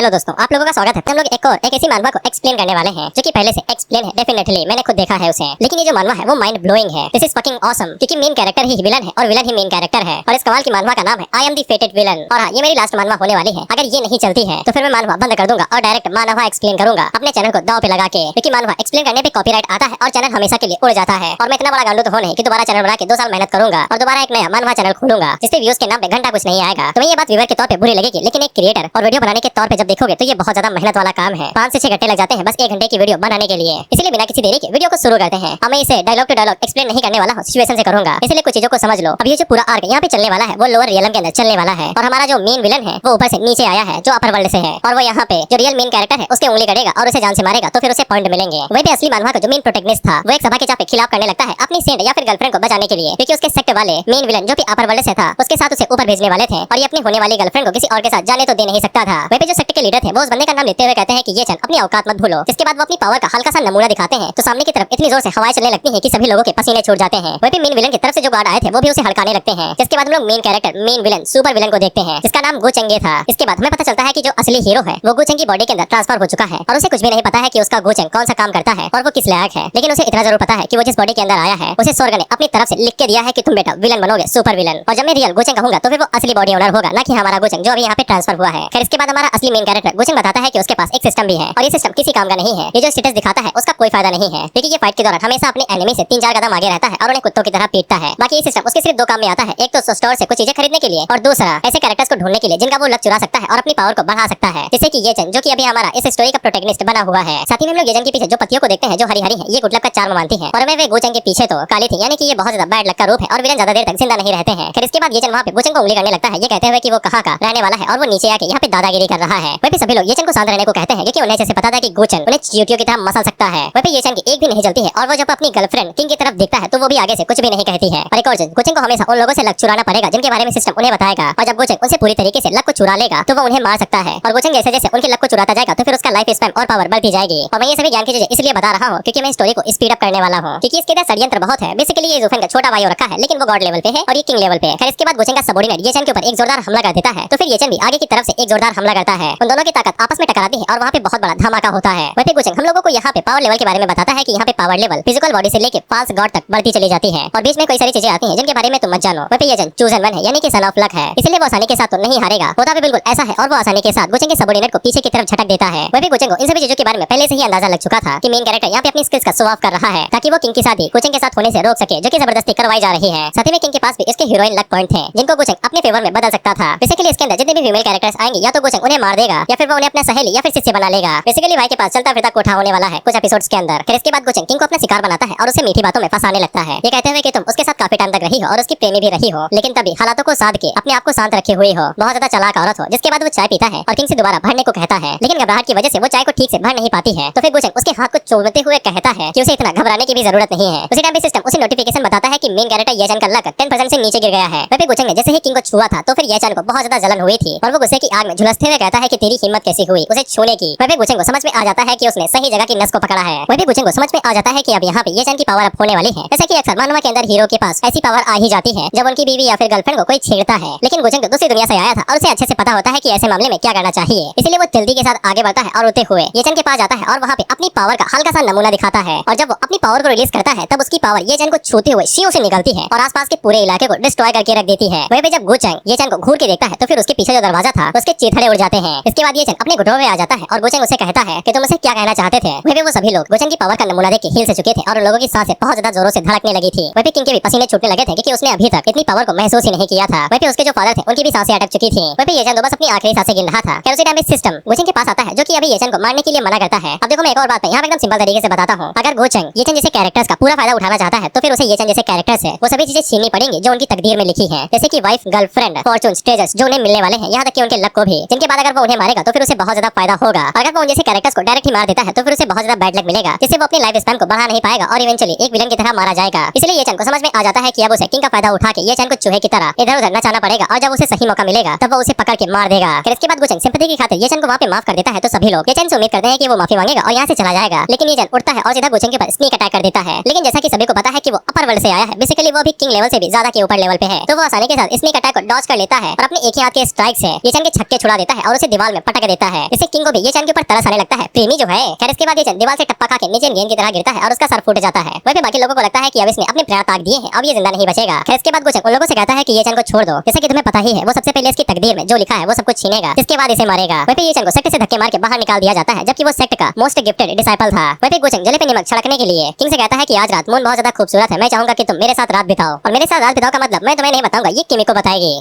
Hello दोस्तों, आप लोगों का स्वागत है। हम लोग एक ऐसी मानवा को एक्सप्लेन करने वाले हैं जो कि पहले से एक्सप्लेन है। डेफिनेटली मैंने खुद देखा है उसे, लेकिन ये जो मानवा है वो माइंड ब्लोइंग है। दिस इज फकिंग ऑसम, क्योंकि मेन कैरेक्टर ही विलन है और विलन ही मेन कैरेक्टर है। और इस कमाल की मानवा का नाम है आई एम द फेटेड विलन। और हाँ, ये मेरी लास्ट मानवा होने वाली है। अगर ये नहीं चलती है तो फिर मैं मानवा बंद कर दूंगा और डायरेक्ट मानवा एक्सप्लेन करूंगा अपने चैनल को दांव पे लगा के, क्योंकि मानवा एक्सप्लेन करने पे कॉपीराइट आता है और चैनल हमेशा के लिए उड़ जाता है। और मैं इतना बड़ा गांडू तो हो नहीं कि दोबारा चैनल बना के 2 साल मेहनत करूंगा और दोबारा एक नया मानवा चैनल खोलूंगा जिससे व्यूज के नाम पे घंटा कुछ नहीं आएगा। तुम्हें ये बात व्यूअर के तौर पे बुरी लगेगी, लेकिन एक क्रिएटर और वीडियो बनाने के तौर पे जब देखोगे तो ये बहुत ज्यादा मेहनत वाला काम है। 5 से 6 घंटे लग जाते हैं बस 1 घंटे की वीडियो बनाने के लिए। इसलिए बिना किसी देरी के वीडियो को शुरू करते हैं। मैं इसे डायलॉग टू डायलॉग एक्सप्लेन नहीं करने वाला हूं, सिचुएशन से करूंगा। इसलिए कुछ चीजों को समझ लो। अब ये जो पूरा आर्क यहाँ पे चलने वाला है वो लोअर रियलम के अंदर चलने वाला है और हमारा जो मेन विलन है वो ऊपर से नीचे आया है जो अपर वर्ल्ड से है। और वो यहाँ पे जो रियल मेन कैरेक्टर है उसके उंगली करेगा और उसे जान से मारेगा तो फिर उसे पॉइंट मिलेंगे। वहीं पे असली मानवा का जो मेन प्रोटैगनिस्ट था वो एक सभा के चाप पे खिलाफ करने लगता है अपनी सेंट या फिर गर्लफ्रेंड को बचाने के लिए, क्योंकि उसके सेक्ट वाले मेन विलन जो कि अपर वर्ल्ड से था उसके साथ उसे ऊपर भेजने वाले थे और ये अपनी होने वाली गर्लफ्रेंड को किसी और के साथ जाने तो दे नहीं सकता था। वहीं पे जो सेक्ट के लीडर थे वो उस बंदे का नाम लेते हुए कहते हैं कि ये चल अपनी औकात मत भूलो। जिसके बाद वो अपनी पावर का हल्का सा नमूना दिखाते हैं तो सामने की तरफ इतनी जोर से हवाएं चलने लगती हैं कि सभी लोगों के पसीने छूट जाते हैं। वहीं पे मेन विलन की तरफ से जो गार्ड आए थे वो भी उसे हड़काने लगते हैं। जिसके बाद हम लोग main character main villain super villain को देखते हैं जिसका नाम गो चेंगे था। इसके बाद हमें पता चलता है कि जो असली हीरो है वो गो चेंग की बॉडी के अंदर ट्रांसफर हो चुका है और उसे कुछ भी नहीं पता है कि उसका गो चेंग कौन सा काम करता है और वो किस लायक है। लेकिन उसे इतना जरूर पता है कि वो जिस बॉडी के अंदर आया है उसे स्वर्ग ने अपनी तरफ से लिख के दिया है कि तुम बेटा विलन बनोगे, सुपर विलन। और जब मैं रियल गो चेंग कहूंगा तो फिर वो असली बॉडी ओनर होगा, ना कि हमारा गो चेंग जो अभी यहाँ पे ट्रांसफर हुआ है। फिर इसके बाद हमारा असली मेन कैरेक्टर गो चेंग बताता है कि उसके पास एक सिस्टम भी है और ये सिस्टम किसी काम का नहीं है। ये जो स्टेटस दिखाता है उसका कोई फायदा नहीं है, क्योंकि ये फाइट के दौरान हमेशा अपने एनिमी से 3-4 कदम आगे रहता है और उन्हें कुत्तों की तरह पीटता है। बाकी ये सिस्टम उसके सिर्फ 2 काम में आता है, एक तो स्टोर से कुछ चीजें खरीदने के लिए और दूसरा ऐसे कैरेक्टर्स को ढूंढने के लिए जिनका वो लक चुरा सकता है और अपनी पावर को बढ़ा सकता है। जैसे कि ये चंद जो कि अभी हमारा इस स्टोरी का प्रोटैगनिस्ट बना हुआ है। साथ ही में हम लोग ये चंद के पीछे जो पत्तियों को देखते हैं जो हरी हरी है ये गुड लक का चार्म मानती है और वे गोचंग के पीछे तो काली थी, यानी कि ये बहुत ज्यादा बैड लक का रूप है और विलन ज्यादा देर तक जिंदा नहीं रहते हैं। फिर इसके बाद ये चंद वहां पे गोचंग को उंगली करने लगता है, ये कहते हुए कि वो कहां का रहने वाला है और वो नीचे आके यहाँ पे दादागिरी कर रहा है। वहीं पे सभी लोग ये चंद को शांत रहने को कहते हैं क्योंकि उन्हें जैसे पता था कि गोचंग उन्हें चींटियों की तरह मसल सकता है। वहीं पे ये चंद की एक भी नहीं चलती है और वो जब अपनी गर्लफ्रेंड किंग की तरफ देखता है तो वो भी आगे से कुछ भी नहीं कहती है। और एक और चीज, गोचंग को हमेशा उन लोगों से लक चुराना पड़ेगा जिनके बारे में सिस्टम उन्हें बताएगा और जब गोचंग उनसे पूरी तरीके से लक को चुरा लेगा तो वो उन्हें मार सकता है। और गोचंग जैसे जैसे उनके लक को चुराता जाएगा तो फिर उसका लाइफ स्पैन और पावर बढ़ती जाएगी। और मैं ये सभी ज्ञान की चीजें इसलिए बता रहा हूँ क्योंकि मैं स्टोरी को स्पीड अप करने वाला हूँ, क्योंकि इसके अंदर षड्यंत्र बहुत है। बेसिकली ये ज़ूफेन का छोटा भाई हो रखा है लेकिन वो गॉड लेवल पे है और ये किंग लेवल पे है। फिर इसके बाद गोचंग का सबऑर्डिनेट ये चंद के ऊपर एक जोरदार हमला कर देता है तो फिर ये चंद भी आगे की तरफ से एक जोरदार हमला करता है। उन दोनों की ताकत आपस में टकराती है और वहाँ पे बहुत बड़ा धमाका होता है। वहीं पे गोचंग हम लोगों को यहाँ पे पावर लेवल के बारे में बताता है कि यहाँ पे पावर लेवल फिजिकल बॉडी से लेके फास्ट गॉड तक बढ़ती चली जाती है और बीच में कई सारी चीजें आती हैं जिनके बारे में तुम मत जानो। वहीं पे ये चंद चूजन वन है, यानी कि सन ऑफ लक है, इसलिए वो आसानी के साथ तो नहीं हारेगा। होता भी बिल्कुल ऐसा है और वो आसानी के साथ गोचंग के सबऑर्डिनेट को पीछे की तरफ झटक देता है। वहीं पे गोचंग को इन सभी चीजों के बारे में पहले से ही अंदाजा लग चुका था कि मेन कैरेक्टर यहाँ पे अपनी स्किल्स का शो ऑफ कर रहा है ताकि वो किंग की शादी गोचंग के साथ होने से रोक सके, जो कि जबरदस्ती करवाई जा रही है। साथ ही में किंग के पास भी इसके हीरोइन लक पॉइंट थे जिनको गोचंग अपने फेवर में बदल सकता था। बेसिकली इसके अंदर जितने भी फीमेल कैरेक्टर्स आएंगे या तो गोचंग उन्हें मार देगा या फिर वो उन्हें अपना सहेली या फिर शिष्य बना लेगा। बेसिकली भाई के पास चलता फिरता कोठा होने वाला है कुछ एपिसोड्स के अंदर। फिर इसके बाद गोचंग किंग को अपना शिकार बनाता है और उसे मीठी बातों में फंसाने लगता है, ये कहते हुए कि तुम उसके साथ काफी टाइम तक रही हो और उसकी प्रेमी भी रही हो, लेकिन तभी हालातों को साध के अपने आप को शांत रखे हुए हो, बहुत ज्यादा चालाक औरत हो। जिसके बाद वो चाय पीता है और किंग से दोबारा भरने को कहता है, लेकिन घबराहट की वजह से वो चाय को ठीक से भर नहीं पाती है। तो फिर गोचंग उसके हाथ को चूमते हुए कहता है कि उसे इतना घबराने की भी जरूरत नहीं है। उसी टाइम पे सिस्टम उसे नोटिफिकेशन बताता है कि मेन कैरेक्टर येचन का लक 10% से नीचे गिर गया है। वहीं पे गोचंग ने जैसे ही किंग को छुआ था तो फिर येचन को बहुत ज्यादा जलन हुई थी और वो गुस्से की आग में झुलसते हुए कहता है कि तेरी हिम्मत कैसी हुई उसे छूने की। वहीं पे गोचंग को समझ में आ जाता है कि उसने सही जगह की नस को पकड़ा है। वहीं पे गोचंग को समझ में आ जाता है कि अब यहाँ पे येचन की पावर अप होने वाली है। जैसे कि अक्सर मानवा के अंदर हीरो के पास ऐसी पावर आ ही जाती है जब उनकी बीवी या फिर गर्लफ्रेंड को कोई छेड़ता है, लेकिन गोचंग तो दूसरी दुनिया से आया था और उसे अच्छे से पता होता है कि ऐसे मामले में क्या करना चाहिए। इसलिए वो जल्दी के साथ आगे बढ़ता है और उड़ते हुए येचन के पास जाता है और वहाँ पे अपनी पावर का हल्का सा नमूना दिखाता है। और जब वो अपनी पावर को रिलीज करता है तब उसकी पावर येचन को छूते हुए शियों से निकलती है और आसपास के पूरे इलाके को डिस्ट्रॉय करके रख देती है। वहीं पे जब गोचंग येचन को घूर के देखता है तो फिर उसके पीछे जो दरवाजा था उसके चीथड़े उड़ जाते हैं। इसके बाद येचन अपने घुटनों में आ जाता है और गोचंग उसे कहता है कि तुम उसे क्या कहना चाहते थे। वहीं पे वो सभी लोग गोचंग की पावर का नमूना देख के हिल से चुके थे और उन लोगों की सांसें बहुत ज्यादा जोरों से धड़कने लगी थी। वहीं पे किंग के भी पसीने छूटने लगे थे क्योंकि उसने अभी तक इतनी पावर को महसूस ही नहीं किया था। वहीं पे उसके जो फादर थे उनकी भी सांसें अटक चुकी थी। वहीं पे येचन तो बस अपनी आखिरी सांसें गिन रहा था। फिर उसी टाइम पे सिस्टम गोचंग के पास आता है जो कि अभी येचन को मारने के लिए मना करता है। अब देखो मैं एक और बात यहाँ एकदम सिंपल तरीके से बताता हूँ। अगर गोचंग येचन जैसे कैरेक्टर्स का पूरा फायदा उठाना चाहता है तो फिर उसे येचन जैसे कैरेक्टर्स है वो सभी चीजें छीननी पड़ेंगी जो उनकी तकदीर में लिखी है, जैसे कि वाइफ, गर्लफ्रेंड, फॉर्चून, ट्रेजर्स जो उन्हें मिलने वाले हैं, यहाँ तक कि उनके लक को भी, जिनके बाद अगर वो उन्हें मारेगा तो फिर उसे बहुत ज्यादा फायदा होगा। अगर वो उन जैसे कैरेक्टर्स को डायरेक्ट ही मार देता है तो फिर उसे बहुत ज्यादा बैड लक मिलेगा जिससे वो अपनी लाइफ स्पैन को बढ़ा नहीं पाएगा और इवेंचुअली एक विलन की तरह मारा जाएगा। इसलिए येचन को समझ में आ जाता है कि अब उसे किंग का फायदा उठा के येचन को चूहे की तरह इधर उधर नचाना पड़ेगा और जब उसे सही मौका मिलेगा तब वो उसे पकड़ के मार देगा। फिर इसके बाद गोचंग सिंपैथी की खातिर येचन को वहाँ पे माफ कर देता है तो सभी लोग येचन से उम्मीद करते हैं कि वो माफी मांगेगा और यहाँ से चला जाएगा, लेकिन येचन उठता है और सीधा गोचंग के ऊपर स्नीक अटैक कर देता है। लेकिन जैसा कि सभी को पता है कि वो अपर वर्ल्ड से आया है, बेसिकली वो भी किंग लेवल से भी ज्यादा के ऊपर लेवल पे है, तो वो आसानी के साथ स्नीक अटैक को डॉज कर लेता है और अपने एक ही हाथ के स्ट्राइक से येचन के छक्के छुड़ा देता है और उसे दीवार में पटक देता है। इससे किंग को भी ये चैन के ऊपर तरस आने लगता है। प्रेमी जो है। खैर इसके बाद ये चैन दीवार से टप्पा खा के नीचे गेंद की तरह गिरता है और उसका सर फूट जाता है। वहीं पे बाकी लोगों को लगता है कि अब इसने अपने प्राण त्याग दिए हैं, अब ये जिंदा नहीं बचेगा। खैर इसके बाद गोचंग उन लोगों से कहता है कि ये चैन को छोड़ दो, जैसे कि तुम्हें पता ही है वो सबसे पहले इसकी तकदीर में जो लिखा है वो सब कुछ छीनेगा, इसके बाद इसे मारेगा। वहीं पे ये चैन को सेक्ट से धक्के मार के बाहर निकाल दिया जाता है, जबकि वो सेक्ट का मोस्ट गिफ्टेड डिसाइपल था। वहीं पे गोचंग जले पे नमक छिड़कने के लिए किंग से कहता है कि आज रात मून बहुत ज्यादा खूबसूरत है, मैं चाहूंगा कि तुम मेरे साथ रात बिताओ। और मेरे साथ रात बिताओ का मतलब मैं तुम्हें नहीं बताऊंगा, ये किमी को बताएगी।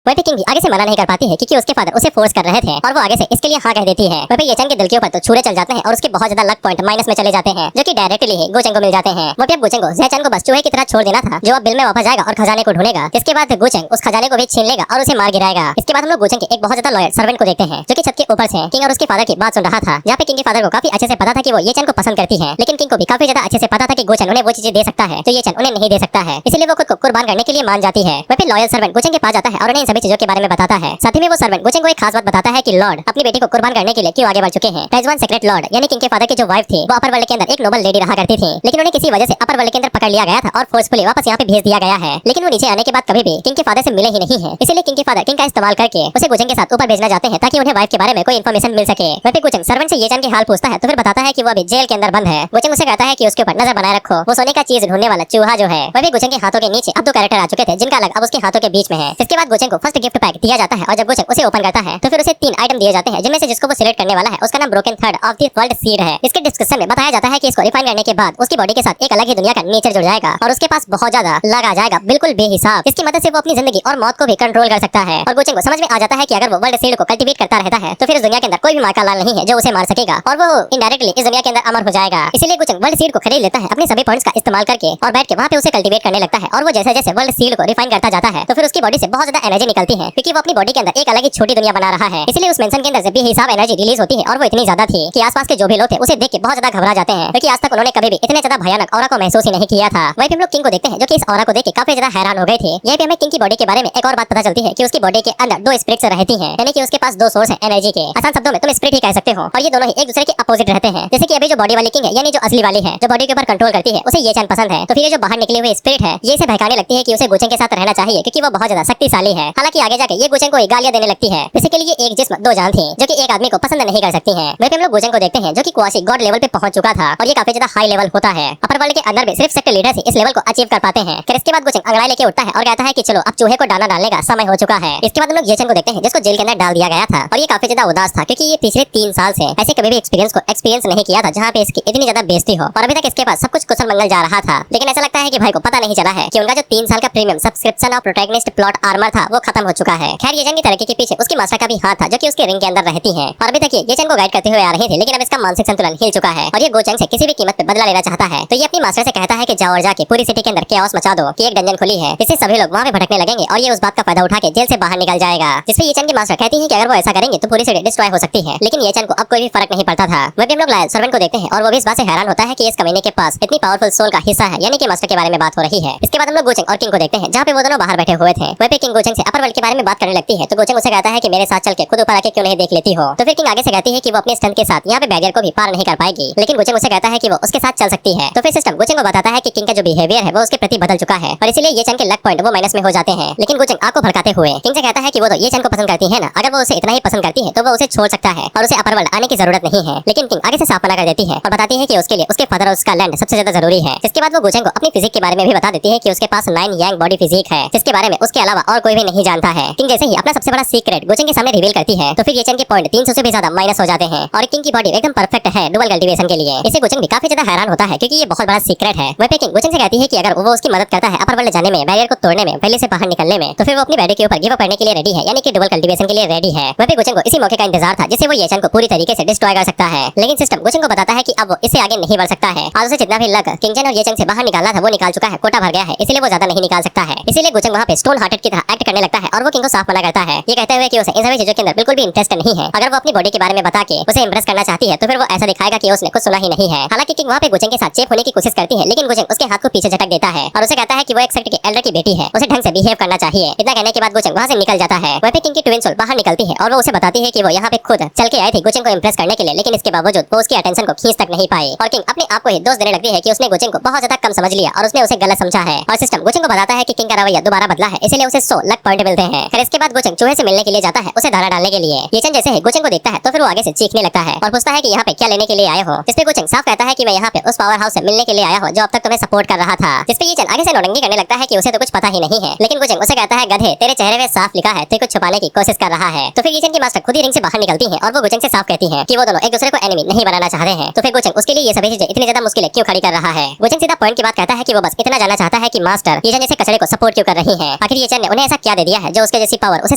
वहीं पे किंग भी आगे से मना नहीं कर पाती है क्योंकि उसके फादर उसे फोर्स कर रहे थे और वो आगे से इसके लिए हाँ कह देती है। वहीं पे ये चैन के दिल के ऊपर तो छुरे चल जाते हैं और उसके बहुत ज्यादा लक पॉइंट माइनस में चले जाते हैं, जो कि डायरेक्टली ही गोचंग को मिल जाते हैं। वो भी अब गोचंग को ज़ेचैन को बस चूहे की तरह छोड़ देना था, जो अब बिल में वापस जाएगा और खजाने को ढूंढेगा। इसके बाद गोचंग उस खजाने को भी छीन लेगा और उसे मार गिराएगा। इसके बाद हम लोग गोचंग के एक बहुत ज्यादा लॉयल सर्वेंट को देखते हैं, जो कि छत के ऊपर से किंग और उसके फादर की बात सुन रहा था, जहाँ पे किंग के फादर को काफी अच्छे से पता था कि वो ये चैन को पसंद करती है, लेकिन किंग को भी काफी ज्यादा अच्छे से पता था कि गोचंग उन्हें वो चीजें दे सकता है जो ये चैन उन्हें नहीं दे सकता है, इसलिए वो खुद को कुर्बान करने के लिए मान जाती है। वहीं पे लॉयल सर्वेंट गोचंग के पास जाता है और उन्हें इन सभी चीजों के बारे में बताता है। साथ ही में वो सर्वेंट गोचंग को एक खास बात बताता है कि लॉर्ड अपनी बेटी को कुर्बान करने के लिए क्यों आगे बढ़ चुके हैं। पेजवान सीक्रेट लॉर्ड यानी किंग के फादर की जो वाइफ थी वो अपर वर्ल्ड के अंदर एक नोबल लेडी रहा करती थी, लेकिन उन्हें किसी वजह से अपर वर्ल्ड के अंदर पकड़ लिया गया था और फोर्सफुली वापस यहाँ पे भेज दिया गया है। लेकिन वो नीचे आने के बाद कभी भी किंग के फादर से मिले ही नहीं है, इसलिए किंग के फादर किंग का इस्तेमाल करके उसे गोचंग के साथ ऊपर भेजना चाहते हैं ताकि उन्हें वाइफ के बारे में कोई इन्फॉर्मेशन मिल सके। वहीं पे गोचंग सर्वेंट से ये चैन के हाल पूछता है तो फिर बताता है कि वो अभी जेल के अंदर बंद है। गोचंग उसे कहता है कि उसके ऊपर नजर बनाए रखो, वो सोने का चीज ढूंढने वाला चूहा जो है। वहीं गोचंग के हाथों के नीचे अब 2 कैरेक्टर आ चुके थे जिनका अलग अब उसके हाथों के बीच में है। इसके बाद गोचंग को फर्स्ट गिफ्ट पैक दिया जाता है और जब गोचंग उसे ओपन करता है तो फिर उसे 3 आइटम दिए जाते हैं, जिनमें से जिसको वो सिलेक्ट करने वाला है उसका नाम broken third of the world seed है। इसके डिस्क्रिप्शन में बताया जाता है कि इसको रिफाइन करने के बाद उसकी बॉडी के साथ एक अलग ही दुनिया का नेचर जुड़ जाएगा और उसके पास बहुत ज्यादा लग आ जाएगा, बिल्कुल बेहिसाब। इसकी मदद से वो अपनी जिंदगी और मौत को भी कंट्रोल कर सकता है। और गोचंग को समझ में आ जाता है कि अगर वो वर्ल्ड सीड को कल्टीवेट करता रहता है तो फिर इस दुनिया के अंदर कोई भी माँ का लाल नहीं है जो उसे मार सकेगा और वो इनडायरेक्टली इस दुनिया के अंदर अमर हो जाएगा। इसीलिए गोचंग वर्ल्ड सीड को खरीद लेता है अपने सभी पॉइंट्स का इस्तेमाल करके और बैठ के वहाँ पे उसे कल्टीवेट करने लगता है। और वो जैसे जैसे वर्ल्ड सीड को रिफाइन करता जाता है तो फिर उसकी बॉडी से बहुत ज्यादा एनर्जी निकलती है, क्योंकि वो अपनी बॉडी के अंदर एक अलग ही छोटी दुनिया बना रहा है। इसलिए उस मेंशन के अंदर से बेहिसाब एनर्जी रिलीज होती है और वो इतनी ज्यादा थी कि आसपास के जो भी लोग थे उसे देख के बहुत ज्यादा घबरा जाते हैं, क्योंकि आज तक उन्होंने कभी भी इतने ज्यादा भयानक ऑरा को महसूस ही नहीं किया था। वहीं पे हम लोग किंग को देखते हैं जो कि इस ऑरा को देख के काफी ज्यादा हैरान हो गए थे। यहीं पे हमें किंग की बॉडी के बारे में एक और बात पता चलती है कि उसकी बॉडी के अंदर 2 स्पिरिट्स रहती हैं, यानी कि उसके पास 2 सोर्स हैं एनर्जी के। आसान शब्दों में तुम स्पिरिट ही कह सकते हो और ये दोनों ही एक दूसरे के अपोजिट रहते हैं। जैसे कि अभी जो बॉडी वाली किंग है यानी जो असली वाली है जो बॉडी के ऊपर कंट्रोल करती है उसे ये चैन पसंद है, तो फिर ये जो बाहर निकली हुई स्पिरिट है ये इसे बहकाने लगती है कि उसे गोचंग के साथ रहना चाहिए क्योंकि वो बहुत ज्यादा शक्तिशाली है। हालांकि आगे जाके ये गोचंग को गालियां देने लगती है। बेसिकली ये एक जिस्म 2 जान थी जो कि एक आदमी को पसंद नहीं कर सकती हैं। वहीं पे हम लोग गोचंग को देखते हैं जो कि कुआशी गॉड लेवल पे पहुंच चुका था और ये काफी ज्यादा हाई लेवल होता है। अपर वर्ल्ड के अंदर भी सिर्फ सेक्टर लीडर ही इस लेवल को अचीव कर पाते हैं। फिर इसके बाद गोचंग अंगड़ाई लेके उठता है और कहता है कि चलो अब चूहे को दाना डालने का समय हो चुका है। इसके बाद हम लोग ये चैन को देखते हैं जिसको जेल के अंदर डाल दिया गया था और ये काफी ज्यादा उदास था क्योंकि ये पिछले 3 साल से ऐसे कभी भी एक्सपीरियंस नहीं किया था जहाँ पे इसकी इतनी ज्यादा बेइज्जती हो और अभी तक इसके पास सब कुछ कुशल मंगल जा रहा था। लेकिन ऐसा लगता है कि भाई को पता नहीं चला है कि उनका जो 3 साल का प्रीमियम सब्सक्रिप्शन और प्रोटैगनिस्ट प्लॉट आर्मर था वो खत्म हो चुका है। खैर ये चैन की तरक्की के पीछे उसकी मास्टर का भी हाथ था जो कि उसके रिंग के अंदर रहती है और अभी तक ये चैन को गाइड करते हुए आ रहे थे, लेकिन अब इसका मानसिक संतुलन हिल चुका है और ये गोचंग से किसी भी कीमत पे बदला लेना चाहता है। तो ये अपनी मास्टर से कहता है कि जाओ और जाके पूरी सिटी के अंदर कैओस मचा दो कि एक डंजन खुली है, इससे सभी लोग वहाँ पे भटकने लगेंगे और ये उस बात का फायदा उठा के जेल से बाहर निकल जाएगा। जिससे ये चैन की मास्टर कहती है कि अगर वो ऐसा करेंगे तो पूरी सिटी डिस्ट्रॉय हो सकती है, लेकिन ये चैन को अब कोई भी फर्क नहीं पड़ता था। वहीं हम लोग लायल सर्वेंट को देखते हैं और वो भी इस बात से हैरान होता है कि इस कमीने के पास इतनी पावरफुल सोल का हिस्सा है, यानी कि मास्टर के बारे में बात हो रही है। इसके बाद हम लोग गोचंग और किंग को देखते हैं जहाँ पे वो दोनों बाहर बैठे हुए थे। वहीं पे किंग गोचंग से अपर वर्ल्ड के बारे में बात करने लगती है तो गोचंग उसे कहता है कि मेरे साथ चल के खुद ऊपर आके क्यों नहीं देख लेती हो। तो फिर किंग आगे से कहती है कि वो अपने स्ट्रेंथ के साथ यहाँ पे बैरियर को भी पार नहीं कर पाएगी, लेकिन गोचंग उसे कहता है कि वो उसके साथ चल सकती है। तो फिर सिस्टम गोचंग को बताता है कि किंग का जो बिहेवियर है वो उसके प्रति बदल चुका है और इसीलिए ये चैन के लक पॉइंट वो माइनस में हो जाते हैं। लेकिन गोचंग आंख को भड़काते हुए किंग से कहता है कि वो तो ये चैन को पसंद करती है ना, अगर वो उसे इतना ही पसंद करती है तो वो उसे छोड़ सकता है और उसे अपर वर्ल्ड आने की जरूरत नहीं है। लेकिन किंग आगे से साफ मना कर देती है और बताती है कि उसके लिए उसके फादर और उसका लैंड सबसे ज्यादा जरूरी है। इसके बाद वो गोचंग को अपनी फिजिक के बारे में भी बता देती है कि उसके पास 9 यांग बॉडी फिजिक है जिसके बारे में उसके अलावा और कोई भी नहीं जानता है। किंग जैसे ही अपना सबसे बड़ा सीक्रेट गोचंग के सामने रिवील करती है तो फिर ये चैन के पॉइंट 300 से भी ज्यादा माइनस हो जाते हैं और किंग की बॉडी एकदम परफेक्ट है डुअल कल्टीवेशन के लिए। इसे गोचंग भी काफी ज्यादा हैरान होता है क्योंकि ये बहुत बड़ा सीक्रेट है। वहीं पे किंग गोचंग से कहती है कि अगर वो उसकी मदद करता है अपर वर्ल्ड जाने में, बैरियर को तोड़ने में, पहले से बाहर निकलने में, तो फिर वो अपनी बॉडी के ऊपर गिव अप करने के लिए रेडी है, यानी कि डुअल कल्टीवेशन के लिए रेडी है। वहीं पे गोचंग को इसी मौके का इंतजार था जिससे वो ये चैन को पूरी तरीके से डिस्ट्रॉय कर सकता है। लेकिन सिस्टम गोचंग को बताता है कि अब वो इससे आगे नहीं बढ़ सकता है। आज उसे जितना भी लक किंग चैन और ये चैन से बाहर निकालना था वो निकाल चुका है, कोटा भर गया है, इसलिए वो ज्यादा नहीं निकाल सकता है। इसीलिए गोचंग वहाँ पे स्टोन हार्टेड की तरह एक्ट करने लगता है और वो किंग को साफ मना करता है, ये कहते हुए कि उसे इन सभी चीजों के अंदर बिल्कुल भी इंटरेस्ट नहीं है। अगर वो अपनी बॉडी के बारे में बता के उसे इंप्रेस करना चाहती है तो फिर वो ऐसा दिखाएगा कि उसने कुछ सुना ही नहीं है। हालांकि किंग वहाँ पे गोचंग के साथ चेप होने की कोशिश करती है, लेकिन गोचंग उसके हाथ को पीछे झटक देता है और उसे कहता है कि वो एक सेक्ट के एल्डर की बेटी है, उसे ढंग से बिहेव करना चाहिए। इतना कहने के बाद गोचंग वहाँ से निकल जाता है। वहीं पे किंग की ट्विन सोल बाहर निकलती है और वो उसे बताती है कि वो यहाँ पे खुद चल के आई थी गोचंग को इंप्रेस करने के लिए, लेकिन इसके बावजूद वो उसकी अटेंशन को खींच तक नहीं पाई और किंग अपने आप को ही दोष देने लगती है कि उसने गोचंग को बहुत ज्यादा कम समझ लिया और उसने उसे गलत समझा है। और सिस्टम गोचंग को बताता है कि किंग का रवैया दोबारा बदला है, इसलिए उसे 100 लक पॉइंट से मिलते हैं। फिर इसके बाद गोचेंग चूहे से मिलने के लिए जाता है उसे दाना डालने के लिए। ये चेन जैसे ही गोचेंग को देखता है तो फिर वो आगे से चीखने लगता है और पूछता है कि यहाँ पे क्या लेने के लिए आए हो। जिसपे गोचेंग साफ कहता है कि मैं यहाँ पे उस पावर हाउस से मिलने के लिए आया हूँ जो अब तक तुम्हें सपोर्ट कर रहा था। जिसपे ये चेन आगे से नौटंकी करने लगता है कि उसे तो कुछ पता ही नहीं है। लेकिन गोचेंग उसे कहता है गधे, तेरे चेहरे में साफ लिखा है, तू कुछ छुपाने की कोशिश कर रहा है। तो फिर ये चेन की मास्टर खुद ही रिंग से बाहर निकलती है और वो गोचेंग से साफ कहती है कि वो दोनों एक दूसरे को एनिमी नहीं बनाना चाहते हैं। तो फिर गोचेंग उसके लिए ये सभी चीजें इतनी ज्यादा मुश्किल क्यों खड़ी कर रहा है। गोचेंग सीधा पॉइंट की बात कहता है कि वो बस इतना जानना चाहता है कि मास्टर ये चेन जैसे कचड़े को सपोर्ट क्यों कर रही है। आखिर ये चेन ने उन्हें ऐसा क्या दे दिया है जो उसके जैसी पावर उसे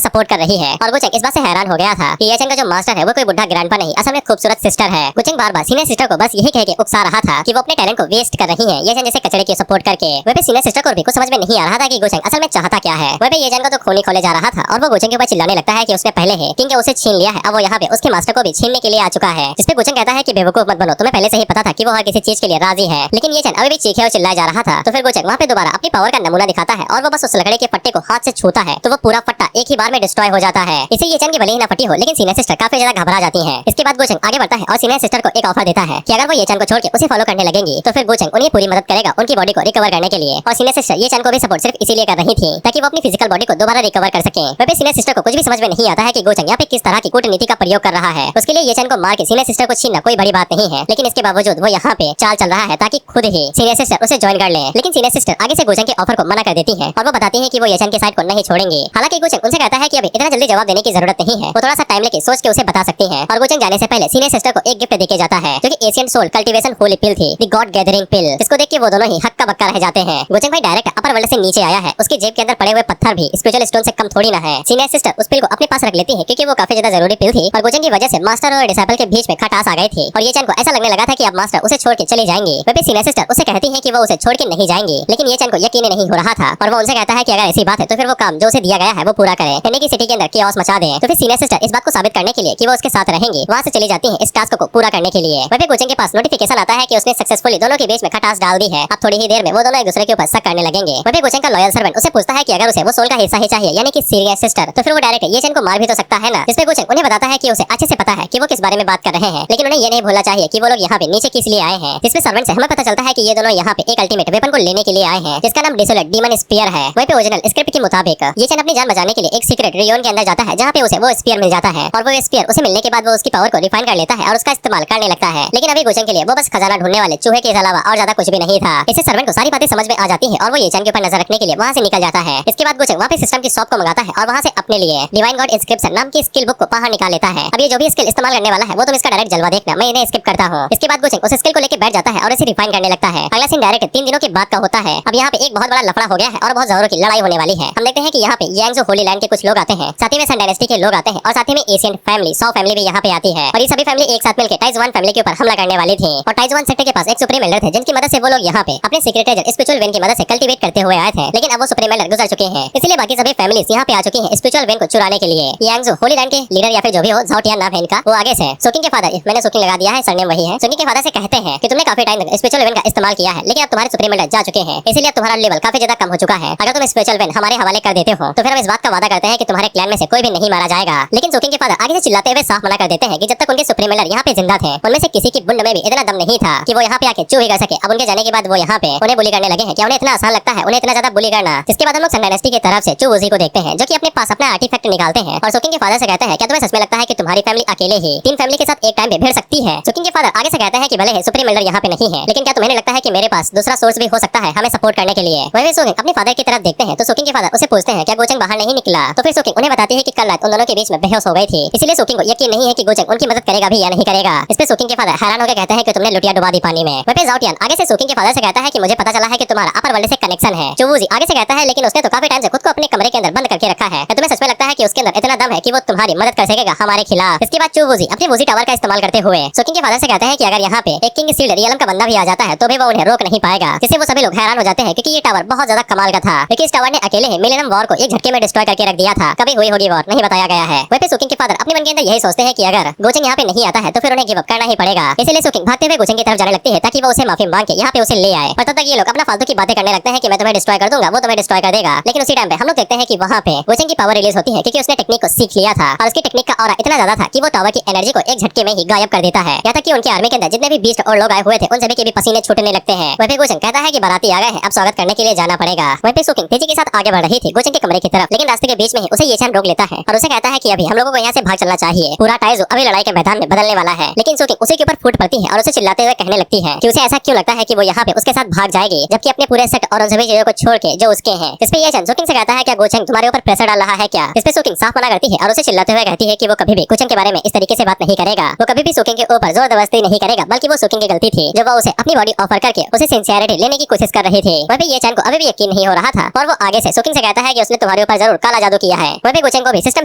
सपोर्ट कर रही है। और गोचेंग इस बात से हैरान हो गया था कि ये चेन का जो मास्टर है वो कोई बुढ़ा ग्रैंडपा नहीं, असल में खूबसूरत सिस्टर है। गोचेंग बार-बार सीनियर सिस्टर को बस यही कह के उकसा रहा था कि वो अपने टैलेंट को वेस्ट कर रही है ये चेन जैसे कचड़े की सपोर्ट करके। वह पे सीनियर सिस्टर को भी कुछ समझ में नहीं आ रहा था कि गोचेंग असल में चाहता क्या है। वह पे ये चेन को तो खूनी खोले जा रहा था और वो गोचेंग के ऊपर चिल्लाने लगता है कि उसने पहले ही किंग उसे छीन लिया है, अब वो यहाँ पे उसके मास्टर को भी छीनने के लिए आ चुका है। जिसपे गोचेंग कहता है कि बेवकूफ मत बनो, तुम्हें पहले से ही पता था कि वो हर किसी चीज के लिए राजी है। लेकिन ये चेन अभी भी चीखे और चिल्लाया जा रहा था। तो फिर गोचेंग वहाँ पे दोबारा अपनी पावर का नमूना दिखाता है और वो बस उस लकड़े के फट्टे को हाथ से छूता है तो वो पूरा फट्टा एक ही बार में डिस्ट्रॉय हो जाता है। इसे ये चेन की भले ही ना फटी हो लेकिन सीनियर सिस्टर काफी ज्यादा घबरा जाती है। इसके बाद गोचेंग आगे बढ़ता है और सीनियर सिस्टर को एक ऑफर देता है कि अगर वो ये चेन को छोड़ के उसे फॉलो करने लगेंगी तो फिर गोचेंग उन्हें पूरी मदद करेगा उनकी बॉडी को रिकवर करने के लिए। और सीनियर सिस्टर ये चेन को भी सपोर्ट सिर्फ इसीलिए कर रही थी ताकि वो अपनी फिजिकल बॉडी को दोबारा रिकवर कर सके। वह सीनियर सिस्टर को कुछ भी समझ में नहीं आता है कि गोचेंग यहाँ पे किस तरह की कूटनीति का प्रयोग कर रहा है। उसके लिए ये चेन को मार के सीनियर सिस्टर को छीनना कोई बड़ी बात नहीं है, लेकिन इसके बावजूद वो यहाँ पे चाल चल रहा है ताकि खुद ही सीनियर सिस्टर उसे ज्वाइन कर ले। लेकिन सीनियर सिस्टर आगे से गोचेंग के ऑफर को मना कर देती है और वो बताती है कि वो ये चेन के साइड को नहीं छोड़ेंगे। हालांकि गोचेंग उनसे कहता है कि अभी इतना जल्दी जवाब देने की जरूरत नहीं है, वो थोड़ा सा टाइम लेके सोच के उसे बता सकती है। और गोचेंग जाने से पहले सीनियर सिस्टर को एक गिफ्ट देके जाता है जो कि एशियन सोल कल्टीवेशन होली पिल थी, द गॉड गैदरिंग पिल। इसको देख के वो दोनों ही हक्का बक्का रह जाते हैं। गोचेंग भाई डायरेक्ट अपर वर्ल्ड से नीचे आया है, उसके जेब के अंदर पड़े हुए पत्थर भी स्पिरिचुअल स्टोन से कम थोड़ी ना है। सीनियर सिस्टर उस पिल को अपने पास रख लेती है क्योंकि वो काफी ज्यादा जरूरी पिल थी और गोचेंग की वजह से मास्टर और डिसाइपल के बीच में खटास आ गई थी और ये चैन को ऐसा लगने लगा था कि अब मास्टर उसे छोड़ के चले जाएंगे। वह सीनियर सिस्टर उसे कहती है कि वो उसे छोड़ के नहीं जाएंगे, लेकिन ये चैन को यकीन नहीं हो रहा था और वो उनसे कहता है कि अगर ऐसी बात है तो फिर वो काम जो उसे दिया गया है वो पूरा करे, यानी कि सिटी के अंदर कियोस मचा दे। तो फिर सीनियर सिस्टर इस बात को साबित करने के लिए कि वो उसके साथ रहेंगे वहाँ से चली जाती है इस टास्क को पूरा करने के लिए। वह गोचेंग के पास नोटिफिकेशन आता है कि उसने सक्सेसफुली दोनों के बीच में खटास डाल दी है। अब थोड़ी ही देर में वो दोनों एक दूसरे के ऊपर शक करने लगेंगे। वह गोचेंग का लॉयल सर्वेंट उसे पूछता है कि अगर उसे वो सोल का हिस्सा ही चाहिए यानी कि सीनियर सिस्टर, तो फिर वो डायरेक्ट ये चैन को मार भी तो सकता है ना। जिसपे गोचेंग उन्हें बताता है कि उसे अच्छे से पता है कि वो किस बारे में बात कर रहे हैं, लेकिन उन्हें ये नहीं भूलना चाहिए कि वो लोग यहाँ पे नीचे किस लिए आए हैं। जिसपे सर्वेंट से हमें पता चलता है कि ये दोनों यहाँ पे एक अल्टीमेट वेपन को लेने के लिए आए हैं जिसका नाम डिसोलेट डीमन स्पीयर है। वहीं पे ओरिजिनल स्क्रिप्ट के मुताबिक ये चैन अपनी जान बचाने के लिए एक सीक्रेट रियोन के अंदर जाता है जहाँ पे उसे वो स्पीयर मिल जाता है और वो स्पीयर उसे मिलने के बाद वो उसकी पावर को रिफाइन कर लेता है और उसका इस्तेमाल करने लगता है। लेकिन अभी गोचेंग के लिए वो बस खजाना ढूंढने वाले चूहे के अलावा और ज्यादा कुछ भी नहीं था। इससे सर्वेंट को सारी बातें समझ में आ जाती है और वो ये चैन के ऊपर नजर रखने के लिए वहाँ से निकल जाता है। इसके बाद गोचेंग वहाँ पे सिस्टम की शॉप को मंगाता है और वहाँ से अपने लिए डिवाइन गॉड इंस्क्रिप्शन नाम की स्किल बुक को बाहर निकाल लेता है। अब ये जो भी स्किल इस्तेमाल करने वाला है वो तुम इसका डायरेक्ट जलवा देखना, मैं इन्हें स्किप करता हूँ। इसके बाद गोचेंग उस स्किल को लेकर बैठ जाता है और इसे रिफाइन करने लगता है। अगला सीन डायरेक्ट 3 दिनों के बाद का होता है। अब यहाँ पे एक बहुत बड़ा लफड़ा हो गया है और बहुत जोरों की लड़ाई होने वाली है। हम देखते हैं कि यहाँ पे यांगजो होली लैंड के कुछ लोग आते हैं, साथ ही में सन डायनेस्टी के लोग आते हैं और साथ ही में एशियन फैमिली सौ फैमिली भी यहाँ पे आती है और ये सभी फैमिली एक साथ मिलकर टाइजवान फैमिली के ऊपर हमला करने वाली थी। और टाइजवान सेक्टर के पास एक सुप्रीम एल्डर थे जिनकी मदद से वो लोग यहाँ पे अपने सीक्रेट एजेंट स्पिरिचुअल वेन की मदद से कल्टीवेट करते हुए आए थे, लेकिन अब वो सुप्रीम एल्डर गुजर चुके हैं, इसलिए बाकी सभी फैमिलीज यहाँ पे आ चुकी हैं स्पिरिचुअल वेन को चुराने के लिए। यांगजो होली लैंड के लीडर या फिर जो भी हो, झाओटियान नाम है इनका, वो आगे से सोकिंग के फादर, मैंने सोकिंग लगा दिया है, सरनेम वही है, सोकिंग के फादर से कहते हैं कि तुमने काफी टाइम तक स्पिरिचुअल वेन का इस्तेमाल किया है लेकिन अब तुम्हारे सुप्रीम एल्डर जा चुके हैं, इसलिए अब तुम्हारा लेवल काफी ज्यादा कम हो चुका है। अगर तुम स्पिरिचुअल वेन हमारे हवाले कर देते हो तो फिर हम इस बात का वादा करते हैं कि तुम्हारे क्लैन में से कोई भी नहीं मारा जाएगा। लेकिन सोकिंग के फादर आगे से चिल्लाते हुए साफ मना कर देते हैं कि जब तक उनके सुप्रीम एल्डर यहाँ पे जिंदा थे उनमें से किसी की बुंड में भी इतना दम नहीं था कि वो यहाँ पे आके चू ही कर सके। अब उनके जाने के बाद वो यहाँ पे उन्हें बुली करने लगे हैं कि उन्हें इतना आसान लगता है उन्हें इतना ज्यादा बुली करना। जिसके बाद हम लोग सन डायनेस्टी की तरफ से चू वुजी को देखते हैं जो कि अपने पास अपना आर्टिफैक्ट निकालते हैं और सोकिंग के फादर से कहते हैं क्या तुम्हें सच में लगता है कि तुम्हारी फैमिली अकेले ही 3 फैमिली के साथ एक टाइम पे भिड़ सकती है। सोकिंग के फादर आगे से कहते हैं कि भले ही सुप्रीम एल्डर यहाँ पे नहीं है लेकिन क्या तुम्हें लगता है कि मेरे पास दूसरा सोर्स भी हो सकता है हमें सपोर्ट करने के लिए। वही सोकिंग अपने फादर की तरफ देखते हैं तो सोकिंग के फादर उसे पूछते हैं क्या गोचेंग बाहर नहीं निकला, तो फिर सोकिंग उन्हें बताती है कि कल रात उन दोनों के बीच में बेहोश हो गई थी, इसलिए सोकिंग को यकीन नहीं है कि गोचेंग उनकी मदद करेगा भी या नहीं करेगा। इस पे सोकिंग के फादर हैरान होकर कहते हैं कि तुमने लुटिया डुबा दी पानी में। वहीं पे झाओटियान आगे से सोकिंग के फादर से कहता है कि मुझे पता चला है कि तुम्हारा अपर वर्ल्ड से कनेक्शन है। चुवुजी आगे से कहता है लेकिन उसने तो काफी टाइम से खुद को अपने कमरे के अंदर बंद करके रखा है, तुम्हें सच में लगता है कि उसके अंदर इतना दम है कि वो तुम्हारी मदद कर सकेगा हमारे खिलाफ। इसके बाद चुवुजी अपने वुजी टावर का इस्तेमाल करते हुए सोकिंग के फादर से कहते हैं कि अगर यहाँ पे एक किंग सील्ड रियलम का बंदा भी आ जाता है तो भी वो उन्हें रोक नहीं पाएगा, जिससे वो सभी लोग हैरान हो जाते हैं क्योंकि ये टावर बहुत ज्यादा कमाल का था। लेकिन इस टावर ने अकेले ही मिलेनियम वॉर को एक झटके में डिस्ट्रॉय करके रख दिया था, कभी हुई होगी वॉर नहीं बताया गया है। वहीं पे सोकिंग के फादर अपने मन के अंदर यही सोचते हैं कि अगर गोचेंग यहाँ पे नहीं आता है तो फिर उन्हें गिव अप करना ही पड़ेगा, इसलिए सोकिंग भागते हुए गोचेंग की तरफ जाने लगती है ताकि वो उसे माफी मांग के यहाँ पे उसे ले आए। पर तब तक ये लोग अपना फालतू की बातें करने लगते हैं कि मैं तुम्हें डिस्ट्रॉय कर दूंगा, वो तुम्हें डिस्ट्रॉय कर देगा। लेकिन उसी टाइम पे हम लोग देखते हैं कि वहाँ पे गोचेंग की पावर रिलीज होती है क्योंकि उसने टेक्निक को सीख लिया था और उसकी टेक्निक का ऑरा इतना ज्यादा था कि वो टावर की एनर्जी को एक झटके में ही गायब कर देता है। यहाँ तक कि उनकी आर्मी के अंदर जितने भी बीस्ट और लोग आए हुए थे उन सभी के भी पसीने छूटने लगते हैं। वहीं पे गोचेंग कहता है कि बाराती आ गए हैं, अब स्वागत करने के लिए जाना पड़ेगा। वहीं पे सोकिंग तेजी के साथ आगे बढ़ रही थी। गोचेंग के कमरे जाने की तरफ, लेकिन रास्ते के बीच में ही उसे ये चैन रोक लेता है और उसे कहता है कि अभी हम लोगों को यहाँ से भाग चलना चाहिए, पूरा टाइजो अभी लड़ाई के मैदान में बदलने वाला है। लेकिन सोकिंग उसे के ऊपर फूट पड़ती है और उसे चिल्लाते हुए कहने लगती है कि उसे ऐसा क्यों लगता है कि वो यहाँ पे उसके साथ भाग जाएगी, जबकि अपने पूरे सेट और उन सभी चीजों को छोड़ के जो उसके हैं। इस पे ये चैन सोकिंग से कहता है क्या गोचेंग तुम्हारे ऊपर प्रेशर डाल रहा है क्या। इस पे सोकिंग साफ मना करती है और उसे चिल्लाते हुए कहती है कि वो कभी भी गोचेंग के बारे में इस तरीके से बात नहीं करेगा, वो कभी भी सोकिंग के ऊपर जोरदस्ती नहीं करेगा, बल्कि वो सोकिंग की गलती थी जब वो उसे अपनी बॉडी ऑफर करके उसे सिंसियरिटी लेने की कोशिश कर रही थी। वह भी ये चैन को अभी भी यकीन नहीं हो रहा था और वो आगे से सोकिंग से कहता है कि उसने तुम्हारे ऊपर जरूर काला जादू किया है। वह भी गोचेंग को भी सिस्टम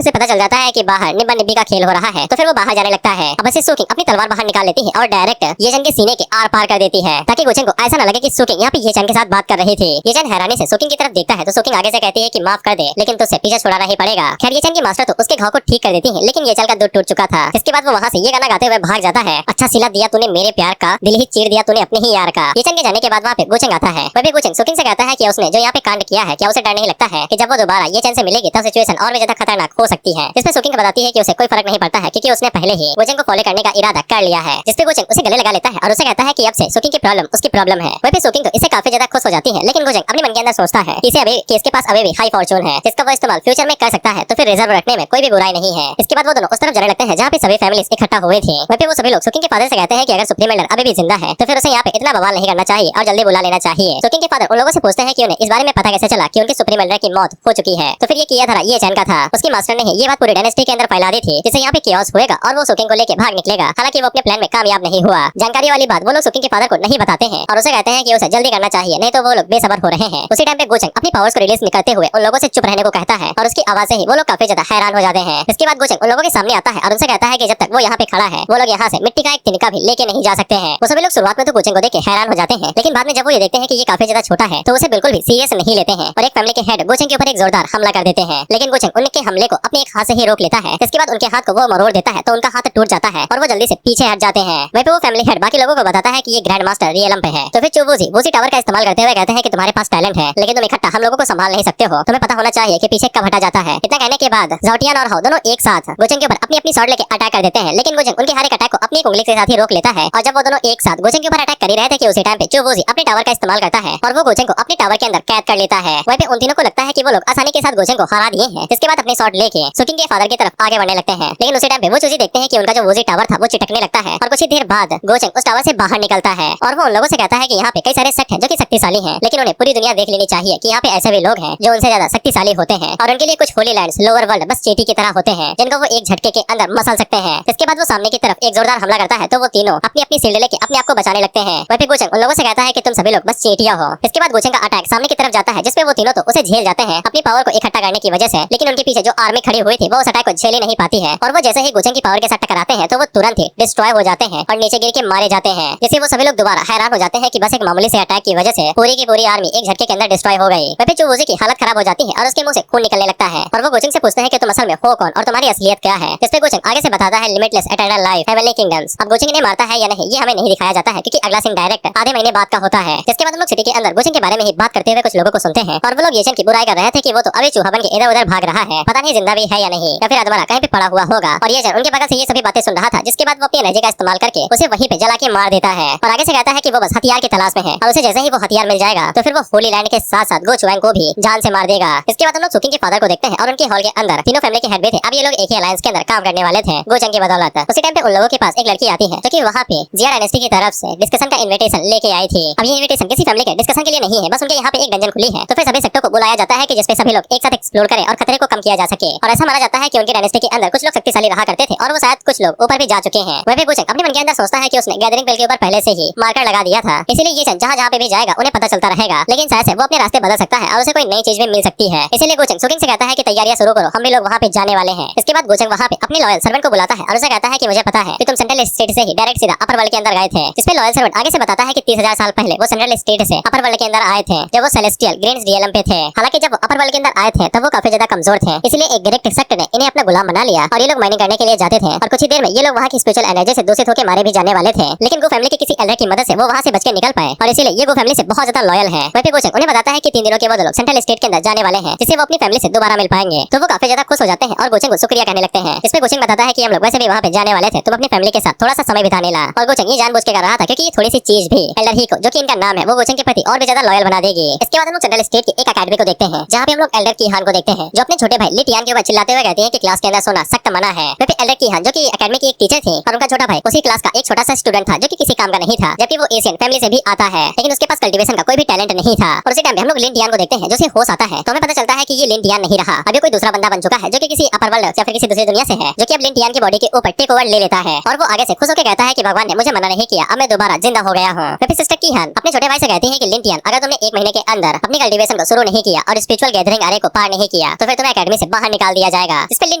से पता चल जाता है कि बाहर निब्बा निब्बी का खेल हो रहा है, तो फिर वो बाहर जाने लगता है। अब ऐसे सोकिंग अपनी तलवार बाहर निकाल लेती है और डायरेक्ट ये चैन के सीने के आर पार कर देती है, ताकि गोचेंग को ऐसा न लगे कि सोकिंग यहाँ पे ये चैन के साथ बात कर रही थी। ये चैन हैरानी से सोकिंग की तरफ देखता है तो सोकिंग आगे से कहती है कि माफ कर दे, लेकिन तुझसे पीछे छुड़ाना ही पड़ेगा। खैर ये चैन की मास्टर तो उसके घाव को ठीक कर देती है, लेकिन ये चल का दूध टूट चुका था। इसके बाद वो वहाँ से ये गाना गाते हुए भाग जाता है, अच्छा सिला दिया तूने मेरे प्यार का, दिल ही चीर दिया तूने अपने ही यार का। ये चैन के जाने के बाद वहाँ पे गोचेंग आता है। वह भी गोचेंग सोकिंग से कहता है कि उसने जो यहाँ पे कांड किया है, क्या उसे डर नहीं लगता है कि जब वो दोबारा ये चैन से मिलेगी तब सिचुएशन और भी ज्यादा खतरनाक हो सकती है। जिसपे सोकिंग बताती है कि उसे कोई फर्क नहीं पड़ता है क्योंकि उसने पहले ही गोचेंग को फॉलो करने का इरादा कर लिया है। जिसपे गोचेंग उसे गले लगा लेता है और उसे कहता है कि अब से सोकिंग की प्रॉब्लम उसकी प्रॉब्लम है। वह भी सोकिंग तो इससे काफी ज्यादा खुश हो जाती है, लेकिन गोचेंग अपने मन के अंदर सोचता है कि इसके पास अभी भी हाई फॉर्चून है जिसका वो इस्तेमाल फ्यूचर में कर सकता है, तो फिर रिजर्व रखने में कोई भी बुराई नहीं है। इसके बाद वो दोनों उस तरफ जाने लगते हैं जहाँ पे सभी फैमिलीज इकट्ठा हुए थे। वह पे वो सभी लोग सोकिंग के फादर से कहते हैं कि अगर सुप्रीम एल्डर अभी भी जिंदा है तो फिर उसे यहाँ पे इतना बवाल नहीं करना चाहिए और जल्दी बुला लेना चाहिए। सोकिंग के फादर उन लोगों से पूछते हैं कि उन्हें इस बारे में पता कैसे चला कि उनके सुप्रीम एल्डर की मौत हो चुकी है, तो फिर ये किया था ये चैन का था। उसकी मास्टर ने ये बात पूरी डायनेस्टी के अंदर फैला दी थी जिससे यहाँ पे कियोस होएगा और वो सोकिंग को लेके भाग निकलेगा। हालांकि वो अपने प्लान में कामयाब नहीं हुआ। जानकारी वाली बात वो लोग सोकिंग के फादर को नहीं बताते हैं और उसे कहते हैं कि उसे जल्दी करना चाहिए, नहीं तो वो लोग बेसब्र हो रहे हैं। उसी टाइम पे गोचेंग अपनी पावर्स को रिलीज करते हुए उन लोगों से चुप रहने को कहता है और उसकी आवाज से ही वो लोग काफी ज्यादा हैरान हो जाते हैं। इसके बाद गोचेंग उन लोगों के सामने आता है और उनसे कहता है कि जब तक वो यहाँ पे खड़ा है वो लोग यहाँ से मिट्टी का एक तिनका भी लेके नहीं जा सकते हैं। वो सभी लोग शुरुआत में तो गोचेंग को देख के हैरान हो जाते हैं, लेकिन बाद में जब वो ये देखते हैं कि ये काफी ज्यादा छोटा है तो उसे बिल्कुल भी सीरियस नहीं लेते हैं और एक फैमिली के हेड गोचेंग के ऊपर एक जोरदार हमला कर देते हैं। लेकिन गोचेंग उनके हमले को अपने एक हाथ से ही रोक लेता है। इसके बाद उनके हाथ को वो मरोड़ देता है तो उनका हाथ टूट जाता है और वो जल्दी से पीछे हट जाते हैं। वहीं पे वो फैमिली हेड बाकी लोगों को बताता है कि ये ग्रैंड मास्टर रियलम पे है। तो फिर वूजी टावर का इस्तेमाल करते हुए कहते हैं कि तुम्हारे पास टैलेंट है लेकिन तुम इकट्ठा हम लोगों को संभाल नहीं सकते हो, तुम्हें पता होना चाहिए कि पीछे कब हटा जाता है। इतना कहने के बाद ज़ाओटियान और हाओ दोनों एक साथ गोचेंग के ऊपर अपनी अपनी शॉट लेके अटैक कर देते हैं, लेकिन गोचेंग उनके हर एक अटैक को अपनी एक उंगली के साथ ही रोक लेता है। और जब वो दोनों एक साथ गोचेंग के ऊपर अटैक कर ही रहे थे कि उसी टाइम पे वूजी अपने टावर का इस्तेमाल करता है और वो गोचेंग को अपने टावर के अंदर कैद कर लेता है। वहीं पे उन तीनों को लगता है कि वो लोग आसानी के साथ गोचेंग को हरा दिए हैं। इसके बाद अपनी शॉट लेके सोकिंग के फादर की तरफ आगे बढ़ने लगते हैं, लेकिन उसी टाइम पे वो चूजी देखते हैं कि उनका जो वूजी टावर था वो चिटकने लगता है और कुछ ही देर बाद गोचेंग उस टावर से बाहर निकलता है और वो उन लोगों से कहता है कि यहाँ पे कई सारे सेक्ट हैं जो कि शक्तिशाली हैं, लेकिन उन्हें पूरी दुनिया देख लेनी चाहिए कि यहाँ पे ऐसे भी लोग हैं जो उनसे ज्यादा शक्तिशाली होते हैं और उनके लिए कुछ होली लैंड्स लोअर वर्ल्ड बस चींटी की तरह होते हैं जिनको वो एक झटके के अंदर मसल सकते हैं। इसके बाद वो सामने की तरफ एक जोरदार हमला करता है तो वो तीनों अपनी अपनी शील्ड लेके अपने आप को बचाने लगते हैं। वहीं पे गोचेंग उन लोगों से कहता है कि तुम सभी लोग बस चींटियां हो। इसके बाद गोचेंग का अटैक सामने की तरफ जाता है जिसपे वो तीनों तो उसे झेल जाते हैं अपनी पावर को इकट्ठा करने की वजह से, लेकिन उनके पीछे जो आर्मी खड़ी हुई थी वो उस अटैक को झेल ही नहीं पाती है और वो जैसे ही गोचेंग की पावर के साथ टकराते हैं तो वो तुरंत ही डिस्ट्रॉय हो जाते हैं और नीचे गिर के मारे जाते हैं, जिससे वो सभी लोग दोबारा हैरान हो जाते हैं कि बस एक मामूली से अटैक की वजह से पूरी की पूरी आर्मी एक झटके के अंदर डिस्ट्रॉय हो गई। वहीं पे वूजी की हालत खराब हो जाती है और उसके मुंह से खून निकलने लगता है और वो गोचेंग से पूछते हैं कि तुम असल में हो कौन और तुम्हारी असलियत क्या है। इस पे गोचेंग आगे से बताता है limitless eternal life heavenly kingdoms. अब गोचेंग ने मारता है या नहीं ये हमें नहीं दिखाया जाता है क्योंकि अगला सीन डायरेक्ट आधे महीने बाद का होता है। जिसके बाद हम लोग सिटी के अंदर गोचेंग के बारे में ही बात करते हुए कुछ लोगों को सुनते हैं और वो लोग येचन की बुराई कर रहे थे कि वो तो अभी चूहा बन के इधर उधर भाग रहा है, पता नहीं जिंदा भी है या नहीं या फिर अधमरा कहीं पे पड़ा हुआ होगा। और येचन उनके बगल से ये सभी बातें सुन रहा था, जिसके बाद वो अपनी एनर्जी का इस्तेमाल करके उसे वहीं पे जला के मार देता है और आगे से कहता है कि वो बस हथियार की तलाश में है और उसे जैसे ही वो हथियार मिल जाएगा तो फिर वो होली लैंड के साथ साथ गो चुआंग को भी जान से मार देगा। इसके बाद हम लोग सोकिंग के फादर को देखते हैं और उनके हॉल के अंदर तीनों फैमिली के हेड भी थे। अब ये लोग एक ही अलायंस के अंदर काम करने वाले थे गोचेंग की बदौलत। उसी टाइम पे उन लोगों के पास एक लड़की आती है जो कि वहाँ पे जिया डायनेस्टी की तरफ से डिस्कशन का इन्विटेशन लेके आई थी। अब ये इन्विटेशन किसी फैमिली के डिस्कशन के लिए नहीं है, बस उनके यहाँ पे एक डंजन खुली है तो फिर सभी सेक्टर को बुलाया जाता है कि जिसपे सभी लोग एक साथ एक्सप्लोर करें और खतरे को कम किया जा सके। और ऐसा माना जाता है कि उनकी डायनेस्टी के अंदर कुछ लोग शक्तिशाली रहा करते थे और वो शायद कुछ लोग ऊपर भी जा चुके हैं। वह भी गोचेंग अपने मन के अंदर सोचता है कि उसने गैदरिंग बेल के ऊपर पहले से ही मार्कर लगा दिया था, इसीलिए ये जहाँ जहाँ पे भी जाएगा उन्हें पता चलता रहेगा, लेकिन शायद से वो अपने रास्ते बदल सकता है और उसे कोई नई चीज भी मिल सकती है। इसीलिए गोचेंग सोकिंग से कहता है कि तैयारियां शुरू करो, हम भी लोग वहाँ पे जाने वाले हैं। इसके बाद गोचेंग वहाँ पे अपने लॉयल सर्वेंट को बुलाता है और उसे कहता है कि मुझे पता है कि तुम सेंट्रल स्टेट से ही डायरेक्ट सीधा अपर वर्ल्ड के अंदर गए थे। जिसपे लॉयल सर्वेंट आगे से बताता है कि 30,000 साल पहले वो सेंट्रल स्टेट से अपर वर्ल्ड के अंदर आए थे जब वो सेलेस्टियल ग्रीन्स डीएलएम पे थे। हालांकि जब वो अपर वर्ल्ड के अंदर आए थे तब वो काफी ज्यादा कमजोर थे, इसलिए एक डायरेक्ट सेक्ट ने इन्हें अपना गुलाम बना लिया और ये लोग माइनिंग करने के लिए जाते थे और कुछ ही देर में ये लोग वहाँ की स्पिरिचुअल एनर्जी से दूषित होकर मारे भी जाने वाले थे। लेकिन गो फैमिली के किसी एल्डर की मदद से वो वहाँ से बच के निकल पाए और इसीलिए ये गो फैमिली से बहुत ज्यादा लॉयल है। वहीं पे गोचेंग उन्हें बताता है कि 3 दिनों के बाद लोग सेंट्रल स्टेट के अंदर जाने वाले हैं जिससे वो अपनी फैमिली से दोबारा मिल पाएंगे। तो वो काफी ज्यादा खुश हो जाते हैं और गोचेंग को शुक्रिया कहने लगते हैं। इसमें गोचेंग बताता है कि हम लोग वैसे भी वहाँ पे जाने वाले थे, तुम अपनी फैमिली के साथ थोड़ा सा समय बिताने ला। और गोचेंग ये जानबूझ के कर रहा था क्योंकि ये थोड़ी सी चीज भी एल्डर ही को जो कि इनका नाम है वो गोचेंग के प्रति और भी ज्यादा लॉयल बना देगी। इसके बाद हम लोग सेंट्रल स्टेट की एक अकेडमी को देखते हैं जहाँ पे हम लोग एल्डर कीहान को देखते हैं जो अपने छोटे भाई ली टियान के ऊपर चिल्लाते हुए कहते हैं कि क्लास के अंदर सोना सख्त मना है। वहीं पे एल्डर कीहान जो कि एकेडमी की एक टीचर थी और उनका छोटा भाई उसी क्लास का एक छोटा सा स्टूडेंट था जो कि किसी काम का नहीं था, जबकि वो एशियन फैमिली से भी आता है लेकिन उसके पास कल्टीवेशन का कोई भी टैलेंट नहीं था। और उसी टाइम पे हम लोग लिन टियान को देखते हैं जो उसे होश आता है तो हमें पता चलता है कि ये लिन टियान नहीं रहा, अभी कोई दूसरा बंदा बन चुका है जो कि किसी अपर वर्ल्ड या फिर किसी दूसरी दुनिया से है, जो कि अब लिन टियान की बॉडी के ऊपर टेक ओवर ले लेता है। और वो आगे से खुश होकर कहता है कि भगवान ने मुझे मना नहीं किया, अब मैं दोबारा जिंदा हो गया हूँ। फिर सिस्टर कीहान अपने छोटे भाई से कहती है कि लिन टियान अगर तुमने 1 महीने के अंदर अपनी कल्टीवेशन को शुरू नहीं किया और स्पिरिचुअल गैदरिंग आरे को पार नहीं किया तो फिर तुम्हें एकेडमी से बाहर निकाल दिया जाएगा। इस पर लिन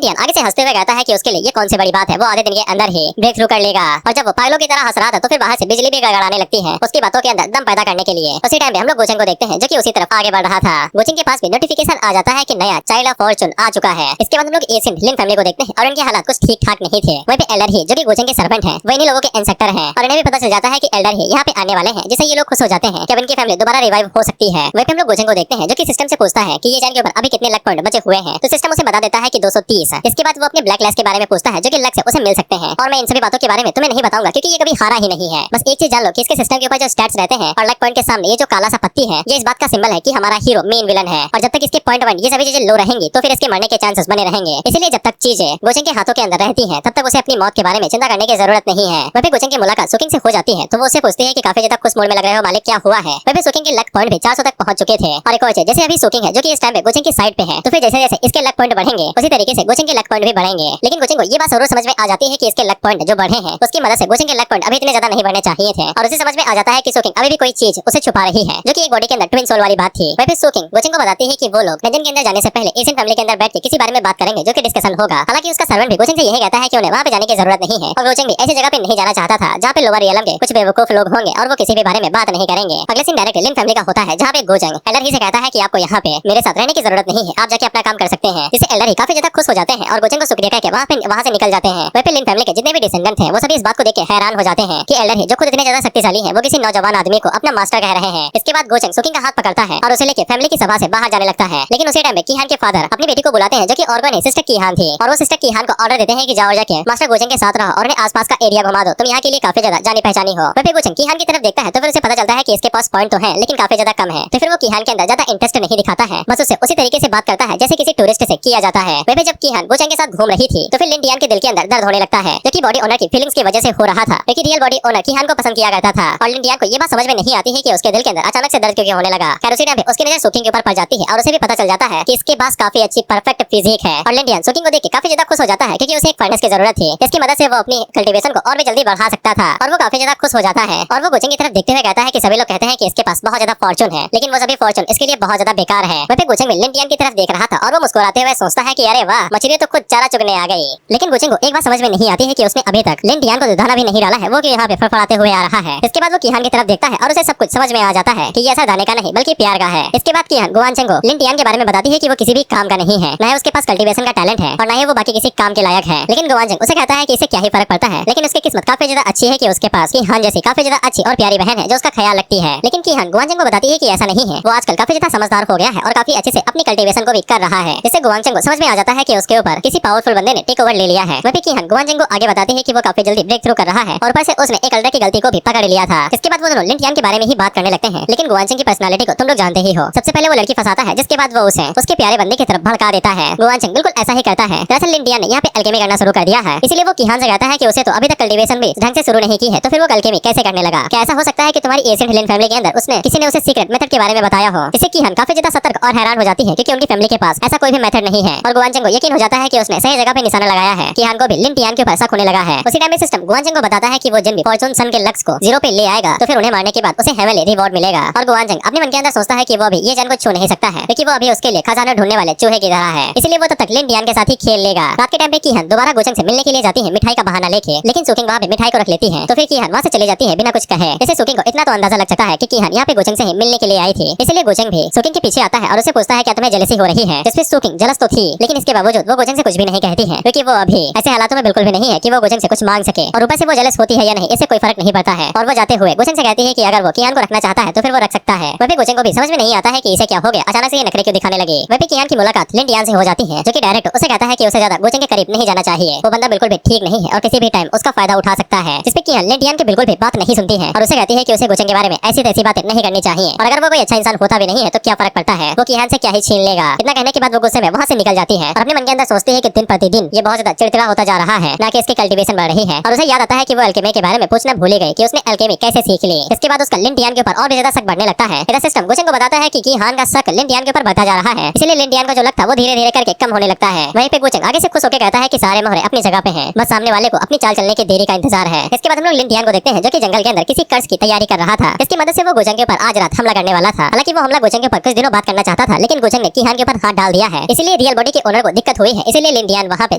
टियान आगे से हंसते हुए कहता है कि उसके लिए ये कौन सी बड़ी बात है, वो आधे दिन के अंदर ही ब्रेक थ्रू कर लेगा। और जब वो पागलों की तरह हंस रहा था तो फिर बाहर से बिजली भी गड़गड़ाने लगती है उसकी बातों के अंदर दम पैदा करने के लिए। उसी टाइम पे हम लोग गोचेंग को देखते हैं जो कि उसी तरफ आगे बढ़ रहा था। गोचेंग के पास भी नोटिफिकेशन आ जाता है कि नया चाइल्ड ऑफ फॉर्चून आ चुका है। इसके बाद हम लोग एशियन लिन फैमिली को देखते हैं और उनके हालात कुछ ठीक ठाक नहीं थे। वहीं पे एल्डर ही जो कि गोचेंग के सर्वेंट है वो इन्हीं लोगों के इंस्पेक्टर है और इन्हें भी पता चल जाता है कि एल्डर ही यहाँ पे आने वाले हैं, जिससे ये लोग खुश हो जाते हैं कि अब इनकी फैमिली दोबारा रिवाइव हो सकती है। वहीं पे हम लोग गोचेंग को देखते हैं जो कि सिस्टम से पूछता है कि ये जान के ऊपर अभी कितने लक पॉइंट बचे हुए हैं तो सिस्टम उसे बता देता है कि 230। इसके बाद वो अपने ब्लैक लैश के बारे में पूछता है जो कि लक से उसे मिल सकते हैं और मैं इन सभी बातों के बारे में तुम्हें नहीं बताऊंगा क्योंकि ये कभी हारा ही नहीं है। बस एक चीज जान लो कि इसके सिस्टम के ऊपर जो स्टैट्स रहते हैं और लक पॉइंट के सामने ये जो काला सा पत्ती है ये इस बात का सिंबल है कि हमारा हीरो मेन विलन है और जब तक इसके पॉइंट वन ये सभी चीजें लो रहेंगी तो फिर इसके मरने के चांसेस बने रहेंगे। इसलिए जब तक चीजें गोचेंग के हाथों के अंदर रहती हैं तब तक उसे अपनी मौत के बारे में चिंता करने की जरूरत नहीं है। वहीं गोचेंग की मुलाकात सुकिंग से हो जाती है तो वो उससे पूछती है कि काफी ज्यादा खुश मूड में लग रहे हो मालिक, क्या हुआ है। वहीं सुकिंग के लक पॉइंट भी 400 तक पहुंच चुके थे और एक और चीज जैसे अभी सुकिंग है जो कि इस टाइम पे गोचेंग की साइड पे है तो फिर जैसे जैसे इसके लक पॉइंट बढ़ेंगे उसी तरीके से गोचेंग के लक पॉइंट भी बढ़ेंगे। लेकिन गोचेंग को ये बात जरूर समझ में आ जाती है कि इसके लक पॉइंट जो बढ़े हैं उसकी मदद से गोचेंग के लक पॉइंट अभी इतने ज्यादा नहीं बढ़ने चाहिए थे और उसे समझ में आ जाता है कि सुकिंग अभी भी कोई चीज उसे छुपा रही है जो कि एक बॉडी के अंदर ट्विन सोल वाली बात थी। वहीं पे सुकिंग गोचेंग को बताती है कि वो लोग डंजन के अंदर जाने से पहले एशियन फैमिली के अंदर बैठ के किसी बारे में बात करेंगे जो कि डिस्कशन होगा। हालांकि उसका सर्वेंट भी गोचेंग से यही कहता है कि उन्हें वहां पे जाने की जरूरत नहीं है और गोचेंग भी ऐसी जगह पे नहीं जाना चाहता था जहाँ पे लोअर रियलम के कुछ बेवकूफ लोग होंगे और वो किसी भी बारे में बात नहीं करेंगे। अगले सीन डायरेक्ट लिन फैमिली का होता है जहाँ पे गोचेंग एल्डर ही से कहता है कि आपको यहाँ पे मेरे साथ रहने की जरूरत नहीं है, आप जाके अपना काम कर सकते हैं। जिससे एल्डर ही काफी ज्यादा खुश हो जाते हैं और गोचेंग को शुक्रिया कहकर वहाँ से निकल जाते हैं। वहीं पे लिन फैमिली के जितने भी डिसेंडेंट हैं वो सभी इस बात को देख के हैरान हो जाते हैं कि एल्डर ही जो खुद इतने ज्यादा शक्तिशाली है वो किसी नौजवान आदमी को अपना मास्टर कह रहे हैं। इसके बाद गोचेंग सुकिंग का हाथ पकड़ता है और उसे लेके फैमिली की सभा से बाहर जाने लगता है। लेकिन उसी टाइम में कीहान के फादर अपनी बेटी को बुलाते हैं जो कि और कोई नहीं सिस्टर कीहान थी और वो सिस्टर कीहान को ऑर्डर देते हैं कि जाओ जाके मास्टर गोचेंग के साथ रहो और उन्हें आसपास का एरिया घुमा दो, तुम यहाँ के लिए काफी ज्यादा जानी पहचानी हो। वहीं पे गोचेंग कीहान की तरफ देखता है तो फिर उसे पता चलता है कि इसके पास पॉइंट तो है लेकिन काफी ज्यादा कम है। तो फिर वो कीहान के अंदर ज्यादा इंटरेस्ट नहीं दिखाता है, बस उससे उसी तरीके से बात करता है जैसे किसी टूरिस्ट से किया जाता है। वहीं पे जब कीहान गोचेंग के साथ घूम रही थी तो फिर लिन टियान के दिल के अंदर दर्द होने लगता है जो कि बॉडी ओनर की फीलिंग्स की वजह से हो रहा था, लेकिन रियल बॉडी ओनर कीहान को पसंद किया करता था और लिन टियान को ये बात समझ में नहीं आती है कि उसके दिल के अंदर अचानक से दर्द क्यों होने लगा। खैर उसी टाइम पे उसकी नजर सुकिंग के ऊपर पड़ जाती है और उसे भी पता चल जाता है कि इसके पास काफी अच्छी परफेक्ट फिजिक है और लिन टियान सुकिंग को देख के काफी ज्यादा खुश हो जाता है क्योंकि उसे एक फर्नेस की जरूरत थी। इसकी मदद से वो अपनी कल्टीवेशन को और भी जल्दी बढ़ा सकता था और वो काफी ज्यादा खुश हो जाता है और वो गोचेंग की तरफ देखते हुए कहता है कि सभी लोग कहते हैं कि इसके पास बहुत ज्यादा फॉर्चून है लेकिन वो सभी फॉर्चून इसके लिए बहुत ज्यादा बेकार है। वहीं पे गोचेंग में लिन टियान की तरफ देख रहा था और वो मुस्कुराते हुए सोचता है कि अरे वाह मछली तो खुद चारा चुगने आ गई। लेकिन गोचेंग को एक बात समझ में नहीं आती है कि उसने अभी तक लिन टियान को दाना भी नहीं डाला है, वो कि यहाँ पे फड़फड़ाते हुए आ रहा है। इसके बाद वो कीहान की तरफ देखता है और उसे सब कुछ समझ में आ जाता है कि ये ऐसा दाने का नहीं बल्कि प्यार का है। इसके बाद कीहान गुआनचेंग को लिन टियान के बारे में बताती है कि वो किसी भी काम का नहीं है, न ही उसके पास कल्टीवेशन का टैलेंट है और न ही वो बाकी किसी काम के लायक है। लेकिन गुआनचेंग उसे कहता है कि इससे क्या ही फर्क पड़ता है, लेकिन उसकी किस्मत काफी ज्यादा अच्छी है कि उसके पास कीहान जैसी काफी ज्यादा अच्छी और प्यारी बहन है जो उसका ख्याल रखती है। लेकिन कीहान गुआनचेंग को बताती है कि ऐसा नहीं है, वो आजकल काफी ज्यादा समझदार हो गया है और काफी अच्छे से अपनी कल्टीवेशन को भी कर रहा है। इससे गुआनचेंग को समझ में आ जाता है कि उसके ऊपर किसी पावरफुल बंदे ने टेक ओवर ले लिया है। वहीं कीहान गुआनचेंग को आगे बताती है कि वो काफी जल्दी ब्रेक थ्रू कर रहा है और ऊपर से उसने एक एल्डर की गलती को भी पकड़ लिया था। इसके बाद वो दोनों लिन टियान के बारे में ही बात करने लगते हैं। लेकिन गुआनचेंग की पर्सनालिटी को तुम लोग जानते ही हो, सबसे पहले वो लड़की फंसाता है जिसके बाद वो उसे उसके प्यारे बंदे की तरफ भड़का देता है। गुआनचेंग बिल्कुल ऐसा ही करता है। दरअसल लिन टियान ने यहाँ पे अल्केमी करना शुरू कर दिया है, इसलिए वो कीहान से कहता है कि उसे तो अभी तक कल्टीवेशन भी ढंग से शुरू नहीं की है तो फिर वो अल्केमी कैसे करने लगा। क्या ऐसा हो सकता है कि तुम्हारी एशियन लिन फैमिली के अंदर उसने किसी ने उसे सीक्रेट मेथड के बारे में बताया हो। इससे कीहान काफी ज्यादा सतर्क और हैरान हो जाती है क्योंकि उनकी फैमिली के पास ऐसा कोई भी मेथड नहीं है और गुआनचेंग को यकीन हो जाता है कि उसने सही जगह पे निशाना लगाया है। कीहान को भी लिन टियान के ऊपर शक होने लगा है। उसी टाइम में सिस्टम गुआनचेंग को बताता है कि वो जिन भी फॉर्चून सन के लक्ष्य को 0 पे ले आएगा तो फिर उन्हें मारने के बाद उसे हेवनली रिवॉर्ड मिलेगा। और गुआनचेंग अपने मन के अंदर सोचता है कि वो अभी ये जन को छू नहीं सकता है क्योंकि वो अभी उसके लिए खजाना ढूंढने वाले चूहे की तरह है, इसलिए वो तब तक लिन टियान के साथ ही खेल लेगा। रात के टाइम पे कीहान दोबारा गोचेंग से मिलने के लिए जाती है मिठाई का बहाना लेके, लेकिन सुकिंग वहाँ पे मिठाई को रख लेती है तो फिर कीहान वहाँ से चली जाती है बिना कुछ कहे। इससे सुकिंग को इतना तो अंदाजा लग जाता है कि कीहान यहाँ पे गोचेंग से ही मिलने के लिए आई थी, इसलिए गोचेंग भी सुकिंग के पीछे आता है और उसे पूछता है क्या तुम्हें जेलसी हो रही है। जिसपे सुकिंग जलस तो थी लेकिन इसके बावजूद वो गोचेंग से कुछ भी नहीं कहती है क्योंकि वो अभी ऐसे हालातों में बिल्कुल भी नहीं है कि वो गोचेंग से कुछ मांग सके और ऊपर से वो जेलस होती है या नहीं इससे कोई फर्क नहीं पड़ता है। और वो जाते हुए गोचेंग से कहती है कि अगर वो कीहान को रखना चाहता है तो फिर वो रख सकता है। वहीं गोचेंग को भी समझ में नहीं आता है कि इसे क्या हो गया, अचानक से ये नखरे क्यों दिखाने लगे। वहीं कीहान की मुलाकात लिन टियान से हो जाती है जो कि डायरेक्ट उसे कहता है कि उसे ज्यादा गोचेंग के करीब नहीं जाना चाहिए, वो बंदा बिल्कुल भी ठीक नहीं है और किसी भी टाइम उसका फायदा उठा सकता है। जिसपे कीहान लिन टियान की बिल्कुल भी बात नहीं सुनती है और उसे कहती है कि उसे गोचेंग के बारे में ऐसी तैसी बातें नहीं करनी चाहिए और अगर वो कोई अच्छा इंसान होता भी नहीं है तो क्या फर्क पड़ता है, वो कीहान लिंडियान से क्या ही छीन लेगा। इतना कहने के बाद वो गुस्से में वहाँ से निकल जाती है और अपने मन के अंदर सोचती है कि दिन प्रतिदिन ये बहुत ज्यादा चिड़चिड़ा होता जा रहा है, ना कि इसकी कल्टीवेशन बढ़ रही है। और उसे याद आता है कि वो अल्केमी के बारे में पूछना भूल गई कि उसने अल्केमी कैसे सीख ली। इसके बाद उसका लिंडियान के ऊपर और भी ज्यादा शक बढ़ने लगता है। इधर सिस्टम गुचेंग को बताता है कि हान का शक लिंडियान के ऊपर बढ़ता जा रहा है, इसलिए लिंडियान का जो लक था वो धीरे धीरे करके कम होने लगता है। वहीं पे गुचेंग आगे से खुश होकर कहता है कि सारे मोहरे अपनी जगह पे हैं, बस सामने वाले को अपनी चाल चलने की देरी का इंतजार है। इसके बाद हम लोग लिंडियान को देखते हैं जो कि जंगल के अंदर किसी कर्ज की तैयारी कर रहा था। इसकी मदद से वो गुचेंग के ऊपर आज रात हमला करने वाला था। हालांकि वो हमला गुचेंग के ऊपर कुछ दिनों बाद करना चाहता था, लेकिन गुचेंग ने कीहान के ऊपर हाथ डाल दिया है, इसलिए रियल बॉडी के ओनर को दिक्कत हुई है, इसलिए लिंडियान वहाँ पे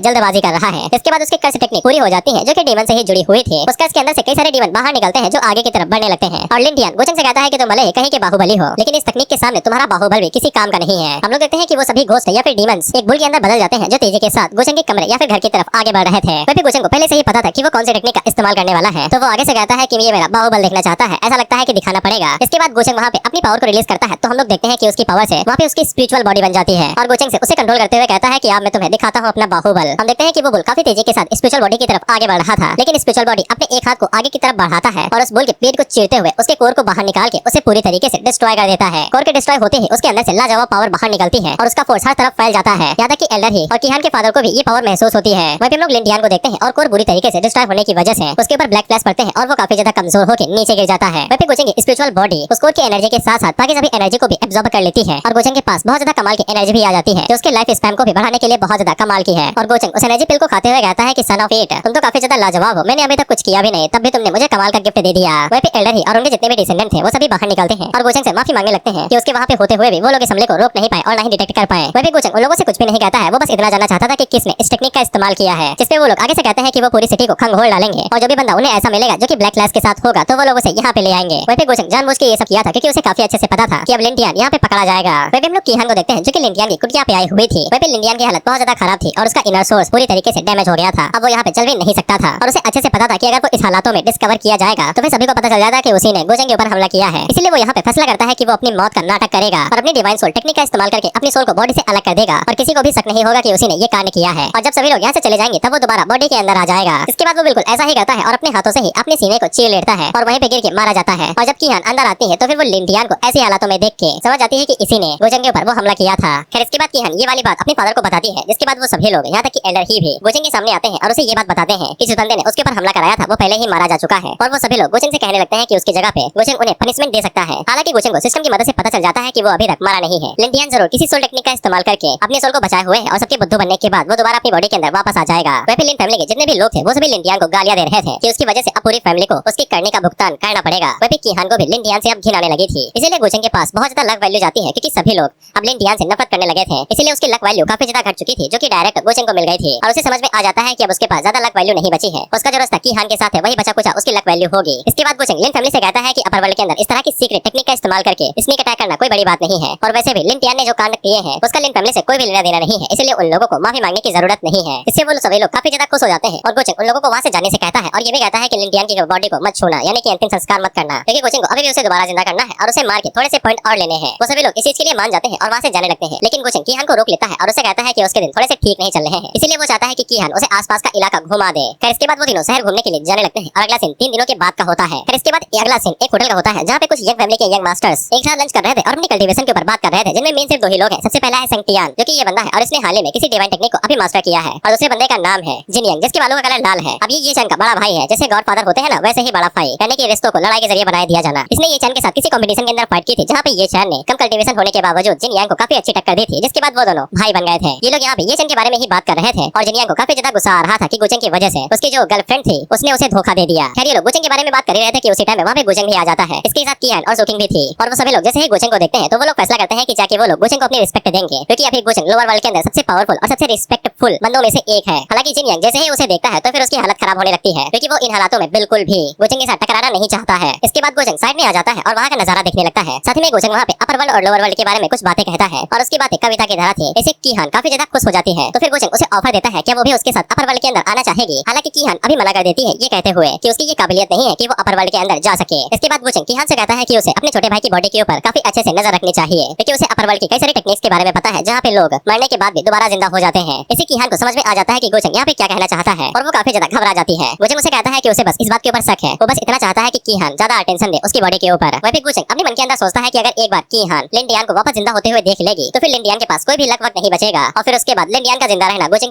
जल्दबाजी कर रहा है। इसके बाद उसकी कर्ज टेक्निक पूरी हो जाती है जो कि डीमन से ही जुड़ी हुई थी। उस कर्ज के अंदर से कई सारे डीमन बाहर निकलते हैं जो आगे की तरफ बढ़ने लगते हैं और लिंडियान गुचेंग से कहता है कि तुम भले ही कहीं के बाहुबली हो, लेकिन इस तकनीक के सामने तुम्हारा बाहुबल भी किसी काम का नहीं है। हम लोग देखते हैं कि वो सभी घोस्ट या फिर डीमंस एक बुल के अंदर बदल जाते हैं जो तेजी के साथ गुचेंग के कमरे या फिर घर की तरफ आगे बढ़ रहे थे। वहीं गुचेंग को पहले से ही पता था कि वो कौन सी टेक्निक का इस्तेमाल करने वाला है, तो वो आगे से कहता है कि ये मेरा बाहुबल देखना चाहता है, ऐसा लगता है कि दिखाना पड़ेगा। इसके बाद गुचेंग वहाँ पे अपनी पावर को रिलीज करता है, तो हम लोग देखते हैं कि उसकी पावर से वहाँ पे उसकी स्पिरिचुअल बॉडी बन जाती है और गुचेंग से उसे कंट्रोल करते हुए कहता है कि अब मैं तुम्हें दिखाता हूँ अपना बाहुबल। हम देखते हैं कि वो बुल काफी तेजी के साथ स्पिरिचुअल बॉडी की तरफ आगे बढ़ रहा था, लेकिन स्पिरिचुअल बॉडी अपने एक हाथ को आगे की तरफ बढ़ाता है और उस बुल के पेट को चीरते हुए उसके कोर को बाहर निकाल के उसे पूरी तरीके से डिस्ट्रॉय कर देता है। कोर के डिस्ट्रॉय होते ही उसके अंदर से लाजवाब पावर बाहर निकलती है और उसका फोर्स हर तरफ फैल जाता है। यहाँ तक कि एल्डर ही और कीहान के फादर को भी ये पावर महसूस होती है। वहीं हम लोग लिंडियान को देखते हैं और कोर बुरी तरीके से डिस्ट्रॉय होने की वजह से उसके ऊपर ब्लैक फ्लैश पड़ते हैं और वो काफी ज्यादा कमजोर होकर नीचे गिर जाता है। वहीं गुचेंग की स्पिरिचुअल बॉडी उस कोर की एनर्जी के साथ साथ बाकी सभी एनर्जी को भी एब्जॉर्ब कर लेती है और गुचेंग के पास बहुत ज्यादा कमाल की एनर्जी भी आ जाती है जो उसके लाइफ स्पैन को भी बढ़ाने के लिए बहुत ज्यादा कमाल की है। और गुचेंग उस एनर्जी पिल को खाते हुए कहता है कि सन ऑफ एट, तुम तो काफी ज्यादा लाजवाब हो, मैंने अभी तक कुछ किया भी नहीं, तब भी तुमने मुझे कमाल का गिफ्ट दे दिया। वहीं पे एल्डर ही और उनके जितने भी डिसेंडेंट थे वो सभी बाहर निकलते हैं और गुचेंग से माफी मांगने लगते हैं कि उसके वहाँ पे होते हुए भी वो लोग इस हमले को रोक नहीं पाए और ना ही डिटेक्ट कर पाए। वहीं गुचेंग उन लोगों से कुछ भी नहीं कहता है, वो बस इतना जानना चाहता था कि किसने इस टेक्निक का इस्तेमाल किया है, जिसपे वो लोग आगे से कहते हैं कि वो पूरी सिटी को खंगोल डालेंगे और जो भी बंदा उन्हें ऐसा मिलेगा जो कि ब्लैक क्लास के साथ होगा तो वो लोग उसे यहाँ पे ले आएंगे। वहीं गुचेंग जानबूझ के ये सब किया था क्योंकि उसे काफी अच्छे से पता था कि अब लिंडियान यहाँ पे पकड़ा जाएगा। वहीं हम लोग कीहान को देखते हैं जो कि लिंडियान की कुटिया पे आई हुई थी। वहीं लिंडियान की हालत बहुत ज्यादा खराब थी और उसका इनर सोर्स पूरी तरीके से डैमेज हो गया था, अब वो यहाँ पे चल भी नहीं सकता था और उसे अच्छे से पता था कि अगर वो इस हालातों में डिस्कवर किया जाएगा तो फिर सभी को पता चल जाएगा कि उसी ने गुचेंग के ऊपर हमला किया है। इसलिए वो यहाँ पे फैसला करता है कि वो अपनी मौत का नाटक करेगा और अपनी डिवाइन सोल टेक्निक का इस्तेमाल करके अपनी सोल को बॉडी से अलग कर देगा और किसी को भी शक नहीं होगा कि उसी ने ये कांड किया है। और जब सभी लोग यहाँ से चले जाएंगे तब वो दोबारा बॉडी के अंदर आ जाएगा। इसके बाद वो बिल्कुल ऐसा ही करता है और अपने हाथों से ही अपने सीने को चीर लेता है और वहीं पे गिर के मारा जाता है। और जब कीहान अंदर आती है तो फिर वो लिंडियान को ऐसी हालातों में देख के समझ जाती है कि इसी ने गुचेंग के ऊपर वो हमला किया था। खैर इसके बाद कीहान ये वाली बात अपने फादर को बताती है, जिसके बाद वो सभी लोग यहाँ तक कि एल्डर ही भी गुचेंग के सामने आते हैं और उसे ये बात बताते हैं कि जिस बंदे ने उसके ऊपर हमला कराया था वो पहले ही मारा जा चुका है और वो सभी लोग गुचेंग से कहने लगते हैं कि उसकी जगह पे गुचेंग उन्हें पनिशमेंट दे सकता है। हालांकि गुचेंग को सिस्टम की मदद से पता चल जाता है कि वो अभी तक मारा नहीं है। लिंडियान जरूर किसी सोल टेक्निक का इस्तेमाल करके अपने सोल को बचाए हुए है और सबके बुद्धू बनने के बाद वो दोबारा अपनी बॉडी के अंदर वापस आ जाएगा। वहीं लिन फैमिली के जितने भी लोग थे वो सभी लिंडियान को गालियां दे रहे थे कि उसकी वजह से अब पूरी फैमिली को उसकी करने का भुगतान करना पड़ेगा। वहीं कीहान को भी लिंडियान से अब घिन आने लगी थी, इसीलिए गुचेंग के पास बहुत ज्यादा लक वैल्यू जाती है क्योंकि सभी लोग अब लिंडियान से नफरत करने लगे थे, इसलिए उसकी लक वैल्यू काफी ज्यादा घट चुकी थी जो कि डायरेक्ट गुचेंग को मिल गई थी और उसे समझ में आ जाता है कि अब उसके पास ज्यादा लक वैल्यू नहीं बची है। उसका जो रास्ता कीहान के साथ है वही बचा कुचा उसकी लक वैल्यू होगी। इसके बाद गुचेंग लिन फैमिली से कहता है कि अपर वर्ल्ड के अंदर इस तरह की सीक्रेट टेक्निक का इस्तेमाल करके स्नीक अटैक करना कोई बड़ी बात नहीं है और वैसे भी लिंडियान ने जो कांड किए हैं उसका लिन फैमिली से कोई भी लेना देना नहीं है, इसलिए उन लोगों को माफी मांगने की जरूरत नहीं है। इससे वो सभी लोग काफी ज्यादा खुश हो जाते हैं और गुचेंग उन लोगों को वहाँ से जाने से कहता है और ये भी कहता है कि लिंडियान की बॉडी को मत छूना, यानी कि अंतिम संस्कार मत करना, क्योंकि गुचेंग को अभी भी उसे दोबारा जिंदा करना है और उसे मार के थोड़े से पॉइंट और लेने हैं। वो सभी लोग इस चीज के लिए मान जाते हैं और वहाँ से जाने लगते हैं, लेकिन गुचेंग कीहान को रोक लेता है और उसे कहता है कि उसके दिन थोड़े से ठीक नहीं चल रहे हैं, इसलिए वो चाहता है कि कीहान उसे आसपास का इलाका घुमा दे। खैर इसके बाद वो दिनों शहर घूमने के लिए जाने लगते हैं और अगला सीन 3 दिनों के बाद का होता है। खैर इसके बाद अगला सीन एक होटल का होता है जहाँ पे कुछ यंग फैमिली के यंग मास्टर्स एक साथ लंच कर रहे थे और अपनी कल्टीवेशन के ऊपर बात कर रहे थे, जिनमें मेन सिर्फ 2 ही लोग हैं। सबसे पहला है संगटियान जो कि ये बंदा है और इसने हाल ही में किसी डिवाइन टेक्निक को अभी मास्टर किया है और दूसरे बंदे का नाम है जिनयंग जिसके बालों का कलर लाल है। अब ये चैन का बड़ा भाई है, जैसे गॉडफादर होते हैं ना वैसे ही बड़ा भाई, यानी कि रिश्तों को लड़ाई के जरिए बनाया दिया जाना। इसने ये चैन के साथ किसी कंपटीशन के अंदर फाइट की थी जहाँ पे ये चैन ने कम कल्टीवेशन होने के बावजूद जिनयंग को काफी अच्छी टक्कर दी थी, जिसके बाद वो दोनों भाई बन गए थे। ये लोग यहाँ पे ये चैन के बारे में ही बात कर रहे थे और जिनयंग को काफी ज्यादा गुस्सा आ रहा था कि गुचेंग की वजह से उसकी जो गर्लफ्रेंड थी उसने उसे धोखा दे दिया। खैर ये लोग गुचेंग के बारे में बात कर रहे थे कि उसी टाइम में वहाँ पे गुचेंग भी आ जाता है, इसके साथ कीहान और सोकिंग भी थी और वो सभी लोग जैसे ही गुचेंग को देखते हैं तो वो लोग फैसला करते हैं कि जाके वो लोग गुचेंग को अपनी रिस्पेक्ट देंगे, क्योंकि अभी गुचेंग लोअर वर्ल्ड के अंदर सबसे पावरफुल और सबसे रिस्पेक्टफुल बंदों में से एक है। हालांकि जिनयंग जैसे ही उसे देखता है तो फिर उसकी हालत खराब होने लगती है, क्योंकि वो इन हालातों में बिल्कुल भी गुचेंग के साथ टकराना नहीं चाहता है। इसके बाद गुचेंग साइड में आ जाता है और वहाँ का नजारा देखने लगता है। साथ में गुचेंग वहाँ पे अपर वर्ल्ड और लोअर वर्ल्ड के बारे में कुछ बातें कहता है और उसकी बातें कविता की तरह थी। इसे कीहान काफी ज्यादा खुश हो जाती है, तो फिर गुचेंग उसे ऑफर देता है कि वो भी उसके साथ अपर वर्ल्ड के अंदर आना चाहेगी। हालांकि कीहान अभी मना कर देती है ये कहते हुए कि उसकी ये काबिलियत नहीं है कि वो अपर वर्ल्ड के अंदर जा सके। इसके बाद गुचेंग कीहान से कहता है कि उसे अपने छोटे भाई की बॉडी के ऊपर काफी अच्छे से नजर रखनी चाहिए, क्योंकि उसे अपर वर्ल्ड की कई सारी टेक्निक्स के बारे में पता है जहाँ पे लोग मरने के बाद भी दोबारा जिंदा हो जाते हैं। इसे कीहान को समझ में आ जाता है कि गुचेंग यहाँ पे क्या कहना चाहता है और वो काफी ज्यादा घबरा जाती है। गुचेंग उसे कहता है कि उसे बस इस बात के ऊपर शक है, वो बस इतना चाहता है कि कीहान ज्यादा अटेंशन दे उसकी बॉडी के ऊपर। वहीं पे गुचेंग अपने मन के अंदर सोचता है कि अगर एक बार कीहान लिंडियान को वापस जिंदा होते हुए देख लेगी तो फिर लिंडियन के पास कोई भी लक वक्त नहीं बचेगा और फिर उसके बाद लिंडियन का जिंदा रहना गोचेंग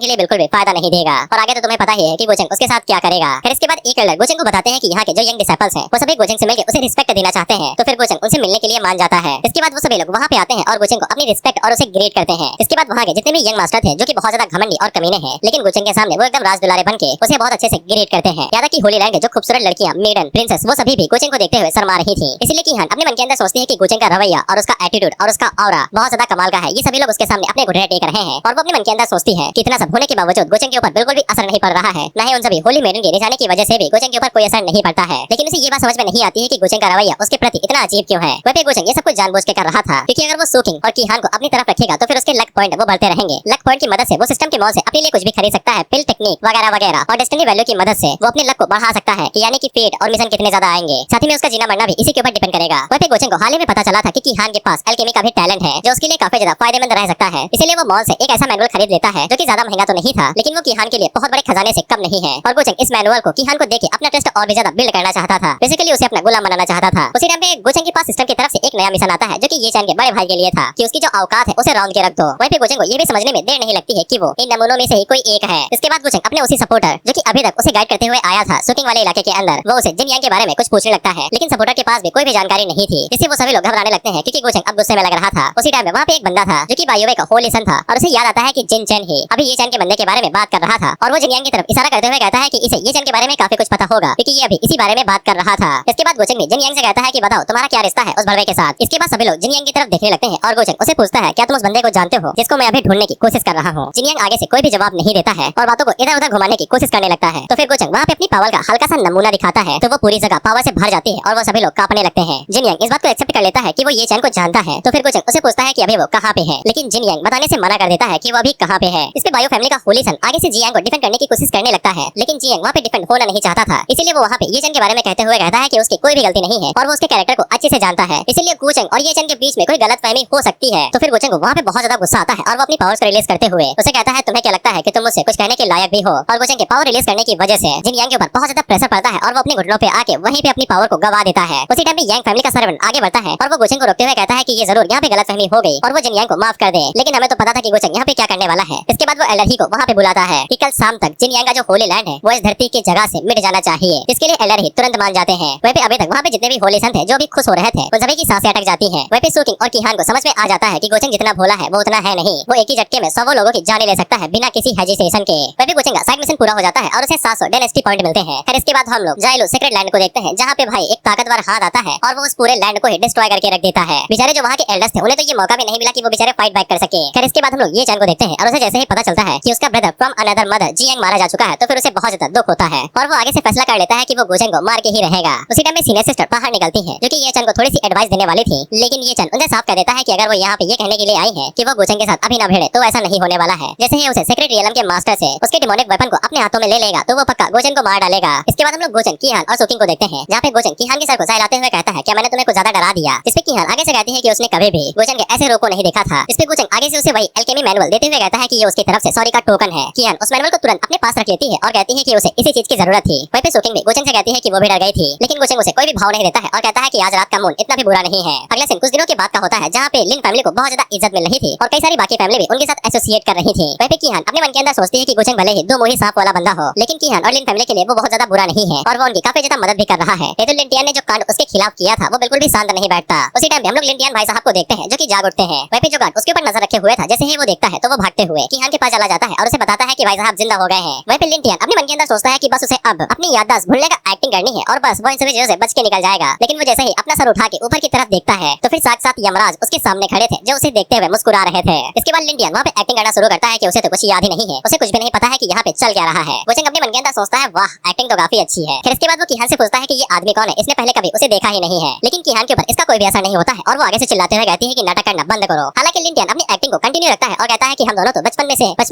के लिए बिल्कुल भी फायदा नहीं देगा। और आगे तो तुम्हें पता ही है कि गोचेंग उसके साथ क्या करेगा। फिर इसके बाद एक एल्डर गोचेंग को बताते हैं कि यहाँ के जो यंग डिसिपल्स हैं वो सभी गोचेंग से मिलकर उसे रिस्पेक्ट देना चाहते हैं। तो फिर गोचेंग उनसे मिलने के लिए मान जाता है। इसके बाद वो सभी लोग वहाँ पे आते हैं और गोचेंग को अपनी रिस्पेक्ट और उसे ग्रेट करते हैं। इसके बाद वहाँ के जितने भी यंग मास्टर थे जो कि बहुत ज्यादा घमंडी और कमीने हैं, लेकिन गोचेंग के सामने वो एकदम राज दुलारे बन के उसे बहुत अच्छे से ग्रेट करते हैं। यहाँ तक कि होली लैंड के जो खूबसूरत लड़कियां मेडन प्रिंसेस वो सभी भी गोचेंग को देखते हुए शर्मा रही थी। इसलिए किहान अपने मन के अंदर सोचती है कि गोचेंग का रवैया और उसका एटीट्यूड और उसका ऑरा बहुत ज्यादा कमाल का है। ये सभी लोग उसके सामने अपने घुटने टेक रहे हैं और वो अपने मन के अंदर सोचती है कि इतना सब होने के बावजूद गोचेंग के ऊपर बिल्कुल भी असर नहीं पड़ रहा है। न ही उन सभी होली मेडन के रिझाने की वजह से भी गोचेंग के ऊपर कोई असर नहीं पड़ता है। लेकिन उसे ये बात समझ में नहीं आती है कि गोचेंग का रवैया उसके प्रति इतना अजीब क्यों है। वह पे गोचेंग ये सब कुछ जानबूझ के कर रहा था क्योंकि अगर वो सोकिंग और किहान को अपनी तरफ रखेगा तो फिर उसके लक पॉइंट वो बढ़ते रहेंगे। लक पॉइंट की मदद से वो सिस्टम के मॉल से अपने लिए कुछ भी खरीद सकता है, पिल टेक्निक वगैरह वगैरह, और डेस्टिनी वैल्यू की मदद से वो अपने लक को बढ़ा सकता है कि यानी कि फेट और मिशन कितने ज्यादा आएंगे। साथ ही में उसका जीना मरना भी इसी के ऊपर डिपेंड करेगा। वह पे गोचेंग को हाल ही में पता चला था कि किहान के पास एल्केमी का भी टैलेंट है जो उसके लिए काफी ज्यादा फायदेमंद रह सकता है। इसलिए वो मॉल से एक ऐसा मैनुअल खरीद लेता है जो कि ज्यादा महंगा तो नहीं था, लेकिन वो किहान के लिए बहुत बड़े खजाने से कम नहीं है। और गोचेंग इस मैनुअल को किहान को देके अपना ट्रस्ट और भी ज्यादा बिल्ड करना चाहता था। बेसिकली उसे अपना गुलाम बनाना चाहता था। उसी टाइम पे गोचेंग के पास सिस्टम की तरफ से एक नया मिशन आता है जो कि ये चैन के बड़े भाई के लिए था कि उसकी जो औकात है उसे रौंद के रख दो। वहीं पे गोचेंग को ये भी समझने में देर नहीं लगती है कि वो इन नमूनों में से ही कोई एक है। इसके बाद गोचेंग अपने उसी सपोर्टर जो कि अभी तक उसे गाइड करते हुए आया था शूटिंग वाले इलाके के अंदर, वो उसे जिन यांग के बारे में कुछ पूछने लगता है, लेकिन सपोर्टर के पास भी कोई भी जानकारी नहीं थी, जिससे वो सभी लोग घबराने लगते हैं क्योंकि गोचेंग अब गुस्से में लग रहा था। उसी टाइम में वहाँ पे एक बंदा था जो कि बायोवे का होली सन था और उसे याद आता है कि जिन चैन ही अभी ये चैन के बंदे के बारे में बात कर रहा था और वो जिन यांग की तरफ इशारा करते हुए कहता है कि इसे ये चैन के बारे में काफी कुछ पता होगा क्योंकि ये अभी इसी बारे में बात कर रहा था। इसके बाद गोचेंग भी जिन यांग से कहता है कि बताओ तुम्हारा क्या रिश्ता है उस भड़वे के साथ। इसके बाद सभी लोग जिन यांग की तरफ देखने लगते हैं और गोचेंग उसे पूछता है क्या तुम उस बंदे को जानते हो जिसको मैं अभी ढूंढने की कोशिश कर रहा हूँ। जिन यांग आगे से कोई भी जवाब नहीं देता है और बातों को इधर उधर घुमाने की कोशिश करने लगता है। तो फिर गोचेंग वहाँ पे अपनी पावर का हल्का सा नमूना दिखाता है तो वो पूरी जगह पावर से भर जाती है और वो सभी लोग कांपने लगते हैं। जिन यांग इस बात को एक्सेप्ट कर लेता है कि वो ये चैन को जानता है। तो फिर गोचेंग उसे पूछता है कि अभी वो कहाँ पे है, लेकिन जिन यांग बताने से मना कर देता है कि वो अभी कहाँ पे है। इस पे बायो फैमिली का होली सन आगे से जी यांग को डिफेंड करने की कोशिश करने लगता है, लेकिन जी यांग वहाँ पे डिफेंड होना नहीं चाहता था। इसीलिए वो वहाँ पे ये चैन के बारे में कहते हुए कहता है कि उसकी कोई भी गलती नहीं है और वो उसके कैरेक्टर को अच्छे से जानता है। इसीलिए गोचेंग और ये चैन के बीच में कोई गलतफहमी हो सकती है। तो फिर गोचेंग को वहाँ पे बहुत ज्यादा गुस्सा आता है और वो अपनी पावर्स को रिलीज करते हुए उसे कहता है तुम्हें क्या लगता है कि तुम मुझसे कुछ कहने के लायक भी हो। और गोचेंग के पावर रिलीज करने की वजह से जिन यांग के ऊपर बहुत ज्यादा प्रेशर पड़ता है और वो अपने घुटनों पे आके वहीं पे अपनी पावर को गवा देता है। उसी टाइम पे यांग फैमिली का सर्वेंट आगे बढ़ता है और वो गोचेंग को रोकते हुए कहता है कि ये जरूर यहाँ पे गलतफहमी हो गई और वो जिन यांग को माफ कर दे, लेकिन हमें तो पता था कि गोचेंग यहाँ पे क्या करने वाला है। इसके बाद वो एलर ही को वहाँ पे बुलाता है कि कल शाम तक जिन यांग का जो होली लैंड है वो इस धरती की जगह से मिट जाना चाहिए, जिसके लिए एलर ही तुरंत मान जाते हैं। वहीं पे अभी तक वहाँ पे जितने भी होली सन थे जो भी खुश हो रहे थे उन सभी की सांसें अटक जाती हैं। वहीं पे सोकिंग और किहान को समझ में आ जाता है कि गोचेंग जितना भोला है वो उतना है नहीं, वो एक ही झटके में 100 लोगों की जान ले सकता है बिना किसी हेजिटेशन के। वहीं पे गोचेंग का साइड मिशन पूरा हो जाता है और उसे 700 डायनेस्टी पॉइंट मिलते हैं। फिर इसके बाद हम लोग जाइलो सीक्रेट लैंड को देखते हैं जहाँ पे भाई एक ताकतवर हाथ आता है और वो उस पूरे लैंड को ही डिस्ट्रॉय करके रख देता है। बेचारे जो वहाँ के एल्डर्स थे उन्हें तो ये मौका भी नहीं मिला कि वो बेचारे फाइट बैक कर सके। फिर इसके बाद हम लोग ये चैन को देखते हैं और उसे जैसे ही पता चलता है कि उसका ब्रदर फ्रॉम अनदर मदर जी यांग मारा जा चुका है तो फिर उसे बहुत ज्यादा दुख होता है और वो आगे से फैसला कर लेता है कि वो गोचेंग को मार के ही रहेगा। उसी टाइम में सीनियर सिस्टर बाहर निकलती है जो कि ये चैन को थोड़ी सी एडवाइस देने वाली थी, लेकिन ये चैन उन्हें साफ कर देता है कि अगर वो यहाँ पे ये कहने के लिए आई है कि वो गोचेंग के साथ अभी ना भिड़े तो ऐसा नहीं होने वाला है। जैसे ही उसे सीक्रेट रियलम के मास्टर से उसके डिमोनिक वेपन को अपने हाथों में ले लेगा तो वो पक्का गोचेंग को मार डालेगा। इसके बाद हम लोग गोचेंग किहान और सोकिंग को देखते हैं जहाँ पे गोचेंग किहान के सर को सहलाते हुए कहता है क्या मैंने तुम्हें कुछ ज्यादा डरा दिया। इस पे किहान आगे से कहती है कि उसने कभी भी गोचेंग के ऐसे रोग को नहीं देखा था। इस पे गोचेंग आगे से उसे वही एल्केमी मैनुअल देते हुए कहता है कि ये उसकी तरफ से सॉरी का टोकन है। किहान उस मैनुअल को तुरंत अपने पास रख लेती है और कहती है कि उसे इसी चीज की जरूरत थी। वहीं पे सोकिंग भी गोचेंग से कहती है कि वो भी डर गई थी, लेकिन गोचेंग उसे कोई भी भाव नहीं देता है और कहता है कि आज रात का मून इतना भी बुरा नहीं है। अगले दिन कुछ दिनों के बाद का होता है जहाँ पे लिन फैमिली को बहुत ज्यादा इज्जत मिल रही थी और कई सारी बाकी फैमिली भी उनके साथ एसोसिएट कर रही थी। वहीं पे किहान अपने मन के अंदर सोचती है कि गोचेंग भले ही दो मुही सांप वाला बंदा हो, लेकिन किहान और लिन फैमिली के लिए वो बहुत ज्यादा बुरा नहीं है और वो उनकी काफी ज्यादा मदद भी कर रहा है। लेकिन लिंटियन ने जो कांड उसके खिलाफ किया था वो बिल्कुल भी शांत नहीं बैठता। उसी टाइम हम लोग लिंटियन भाई साहब को देखते हैं जो कि जाग उठते हैं। वहीं पे जो गार्ड उसके ऊपर नजर रखे हुए था जैसे ही वो देखता है तो वो भागते हुए किहान के पास चला जाता है और उसे बताता है कि भाई साहब जिंदा हो गए हैं। वहीं पे लिंटियन अपने मन के अंदर सोचता है कि बस उसे अब अपनी याददाश्त भूलने का एक्टिंग करनी है और बस वो इन सभी चीजों से बच के निकल जाएगा। लेकिन वो जैसे ही अपना सर उठा के ऊपर की तरफ देखता है तो फिर साथ यमराज उसके सामने खड़े थे जो उसे देखते हुए मुस्कुरा रहे थे। इसके बाद लिंटियन वहाँ पे एक्टिंग करना शुरू करता है कि उसे तो कुछ याद ही नहीं है, उसे कुछ भी नहीं पता है कि यहाँ पे चल क्या रहा है। गोचेंग अपने मन के अंदर सोचता है वाह एक्टिंग तो काफी अच्छी है। फिर इसके बाद वो किहान से पूछता है कि ये आदमी कौन है, इसने पहले कभी उसे देखा ही नहीं है। लेकिन किहान के ऊपर इसका कोई भी असर नहीं होता है और वो आगे से चिल्लाते हुए कहती है कि नाटक करना बंद करो। हालांकि लिंटियन अपनी एक्टिंग को कंटिन्यू रखता है और कहता है कि हम दोनों तो बचपन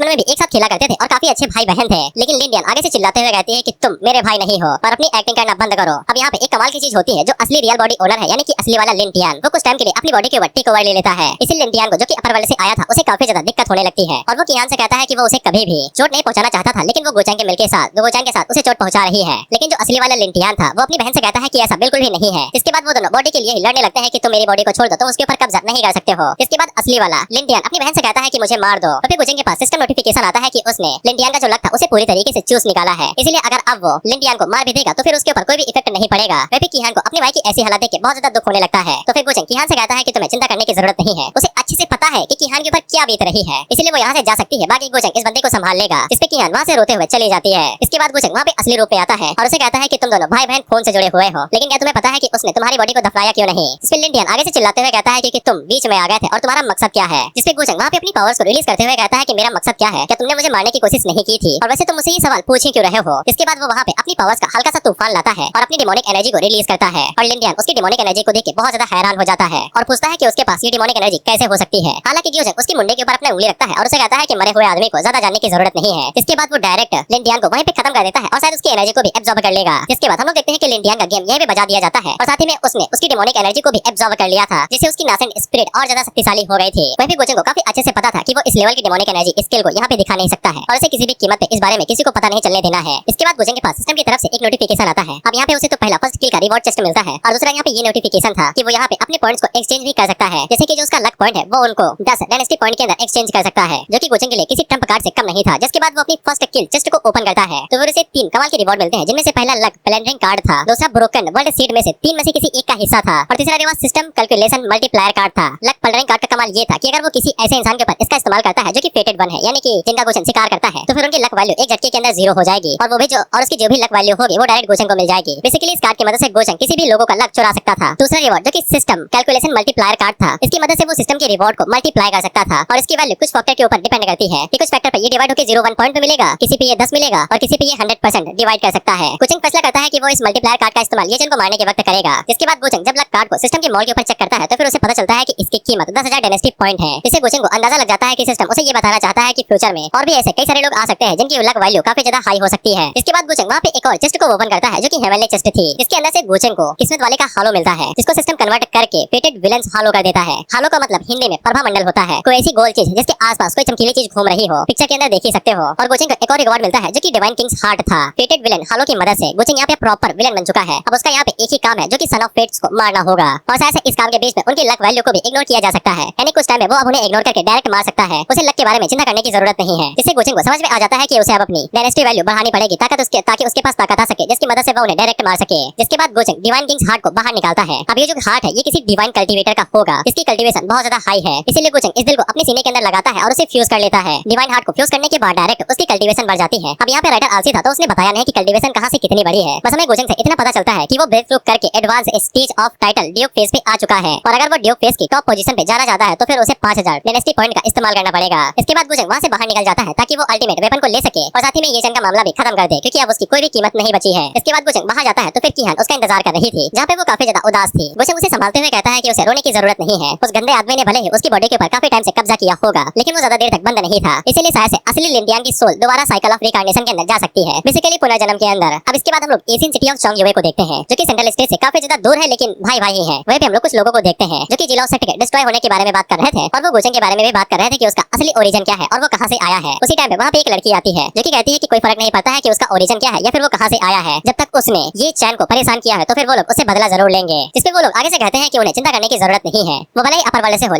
में भी एक साथ खेला करते थे और काफी अच्छे भाई बहन थे। लेकिन लिंटियन आगे से चिल्लाते हुए कहती है कि तुम मेरे भाई नहीं हो और अपनी एक्टिंग करना बंद करो। अब यहाँ पे एक कमाल की चीज होती है जो असली रियल बॉडी ओनर है यानी कि असली वाला लिंटियन वो कुछ टाइम के लिए अपनी बॉडी के ऊपर टेक ओवर ले लेता है। इसी लिंटियन को जो कि अपर वर्ल्ड से आया था उसे काफी ज्यादा दिक्कत होने लगती है और वो किहान से कहता है कि वो उसे कभी भी चोट नहीं पहुंचाना चाहता था, लेकिन वो गोचेंग के मिल के साथ गोचेंग के साथ उसे चोट पहुंचा रही है। लेकिन जो असली वाला लिंटियन था वो अपनी बहन से कहता है कि ऐसा बिल्कुल भी नहीं है। इसके बाद वो दोनों बॉडी के लिए लड़ने लगते हैं कि तुम मेरी बॉडी को छोड़ दो, तुम उसके ऊपर कब्जा नहीं कर सकते हो। इसके बाद असली वाला लिंडियन अपनी बहन से कहता है कि मुझे मार दो, तो फिर गुचेंग के पास सिस्टम नोटिफिकेशन आता है कि उसने लिंडियन का जो लक था उसे पूरी तरीके से चूस निकाला है। इसलिए अगर अब वो लिंडियन को मार भी देगा तो फिर उसके ऊपर कोई भी इफेक्ट नहीं पड़ेगा। वह भी किहान को अपनी भाई की ऐसी हालत देख के बहुत ज्यादा दुख होने लगता है। तो फिर गुचेंग किहान से कहता है कि तुम्हें चिंता करने की जरूरत नहीं है, उसे अच्छे से पता है कि किहान के ऊपर क्या बीत रही है, इसलिए वो यहाँ से जा सकती है। बाकी गुचेंग इस बंदे को संभाल लेगा। जिस पे किहान वहाँ से रोते हुए चली जाती है। इसके बाद गुचेंग वहाँ पे असली रूप में आता है और उसे कहता है कि तुम दोनों भाई बहन खून से जुड़े हुए हो, लेकिन क्या तुम्हें पता है कि उसने तुम्हारी बॉडी को दफनाया क्यों नहीं। इस पे लिंडियन आगे से चिल्लाते हुए कहता है कि तुम बीच में आ गए थे और तुम्हारा मकसद क्या है। जिस पे गुचेंग वहाँ पे अपनी पावर्स को रिलीज करते हुए कहता है कि मेरा मकसद क्या है, क्या तुमने मुझे मारने की कोशिश नहीं की थी, और वैसे तुम मुझसे ये सवाल पूछ ही क्यों रहे हो। इसके बाद वो वहाँ पे अपनी पावर्स का हल्का सा तूफान लाता है और अपनी डिमोनिक एनर्जी को रिलीज करता है और लिंडियन उसकी डिमोनिक एनर्जी को देख के बहुत ज्यादा हैरान हो जाता है और पूछता है कि उसके पास ये डिमोनिक एनर्जी कैसे हो सकती है। हालांकि गुचेंग उसकी मुंडे के ऊपर अपना उंगली रखता है और उसे कहता है कि मरे हुए आदमी को ज्यादा जानने की जरूरत नहीं है। इसके बाद वो डायरेक्ट लिंडियन को वहीं पे खत्म कर देता है और शायद उसकी एनर्जी को भी एब्जॉर्ब कर लेगा। जिसके बाद हम लोग देखते हैं कि लिंडियन का गेम यहीं पे बजा दिया जाता है और साथ ही में उसने उसकी डिमोनिक एनर्जी को भी एब्जॉर्ब कर लिया था, जिससे उसकी नासेंट स्पिरिट और ज्यादा शक्तिशाली हो गई थी। वहीं पे गुचेंग को काफी अच्छे से पता था कि वो इस लेवल की डिमोनिक एनर्जी स्किल को यहाँ पे दिखा नहीं सकता है और उसे किसी भी कीमत पे इस बारे में किसी को पता नहीं चलने देना है। इसके बाद गुचेंग के पास सिस्टम की तरफ से एक नोटिफिकेशन आता है। अब यहाँ पे उसे तो पहला फर्स्ट किल का रिवॉर्ड चेस्ट मिलता है और दूसरा यहाँ पे ये नोटिफिकेशन था कि वो यहाँ पे अपने पॉइंट्स को एक्सचेंज भी कर सकता है, जैसे कि जो उसका लक पॉइंट है वो उनको 10 डायनेस्टी पॉइंट के अंदर एक्सचेंज कर सकता है, जो कि गुचेंग के लिए किसी ट्रम्प कार्ड से कम नहीं था। जिसके बाद वो अपनी फर्स्ट किल चेस्ट को ओपन करता है तो फिर उसे 3 कमाल के रिवॉर्ड मिलते हैं, जिनमें से पहला लक प्लैनेटरी कार्ड था, दूसरा ब्रोकन वर्ल्ड सीड में से 3 में से किसी एक का हिस्सा था और तीसरा reward system calculation multiplier card था। लक प्लैनेटरी कार्ड का कमाल ये था कि अगर वो किसी ऐसे इंसान के ऊपर इसका इस्तेमाल करता है जो कि फेटेड वन है, यानी कि जिनका गुचेंग शिकार करता है, तो फिर उनकी लक वैल्यू एक झटके के अंदर 0 हो जाएगी और वो भी जो और उसकी जो भी लक वैल्यू होगी वो डायरेक्ट गुचेंग को मिल जाएगी। बेसिकली इस कार्ड की मदद से गुचेंग किसी भी लोगों का लक चुरा सकता था। दूसरा रिवॉर्ड जो कि सिस्टम कैलकुलेशन मल्टीप्लायर कार्ड था, इसकी मदद से वो सिस्टम के रिवॉर्ड को मल्टीप्लाई कर सकता था और इसकी वैल्यू कुछ फैक्टर के ऊपर डिपेंड करती है कि कुछ फैक्टर पर ये डिवाइड होकर 0 1 पॉइंट पे मिलेगा, किसी पे ये 10 मिलेगा और किसी पे ये 100% डिवाइड कर सकता है। गुचेंग फैसला करता है कि वो इस मल्टीप्लायर कार्ड का इस्तेमाल ये को मारने के वक्त करेगा। जिसके बाद गुचेंग जब लक कार्ड को सिस्टम के मॉल के ऊपर चेक करता है तो फिर उसे पता चलता है कि इसकी कीमत 10,000 डायनेस्टी पॉइंट है। इससे गुचेंग को अंदाजा लग जाता है कि सिस्टम उसे ये बताना चाहता है कि फ्यूचर में और भी ऐसे कई सारे लोग आ सकते हैं जिनकी लक वैल्यू काफी ज्यादा हाई हो सकती है। इसके बाद गुचेंग वहाँ पे एक और चेस्ट को ओपन करता है जो कि हेवनली चेस्ट थी, जिसके अंदर से गुचेंग को किस्मत वाले का हालो मिलता है, जिसको सिस्टम कन्वर्ट करके फेटेड विलेंस हालो कर देता है। हालो का मतलब हिंदी में प्रभा मंडल होता है, कोई ऐसी गोल चीज जिसके आसपास कोई चमकीली चीज घूम रही हो, पिक्चर के अंदर देख ही सकते हो। और गुचेंग को एक और रिवॉर्ड मिलता है जो कि डिवाइन किंग्स हार्ट था। फेटेड विलेन हालो की मदद से गुचेंग यहाँ पे प्रॉपर विलेन बन चुका है। अब उसका यहाँ पे एक ही काम है जो कि सन ऑफ फेट्स को मारना होगा और शायद से इस काम के बीच में उनकी लक वैल्यू को भी इग्नोर किया जा सकता है, यानी कुछ टाइम में वो अब उन्हें इग्नोर करके डायरेक्ट मार सकता है। उसे लक के बारे में चिंता करने की जरूरत नहीं है। इससे गुचेंग को समझ में आ जाता है कि उसे अब अपनी डायनेस्टी वैल्यू बढ़ानी पड़ेगी ताकि उसके पास ताकत आ सके जिसकी मदद से वो उन्हें डायरेक्ट मार सके। जिसके बाद गुचेंग डिवाइन किंग्स हार्ट को बाहर निकालता है। अब ये जो हार्ट है ये किसी डिवाइन कल्टीवेटर का होगा, इसकी कल्टीवेशन बहुत ज्यादा हाई है, इसीलिए गुचेंग इस दिल को अपने सीने के अंदर लगाता है और उसे फ्यूज कर लेता है। डिवाइन हार्ट को फ्यूज करने के बाद डायरेक्ट उसकी कल्टीवेशन बढ़ जाती है। अब यहाँ पे राइटर आलसी था तो उसने बताया नहीं कि कल्टीवेशन कहाँ से कितनी बड़ी है, बस हमें गुचेंग से इतना पता चलता है कि वो ब्रेक थ्रू करके advance stage of title Duke phase पे आ चुका है और अगर वो ड्यूक फेज की टॉप पोजीशन पे जाना चाहता है तो फिर उसे 5000 डायनेस्टी पॉइंट का इस्तेमाल करना पड़ेगा। इसके बाद गुचेंग वहाँ से बाहर निकल जाता है ताकि वो अल्टीमेट वेपन को ले सके और साथ ही में ये का मामला भी खत्म कर दे, क्योंकि अब उसकी कोई भी कीमत नहीं बची है। इसके बाद गुचेंग बाहर जाता है तो फिर किहान उसका इंतजार कर रही थी, जहाँ पे वो काफी ज्यादा उदास थी। गुचेंग उसे संभालते हुए कहता है कि उसे रोने की जरूरत नहीं है, उस गंदे आदमी ने भले ही उसकी बॉडी के ऊपर काफी टाइम से कब्जा किया होगा लेकिन वो ज्यादा देर तक बंद नहीं था, इसीलिए शायद से असली लिंडियन की सोल दोबारा साइकिल ऑफ रिकार्नेशन के अंदर जा सकती है, बेसिकली पुनर्जन्म के अंदर। अब इसके बाद हम लोग एशियन सिटी ऑफ चोंगयुए को देखते हैं जो कि सेंट्रल स्टेट से काफी ज्यादा दूर है लेकिन भाई भाई ही है। वहीं पे हम लोग कुछ लोगों को देखते हैं जो कि जिला सेक्टर के डिस्ट्रॉय होने के बारे में बात कर रहे थे और वो गुचेंग के बारे में भी बात कर रहे थे कि उसका असली ओरिजिन क्या है और वो कहां से आया है। उसी टाइम पे वहां पे एक लड़की आती है जो कि कहती है कि कोई फर्क नहीं पड़ता है कि उसका ओरिजिन क्या है या फिर वो कहां से आया है, जब तक उसने ये चैन को परेशान किया है तो फिर वो लोग उससे बदला जरूर लेंगे। जिसपे वो लोग आगे से कहते हैं कि उन्हें चिंता करने की जरूरत नहीं है, वो भले ही अपर वर्ल्ड से हो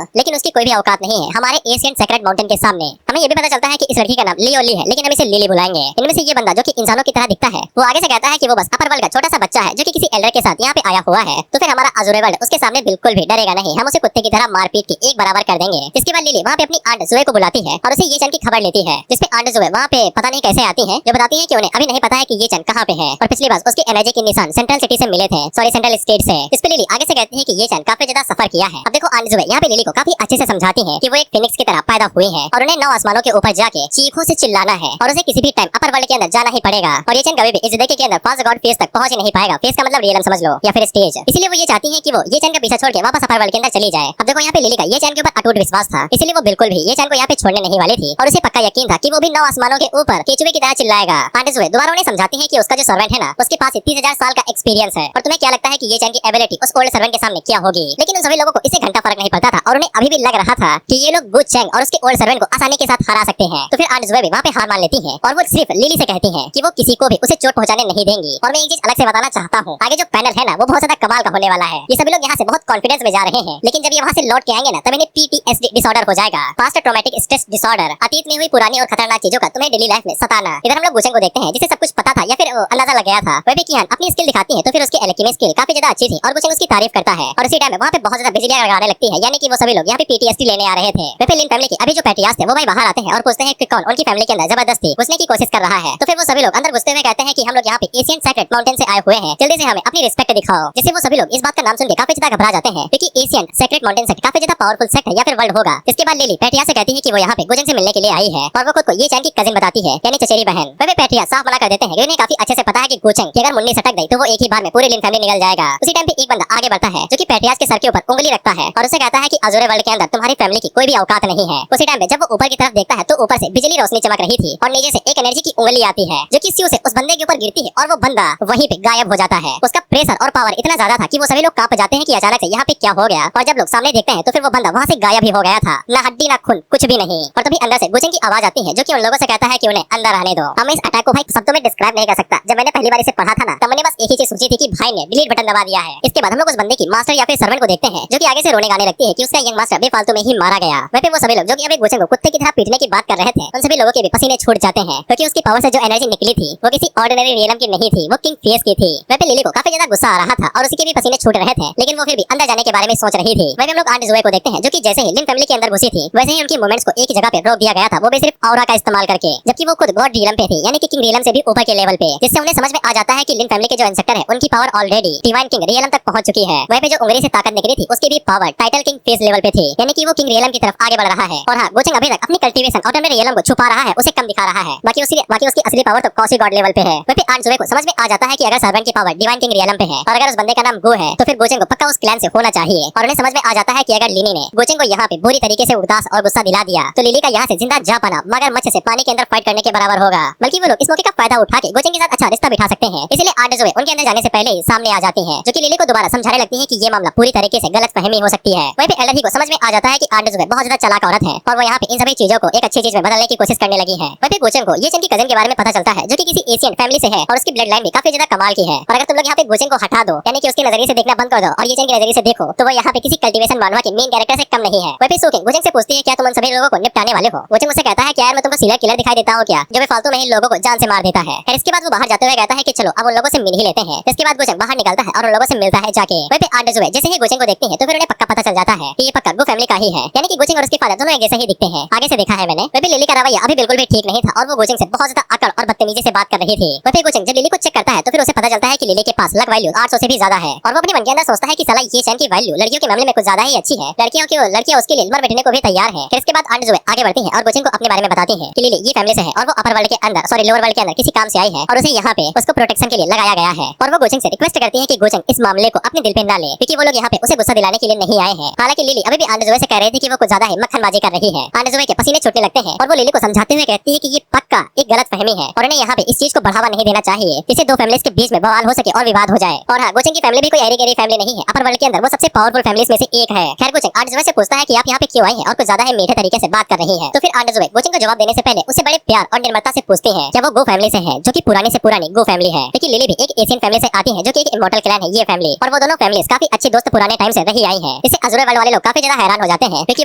लेकिन उसकी कोई भी औकात नहीं है हमारे एशियन सेक्रेट माउंटेन के सामने। हमें ये भी पता चलता है कि इस लड़की का नाम लियोली है लेकिन हम इसे लिली बुलाएंगे। इनमें से ये बंदा जो कि इंसानों की तरह दिखता है वो आगे से कहता है कि वो बस अपर वर्ल्ड का छोटा सा बच्चा है जो कि किसी एल्डर के साथ यहाँ पे आया हुआ है, तो फिर हमारा अजूरे वर्ल्ड उसके सामने बिल्कुल भी डरेगा नहीं, हम उसे कुत्ते की तरह मार पीट के एक बराबर कर देंगे। जिसके बाद लिली वहाँ पे अपनी आंट जुए को बुलाती है और उसे ये चैन की खबर लेती है, जिसपे आंट जुए वहाँ पे पता नहीं कैसे आती है, जो बताती है कि उन्हें अभी नहीं पता है कि ये चैन कहाँ पे है और पिछली बार उसके एनर्जी के निशान सेंट्रल सिटी से मिले थे, सॉरी सेंट्रल स्टेट से। इस पे लिली आगे से कहती है कि ये चैन काफी ज्यादा सफर किया है। अब देखो आंट जुए यहाँ पे लिली को काफी अच्छे से समझाती है कि वो एक फिनिक्स की तरह पैदा हुई है और उन्हें 9 आसमानों के ऊपर जाके चीखों से चिल्लाना है और उसे किसी भी टाइम अपर वर्ल्ड के अंदर जाना ही पड़ेगा और ये चैन कभी भी इस देखे के अंदर फास्ट गॉड फेज तक पहुंच ही नहीं पाएगा। फेज का मतलब रियलम समझ लो या फिर स्टेज। इसीलिए वो ये चाहती है कि वो ये चैन का पीछा छोड़ के वापस अपर वर्ल्ड के अंदर चली जाए। अब देखो यहाँ पे लिली का ये चैन के ऊपर अटूट विश्वास था, इसीलिए वो बिल्कुल भी ये चैन को यहाँ पे छोड़ने नहीं वाली थी और उसे पक्का यकीन था कि वो भी 9 आसमानों के ऊपर केचुए की तरह चिल्लाएगा। आंट जुए दोबारा उन्हें समझाती है कि उसका जो सर्वेंट है ना उसके पास 30,000 साल का एक्सपीरियंस है और तुम्हें क्या लगता है कि ये चैन की एबिलिटी उस ओल्ड सर्वेंट के सामने क्या होगी। लेकिन उन सभी लोगों को इससे घंटा फर्क नहीं पड़ता था और उन्हें अभी भी लग रहा था कि ये लोग गु चैंग और उसके ओल्ड सर्वेंट को आसानी के साथ हरा सकते हैं। तो फिर आंट जुए भी वहाँ पे हार मान लेती है और वो सिर्फ लिली से कहती है कि वो किसी को भी उसे चोट पहुंचाने नहीं देंगी। और मैं एक चीज अलग से बताना चाहता हूँ, आगे जो पैनल है ना वो बहुत ज्यादा कमाल का होने वाला है। ये सभी लोग यहाँ से बहुत कॉन्फिडेंस में जा रहे हैं, लेकिन जब ये वहाँ से लौट के आएंगे ना तब इन्हें PTSD डिसऑर्डर हो जाएगा, पास्ट ट्रॉमेटिक स्ट्रेस डिसऑर्डर। अतीत में हुई पुरानी और खतरनाक चीजों का तुम्हें डेली लाइफ में सताना। इधर हम लोग गुचेंग को देखते हैं जिसे सब कुछ पता था या फिर अंदाजा लग गया था। वह भी किहान अपनी स्किल दिखाती है तो फिर उसकी एल्केमी स्किल काफी ज्यादा अच्छी थी और गुचेंग उसकी तारीफ करता है। और उसी टाइम में वहाँ पे बहुत ज्यादा बिजलियां लगाने लगती है, यानी कि वो सभी लोग यहाँ पे PTSD लेने आ रहे थे। वे फिर लिन फैमिली के अभी जो पैट्रियार्च थे वो भाई बाहर आते हैं और पूछते हैं कि कौन उनकी फैमिली के अंदर जबरदस्ती घुसने की कोशिश कर रहा है। तो फिर वो सभी लोग अंदर घुसते हुए कहते हैं कि हम लोग यहाँ पे एशियन सेक्रेट माउंटेन से आए हुए हैं, जल्दी से हमें अपनी रिस्पेक्ट दिखाओ। जिससे वो सभी लोग इस बात का नाम सुन के काफी ज्यादा घबरा जाते हैं, क्योंकि एशियन सेक्रेट माउंटेन सेक्ट काफी ज्यादा पावरफुल सेक्ट है या फिर वर्ल्ड होगा। इसके बाद लिली पैट्रिया से कहती है कि वो यहाँ पे गुचेंग से मिलने के लिए आई है और वो खुद को ये चैन की कजिन बताती है, यानी चचेरी बहन। वे पैट्रिया साफ मना कर देते हैं कि उन्हें काफी अच्छे से पता है कि गुचेंग की अगर मुन्नी सटक गई तो वो एक ही बार में पूरी लिन फैमिली निकल जाएगा। उसी टाइम पे एक बंदा आगे बढ़ता है जो कि पैट्रिया के सर के ऊपर उंगली रखता है और उसे कहता है कि अजूरे वर्ल्ड के अंदर तुम्हारी फैमिली की कोई भी औकात नहीं है। उसी टाइम पे जब वो ऊपर की तरफ देखता है तो ऊपर से बिजली रोशनी चमक रही थी और नीचे से एक एनर्जी की उंगली आती है जो कि स्यू से उस बंदे के ऊपर गिरती है और वो बंदा वहीं पे गायब हो जाता है। उसका प्रेशर और पावर इतना ज्यादा था कि वो सभी लोग कांप जाते हैं कि अचानक से यहाँ पे क्या हो गया। और जब लोग सामने देखते हैं तो फिर वो बंदा वहाँ से गायब ही हो गया था, ना हड्डी ना खून कुछ भी नहीं। और तभी अंदर से गुचेंग की आवाज आती है जो कि उन लोगों से कहता है कि उन्हें अंदर आने दो। हम इस अटैक को भाई शब्दों में डिस्क्राइब नहीं कर सकता। जब मैंने पहली बार इसे पढ़ा था ना तब मैंने बस एक ही चीज सोची थी कि भाई ने डिलीट बटन दबा दिया है। इसके बाद हम लोग उस बंदे की मास्टर या फिर सर्वेंट को देखते हैं जो कि आगे से रोने गाने लगती है कि उसका यंग मास्टर बेफालतू में ही मारा गया। वहीं पे वो सभी लोग जो कि अभी गुचेंग को कुत्ते की तरह पीटने की बात कर रहे थे उन सभी लोगों के भी पसीने छूट जाते हैं, क्योंकि उसकी पावर से जो एनर्जी निकली थी वो किसी ऑर्डिनरी रियलम की नहीं थी, वो किंग फियर्स की थी। वहीं पे लिली को काफी ज्यादा गुस्सा आ रहा था और उसके भी पसीने छूट रहे थे, लेकिन वो फिर भी अंदर जाने के बारे में सोच रही थी। वहीं हम लोग आंट ज़ुए को देखते हैं जो कि जैसे ही लिन फैमिली के अंदर घुसी थी वैसे ही उनकी मूवमेंट्स को एक ही जगह पे रोक दिया गया था, वो भी सिर्फ ऑरा का इस्तेमाल करके, जबकि वो खुद गॉड रियलम पे थी, यानी कि किंग रियलम से भी ऊपर के लेवल पे। जिससे उन्हें समझ में आ जाता है कि लिन फैमिली के जो इंसेक्टर है उनकी power already divine king realm तक पहुंच चुकी है। वहीं पे जो उंगली से ताकत निकली थी उसकी भी power title king face level पे थी, यानी कि वो किंग रियलम की तरफ आगे बढ़ रहा है। और हाँ, गुचेंग अभी तक अपनी कल्टीवेशन और रियलम को छुपा रहा है, उसे कम दिखा रहा है। बाकी उसकी असली पावर तो कॉसी गॉड लेवल पे है। वहीं पे आंट ज़ुए को समझ में आ जाता है कि अगर सर्वेंट की पावर डिवाइन किंग रियलम पे है और अगर उस बंदे का नाम गो है तो फिर गुचेंग को पक्का उस क्लैन से होना चाहिए। और उन्हें समझ में आ जाता है कि अगर लिली ने गुचेंग को यहाँ पे बुरी तरीके से उदास और गुस्सा दिला दिया तो लिली का यहाँ से जिंदा जा पाना मगर मच्छ से पानी के अंदर फाइट करने के बराबर होगा। बल्कि वो लोग इस मौके का फायदा उठा के गुचेंग के साथ अच्छा रिश्ता बिठा सकते हैं। इसलिए आंट ज़ुए उनके अंदर जाने से पहले ही सामने आ जाती है जो कि लिली को दोबारा समझाने लगती है कि ये मामला पूरी तरीके से गलतफहमी हो सकती है। वहीं पे एल्डर ही को समझ में आ जाता है कि आंट ज़ुए बहुत ज्यादा चालाक औरत है और वो यहाँ पे इन सभी चीजों को एक अच्छी चीज में बदलने की कोशिश करने लगी है। वहीं पे गुचेंग को ये चेन की कजन के बारे में पता चलता है जो कि किसी एशियन फैमिली से है और उसकी ब्लड लाइन भी काफी ज्यादा कमाल की है। और अगर तुम लोग यहाँ पे गुचेंग को हटा दो यानी कि उसके नजरिए से देखना बंद कर दो और ये चेन के नजरिए से देखो तो वो यहाँ पे किसी कल्टीवेशन मानवा के मेन कैरेक्टर से कम नहीं है। वहीं पे सोकिंग गुचेंग से पूछती है क्या तुम उन सभी लोगों को निपटाने वाले हो। गुचेंग मुझसे कहता है कि यार मैं तुमको सीरियल किलर दिखाई देता हूँ क्या जो फालतू में ही लोगों को जान से मार देता है। और इसके बाद वो बाहर जाते हुए कहता है कि चलो अब उन लोगों से मिल ही लेते हैं। इसके बाद गुचेंग बाहर निकलता है और उन लोगों से मिलता है जाके। वहीं पे आंट ज़ुए जैसे ही गुचेंग को देखती है तो फिर उन्हें पक्का पता चल जाता है कि ये पक्का गो फैमिली का ही है, यानी कि गुचेंग और उसके फादर दोनों एक जैसे ही दिखते हैं। आगे से देखा है मैंने। वहीं पे लिली का रवैया अभी बिल्कुल भी ठीक नहीं था और वो गुचेंग से बहुत ज्यादा अकड़ और बदतमीजी से बात कर रही थी। वहीं पे गुचेंग जब लिली को चेक करता है तो फिर उसे पता चलता है कि लिली के पास लक वैल्यू 800 से भी ज्यादा है और वो अपने मन के अंदर सोचता है कि साला ये चैन की वैल्यू लड़कियों के मामले में कुछ ज्यादा ही अच्छी है, लड़कियां उसके लिए मर बैठने को भी तैयार है। फिर इसके बाद आंट ज़ुए आगे बढ़ती है और गुचेंग को अपने बारे में बताती है कि लिली ये फैमिली से है और वो अपर वर्ल्ड के अंदर लोअर वर्ल्ड के अंदर किसी काम से आई है और उसे यहाँ पे उसको प्रोटेक्शन के लिए लगाया गया है। और वो गुचेंग से रिक्वेस्ट करती है कि गुचेंग इस मामले को अपने दिल पे ना ले, क्योंकि वो लोग यहाँ पे उसे गुस्सा दिलाने के लिए नहीं आए हैं। हालांकि लिली अभी भी आंट ज़ुए से कह रही थी कि वो कुछ ज्यादा ही मक्खनबाजी कर रही है। आंट ज़ुए के पसीने छूटने लगते हैं और वो लिली को समझाते हुए कहती है कि ये पक्का एक गलतफहमी है और उन्हें यहाँ पे इस चीज को बढ़ावा नहीं देना चाहिए जिससे दो फैमिलीज के बीच में बवाल हो सके और विवाद हो जाए। और हाँ, गुचेंग की फैमिली भी कोई एरी गैरी फैमिली नहीं है, अपर वर्ल्ड के अंदर वो सबसे पावरफुल फैमिलीज में से एक है। खैर गुचेंग आंट ज़ुए से पूछता है कि आप यहाँ पे क्यों आई हैं और कुछ ज्यादा ही मीठे तरीके से बात कर रही है। तो फिर आंट ज़ुए गुचेंग को जवाब देने से पहले उससे बड़े प्यार और निर्मलता से पूछती है क्या वो गो फैमिली से है जो कि पुरानी से पुरानी गो फैमिली है, क्योंकि लिली भी एक एशियन फैमिली से आती है जो कि एक इमॉर्टल क्लैन है ये फैमिली। और वो दोनों फैमिलीज काफी अच्छी दोस्त पुराने टाइम से रही आई है। इससे अज़ूरे वर्ल्ड वाले लोग काफी ज्यादा हैरान हो जाते हैं क्योंकि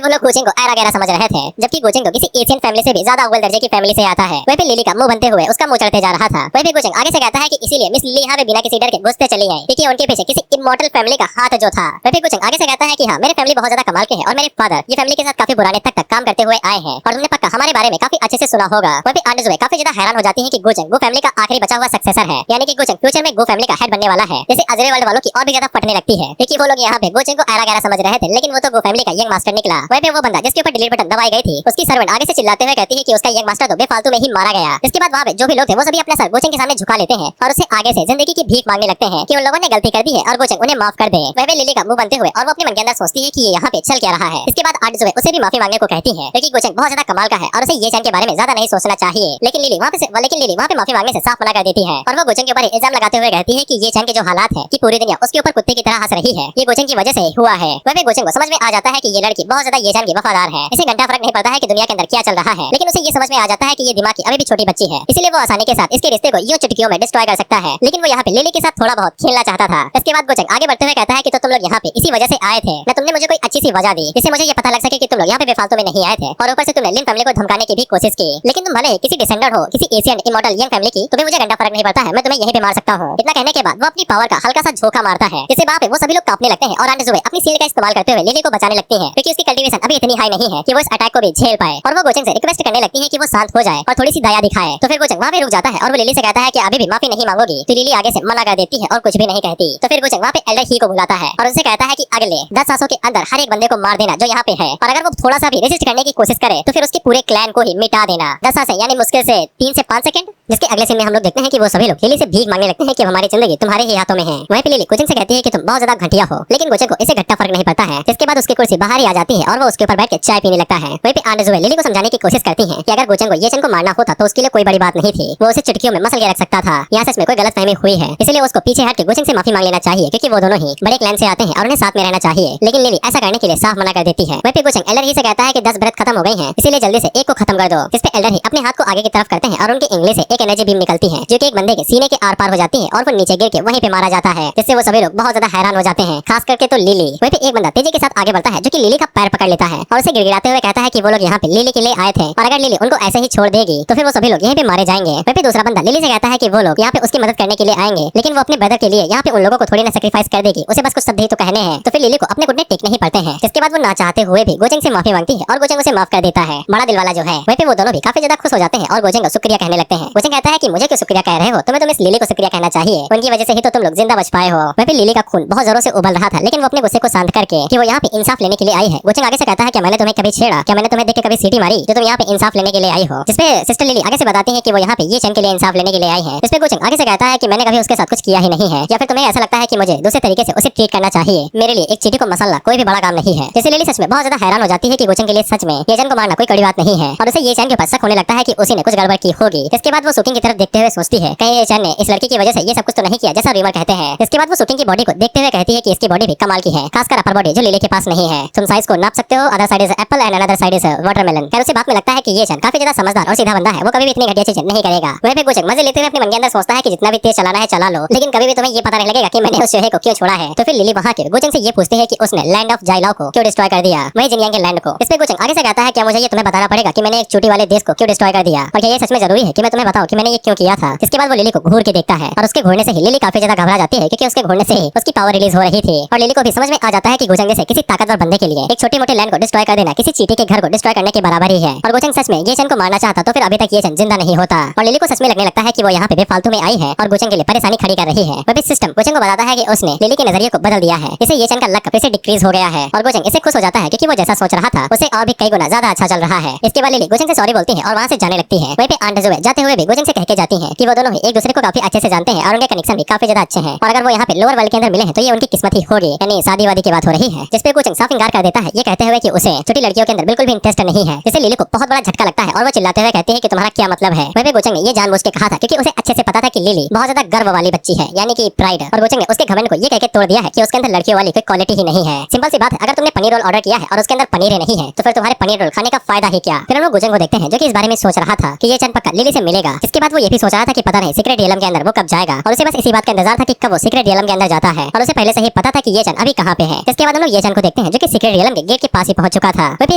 वो लोग गुचेंग को ऐरा गैरा समझ रहे थे, जबकि गुचेंग तो किसी एशियन फैमिली से भी ज्यादा अव्वल दर्जे की फैमिली से आता है। वहीं पे लिली का मुंह बनते हुए उसका मुंह चढ़ते जा रहा था। वहीं पे गुचेंग आगे से कहता है कि इसीलिए मिस लिली यहाँ पे बिना किसी डर के घुसते चली आई क्योंकि उनके पीछे किसी इमॉर्टल फैमिली का हाथ जो था। वहीं पे गुचेंग आगे से कहता है कि हाँ, मेरे फैमिली बहुत ज्यादा कमाल के हैं और मेरे फादर ये फैमिली के साथ काफी पुराने तक काम करते हुए आए हैं और तुमने पक्का हमारे बारे में काफी अच्छे से सुना होगा। वहीं पे आंट ज़ुए काफी ज्यादा हैरान हो जाती है कि गुचेंग गो फैमिली का आखिरी बचा हुआ सक्सेसर है, यानी कि गुचेंग फ्यूचर में गो फैमिली का हेड बनने वाला है। जैसे अज़ूरे वर्ल्ड वालों की और भी ज्यादा फटने लगती है क्योंकि वो लोग यहाँ पे गुचेंग को ऐरा गैरा समझ रहे थे, लेकिन वो तो गो फैमिली का यंग मास्टर निकला। वहीं पे वो बंदा जिसके ऊपर डिलीट बटन दबाई गई थी उसकी सर्वेंट आगे से चिल्लाते हुए कहती है कि उसका यंग मास्टर तो बेफालतू में ही मारा गया। इसके बाद वहाँ पे जो भी लोग थे वो सभी अपना सर गुचेंग के सामने झुका लेते हैं और उसे आगे से जिंदगी की भीख मांगने लगते हैं कि उन लोगों ने गलती कर दी है और गुचेंग उन्हें माफ कर दे। वहीं पे लिली का मुंह बनते हुए और वो अपने मन के अंदर सोचती है कि ये यहाँ पे चल क्या रहा है। इसके बाद आंट ज़ुए उसे भी माफी मांगने को कहती है क्योंकि गुचेंग बहुत ज्यादा कमाल का है और उसे ये चैन के बारे में ज्यादा नहीं सोचना चाहिए। लेकिन लिली वहाँ पे माफी मांगने से साफ मना कर देती है और वो गुचेंग के ऊपर इल्जाम लगाते हुए कहती है कि ये चैन के जो हालात है कि पूरी दुनिया उसके ऊपर कुत्ते की तरह हंस रही है ये गुचेंग की वजह से हुआ है। वहीं गुचेंग को समझ में आ जाता है कि ये लड़की बहुत ज्यादा ये चैन की वफादार है, इसे घंटा फर्क नहीं पड़ता है कि दुनिया के अंदर क्या चल रहा है, लेकिन उसे ये समझ में आ जाता है कि ये दिमाग की अभी भी छोटी बच्ची है, इसलिए वो आसानी के साथ इसके रिश्ते को यूं चुटकियों में डिस्ट्रॉय कर सकता है। लेकिन वो यहाँ पे लिली के साथ थोड़ा बहुत खेलना चाहता था। इसके बाद गुचेंग आगे बढ़ते हुए कहता है कि तो तुम लोग यहाँ पे इसी वजह से आए थे, न तुमने मुझे कोई अच्छी सी वजह दी जिससे मुझे ये पता लग सके कि तुम लोग यहाँ पे बेफालतू में नहीं आए थे। और ऊपर से तुमने लिन फैमिली को धमकाने की भी कोशिश की। लेकिन तुम भले किसी डिसेंडेंट हो, किसी एशियन इमॉर्टल यंग फैमिली की, तुम्हें मुझे घंटा फर्क नहीं पड़ता है, मैं तुम्हें यहीं पे मार सकता हूँ। इतना कहने के बाद वो अपनी पावर का हल्का सा झोंका मारता है, जिससे वहाँ पे वो सभी लोग कांपने लगते हैं और आंट जुबे अपनी सील का इस्तेमाल करते हुए लिली को बचाने लगती है, क्योंकि उसकी कल्टीवेशन अभी इतनी हाई नहीं है कि वो इस अटैक को भी झेल पाए। और वो गोचेंग से रिक्वेस्ट करने लगती है कि वो शांत हो जाए और थोड़ी सी दया दिखाए। तो फिर गोचेंग वहाँ पे रुक जाता है और वो लिली से कहता है कि अभी भी माफी नहीं मांगोगी। तो लिली आगे से मना कर देती है और कुछ भी नहीं कहती। तो फिर गोचेंग वहाँ पे एल्डर ही को बुलाता है और उनसे कहता है कि अगले 10 सालों के अंदर हर एक बंदे को मार देना जो यहाँ पे है, और अगर वो थोड़ा सा भी रेजिस्ट करने की कोशिश करे तो फिर उसके पूरे क्लैन को ही मिटा देना। 10 साल से यानी मुश्किल से 3 से 5 सेकंड। जिसके अगले सीन में हम लोग देखते हैं कि वो सभी लोग लिली से भीख मांगने लगते हैं कि हमारी जिंदगी तुम्हारे ही हाथों में है। वहीं पे लिली गोचेंग से कहती है कि तुम बहुत ज्यादा घटिया हो, लेकिन गोचेंग को इसे घट्टा फर्क नहीं पड़ता है। जिसके बाद उसकी कुर्सी बाहर ही आ जाती है और वो उसके ऊपर बैठ के चाय पीने लगता है। वहीं पे आंट जुए लिली को समझाने की कोशिश करती है कि अगर गोचेंग को ये चन को मारना होता तो उसके लिए कोई बड़ी बात नहीं थी, वो उसे चुटकियों में मसल के रख सकता था। यहाँ से इसमें कोई गलतफहमी हुई है, इसलिए उसको पीछे हट के गोचेंग से माफी मांग लेना चाहिए, क्योंकि वो दोनों ही बड़े क्लैन से आते हैं और उन्हें साथ में रहना चाहिए। लेकिन लिली ऐसा करने के लिए साफ मना कर देती है। वहीं पे गोचेंग एल्डर ही से कहता है कि 10 ब्रेथ खत्म हो गई हैं, इसीलिए जल्दी से एक को खत्म कर दो। जिस पे एल्डर ही अपने हाथ को आगे की तरफ करते हैं और उनके इंगली से एक एनर्जी बीम निकलती है जो कि एक बंदे के सीने के आर पार हो जाती है और वो नीचे गिर के वहीं पे मारा जाता है, जिससे वो सभी लोग बहुत ज्यादा हैरान हो जाते हैं, खास करके तो लिली। वहीं पे एक बंदा तेजी के साथ आगे बढ़ता है जो कि लिली का पैर पकड़ लेता है और उसे गिड़गिड़ाते हुए कहता है कि वो लोग यहाँ पे लिली के लिए आए थे और अगर लिली उनको ऐसे ही छोड़ देगी तो फिर वो सभी लोग यहीं पे मारे जाएंगे। वहीं पे दूसरा बंदा लिली से कहता है कि वो लोग यहाँ पे उसकी मदद करने के लिए आएंगे, लेकिन वो अपने ब्रदर के लिए यहाँ पे उन लोगों को थोड़ी ना सेक्रीफाइस कर देगी, उसे बस कुछ शब्द ही तो कहने हैं। तो फिर लिली को अपने घुटने टेकने ही पड़ते हैं, जिसके बाद वो ना चाहते हुए भी गोचेंग से माफी मांगती है और गोचेंग उसे माफ कर देता है, बड़ा दिल वाला जो है। वहीं पे वो दोनों भी काफी ज्यादा खुश हो जाते हैं और गोचेंग को शुक्रिया कहने लगते हैं। गोचेंग कहता है कि मुझे क्यों शुक्रिया कह रहे हो, तुम्हें तो इस लिली को शुक्रिया कहना चाहिए, उनकी वजह से ही तो तुम लोग जिंदा बच पाए हो। वहीं पे लिली का खून बहुत जोरों से उबल रहा था, लेकिन वो अपने गुस्से को शांत करके कि वो यहाँ पे इंसाफ लेने के लिए आई है। गोचेंग आगे से कहता है कि मैंने तुम्हें कभी छेड़ा, क्या मैंने तुम्हें देख के कभी सीटी मारी जो तुम यहाँ पे इंसाफ लेने के लिए आई हो। जिसपे सिस्टर लिली आगे से बताती है कि वो यहाँ पे ये चैन के लिए इंसाफ लेने के लिए आई है। जिसपे गोचेंग आगे से कहता है कि मैंने कभी उसके साथ कुछ किया ही नहीं है, या फिर तुम्हें ऐसा लगता है कि मुझे दूसरे तरीके से उसे ट्रीट करना चाहिए। मेरे लिए एक चीटी को मसाला कोई भी बड़ा काम नहीं है। जैसे लिली सच में बहुत ज्यादा हैरान हो जाती है कि गोचेंग के लिए सच में ये चैन को मारना कोई कड़ी बात नहीं है और उसे ये चैन के ऊपर शक होने लगता है कि उसी ने कुछ गड़बड़ की होगी। इसके बाद वो शूटिंग की तरफ देखते हुए सोचती है कहीं ये चैन ने इस लड़की की वजह से ये सब कुछ तो नहीं किया जैसा रीमर कहते हैं। इसके बाद वो शूटिंग की बॉडी को देखते हुए कहती है कि इसकी बॉडी भी कमाल की है, खासकर अपर बॉडी जो लिली के पास नहीं है। तुम साइज को नाप सकते हो, other side is Apple and another side is watermelon. खैर उसे बात में लगता है कि ये चैन काफी ज्यादा समझदार और सीधा बंदा है, वो कभी भी इतनी घटिया चीज नहीं करेगा। वहीं पे गोचेंग मजे लेते हुए अपने मन के अंदर सोचता है कि जितना भी तेज चलाना है चला लो, लेकिन कभी भी तुम्हें ये पता नहीं लगेगा कि मैंने उस शोहे को क्यों छोड़ा है। तो फिर लिली वहां के गोचेंग से ये पूछती है कि उसने लैंड ऑफ जाइलाओ को क्यों डिस्ट्रॉय कर दिया, वही जिनयांग के लैंड को। इस पे गोचेंग आगे से कहता है कि मुझे ये तुम्हें बताना पड़ेगा कि मैंने एक छोटी वाले देश को क्यों डिस्ट्रॉय कर दिया, और क्या ये सच में जरूरी है कि मैं तुम्हें बताऊं कि मैंने ये क्यों किया था। इसके बाद वो लिली को घूर के देखता है और उसके घूरने से ही लिली काफी ज्यादा घबरा जाती है, क्योंकि उसके घूरने से ही उसकी पावर रिलीज हो रही थी। और लिली को भी समझ में आ जाता है कि गोचेंग जैसे किसी ताकतवर बंदे के लिए एक छोटे मोटे लैंड को डिस्ट्रॉय कर देना किसी चीटी के घर को डिस्ट्रॉय करने के बराबर ही है। और गोचेंग सच में ये चैन को मारना चाहता तो फिर अभी तक ये चैन जिंदा नहीं होता। और लिली को सच में लगने लगता है कि वो यहाँ पे बेफालतू में आई है और गोचेंग के लिए परेशानी खड़ी कर रही है। वह सिस्टम गोचेंग को बताता है कि उसने लिली के नजरिए को बदल दिया है, इसे ये चैन का लक फिर से डिक्रीज हो गया है। और गोचेंग इसे खुश हो जाता है क्योंकि वो जैसा सोच रहा था उससे और भी कई गुना ज्यादा अच्छा चल रहा है। इसके बाद लिली गोचेंग से सॉरी बोलती है और वहाँ से जाने लगती है। वहीं पे आंट जुए जाते हुए भी गोचेंग से कह के जाती है कि वो दोनों ही एक दूसरे को काफी अच्छे से जानते हैं और उनके कनेक्शन भी काफी ज्यादा अच्छे हैं, और अगर वो यहाँ पे लोअर वर्ल्ड के अंदर मिले हैं तो ये उनकी किस्मत ही होगी, यानी शादी वादी की बात हो रही है। जिसपे गोचेंग साफ इंकार कर देता है ये कहते हुए कि उसे छोटी लड़कियों के अंदर बिल्कुल भी इंटरेस्ट नहीं है, जिससे लिली को बहुत बड़ा झटका लगता है और वो चिल्लाते हुए कहती है कि तुम्हारा क्या मतलब है। वहीं पे गोचेंग ने ये जानबूझ के कहा था क्योंकि उसे अच्छे से पता था कि लिली बहुत ज्यादा गर्व वाली बच्ची है, यानी कि प्राइड। और गोचेंग ने उसके घमंड को ये कहकर तोड़ दिया है कि उसके अंदर लड़कियों वाली कोई क्वालिटी ही नहीं है। सिंपल सी बात है, अगर तुमने पनीर रोल ऑर्डर किया है और उसके अंदर पनीर ही नहीं है तो फिर तुम्हारे पनीर रोल खाने का फायदा ही क्या। फिर हम लोग गोचेंग को देखते हैं जो कि इस बारे में सोच रहा था कि ये चैन पक्का लिली से मिलेगा। इसके बाद वो ये भी सोच रहा था कि पता नहीं सीक्रेट रियलम के अंदर वो कब जाएगा, और उसे बस इसी बात का इंतजार था कि कब वो सीक्रेट रियलम के अंदर जाता है, और उसे पहले से ही पता था कि ये चैन अभी कहाँ पे है। इसके बाद हम लोग ये चैन को देखते हैं जो कि सीक्रेट रियलम के गेट के पास ही पहुंच चुका था। वहीं पे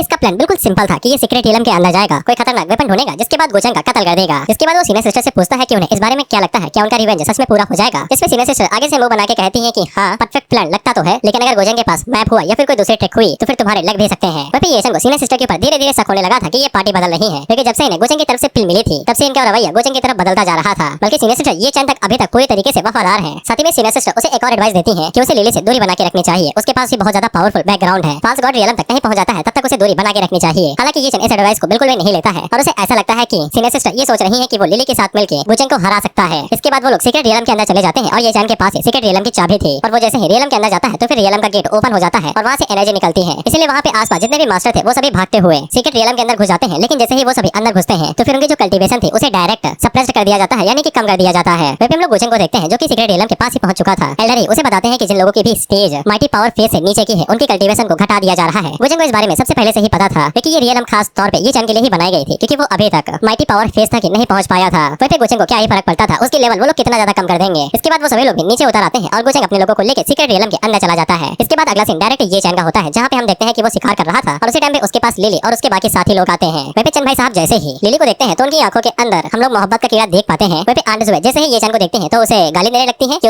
इसका प्लान बिल्कुल सिंपल था कि ये सीक्रेट रियलम के अंदर जाएगा, कोई खतरनाक वेपन ढूंढेगा, जिसके बाद गोचेंग का कत्ल कर देगा। इसके बाद वो सीनियर सिस्टर से पूछता है कि उन्हें इस बारे में क्या लगता है, क्या उनका रिवेंज सच में पूरा हो जाएगा। इस पे सीनियर सिस्टर आगे से मुंह बना के कहती है कि हाँ परफेक्ट प्लान लगता तो है, लेकिन अगर गोचेंग के पास मैप हुआ या फिर कोई दूसरी ट्रिक हुई तो फिर तुम्हारे लग भी सकते हैं। वहीं पे ये चैन को सीनियर सिस्टर के ऊपर धीरे धीरे शक होने लगा था कि ये पार्टी बदल रही है, क्योंकि जब से इन्हें गोचेंग की तरफ से पिल मिली थी तब से इनका रवैया गोचेंग की तरफ बदलता जा रहा था। बल्कि सीनियर सिस्टर ये चैन तक अभी तक पूरी तरीके से वफादार है। साथ ही में सीनियर सिस्टर उसे एक और एडवाइस देती है कि उसे लिली से दूरी बना के रखनी चाहिए, उसके पास भी बहुत ज्यादा पावरफुल बैकग्राउंड है, फाल्स गॉड रियलम तक नहीं पहुंच जाता है तब तक उसे दूरी बना के रखनी चाहिए। हालांकि ये चैन इस एडवाइस को बिल्कुल भी नहीं लेता है और उसे ऐसा लगता है कि सीनियर सिस्टर ये सोच रही है कि वो लिली के साथ मिलकर गोचेंग को हरा सकता है। इसके बाद वो लोग सीक्रेट रियलम के अंदर चले जाते हैं और ये चैन के पास सीक्रेट रियलम की चाबी थी, और वो जैसे ही रियलम के अंदर जाता है तो फिर रियलम का गेट ओपन हो जाता है और वहाँ से एनर्जी निकलती है। इसलिए वहाँ पे आसपास जितने भी मास्टर थे वो सभी भागते हुए सीक्रेट रियलम के अंदर घुस जाते हैं, लेकिन जैसे ही वो सभी अंदर घुसते हैं तो फिर उनकी जो कल्टीवेशन थी उसे डायरेक्ट सप्रेस्ड कर दिया जाता है, यानी कि कम कर दिया जाता है। वहीं पे हम लोग गोचेंग को देखते हैं जो कि सीक्रेट रियलम के पास ही पहुंच चुका था। एल्डर ही उसे बताते हैं कि जिन लोगों की भी स्टेज माइटी पावर फेस से नीचे की है उनकी कल्टीवेशन को घटा दिया जा रहा है। गोचेंग को इस बारे में सबसे पहले से ही पता था, क्योंकि ये रियलम खास तौर पे ये चैन के लिए ही बनाई गई थी, क्योंकि वो अभी तक माइटी पावर फेस तक नहीं पहुंच पाया था। वहीं पे गोचेंग को क्या ही फर्क पड़ता था, उसकी लेवल वो लोग कितना ज्यादा कम कर देंगे। इसके बाद वो सभी लोग नीचे उतर आते हैं और गोचेंग अपने लोगों को लेकर सीक्रेट रियलम के अंदर चला जाता है। इसके बाद अगला सीन डायरेक्ट ये चैन का होता है, जहाँ पे हम देखते हैं कि वो शिकार कर रहा था और उसी टाइम पे उसके पास लिली और उसके बाकी साथी लोग आते हैं। वहीं पे चंद भाई साहब जैसे ही लिली को देखते हैं तो उनकी आंखों के अंदर हम लोग मोहब्बत का कीड़ा देख पाते हैं। वहीं पे आंट जुए जैसे ही ये चैन को देखते हैं तो उसे गाली देने लगती है कि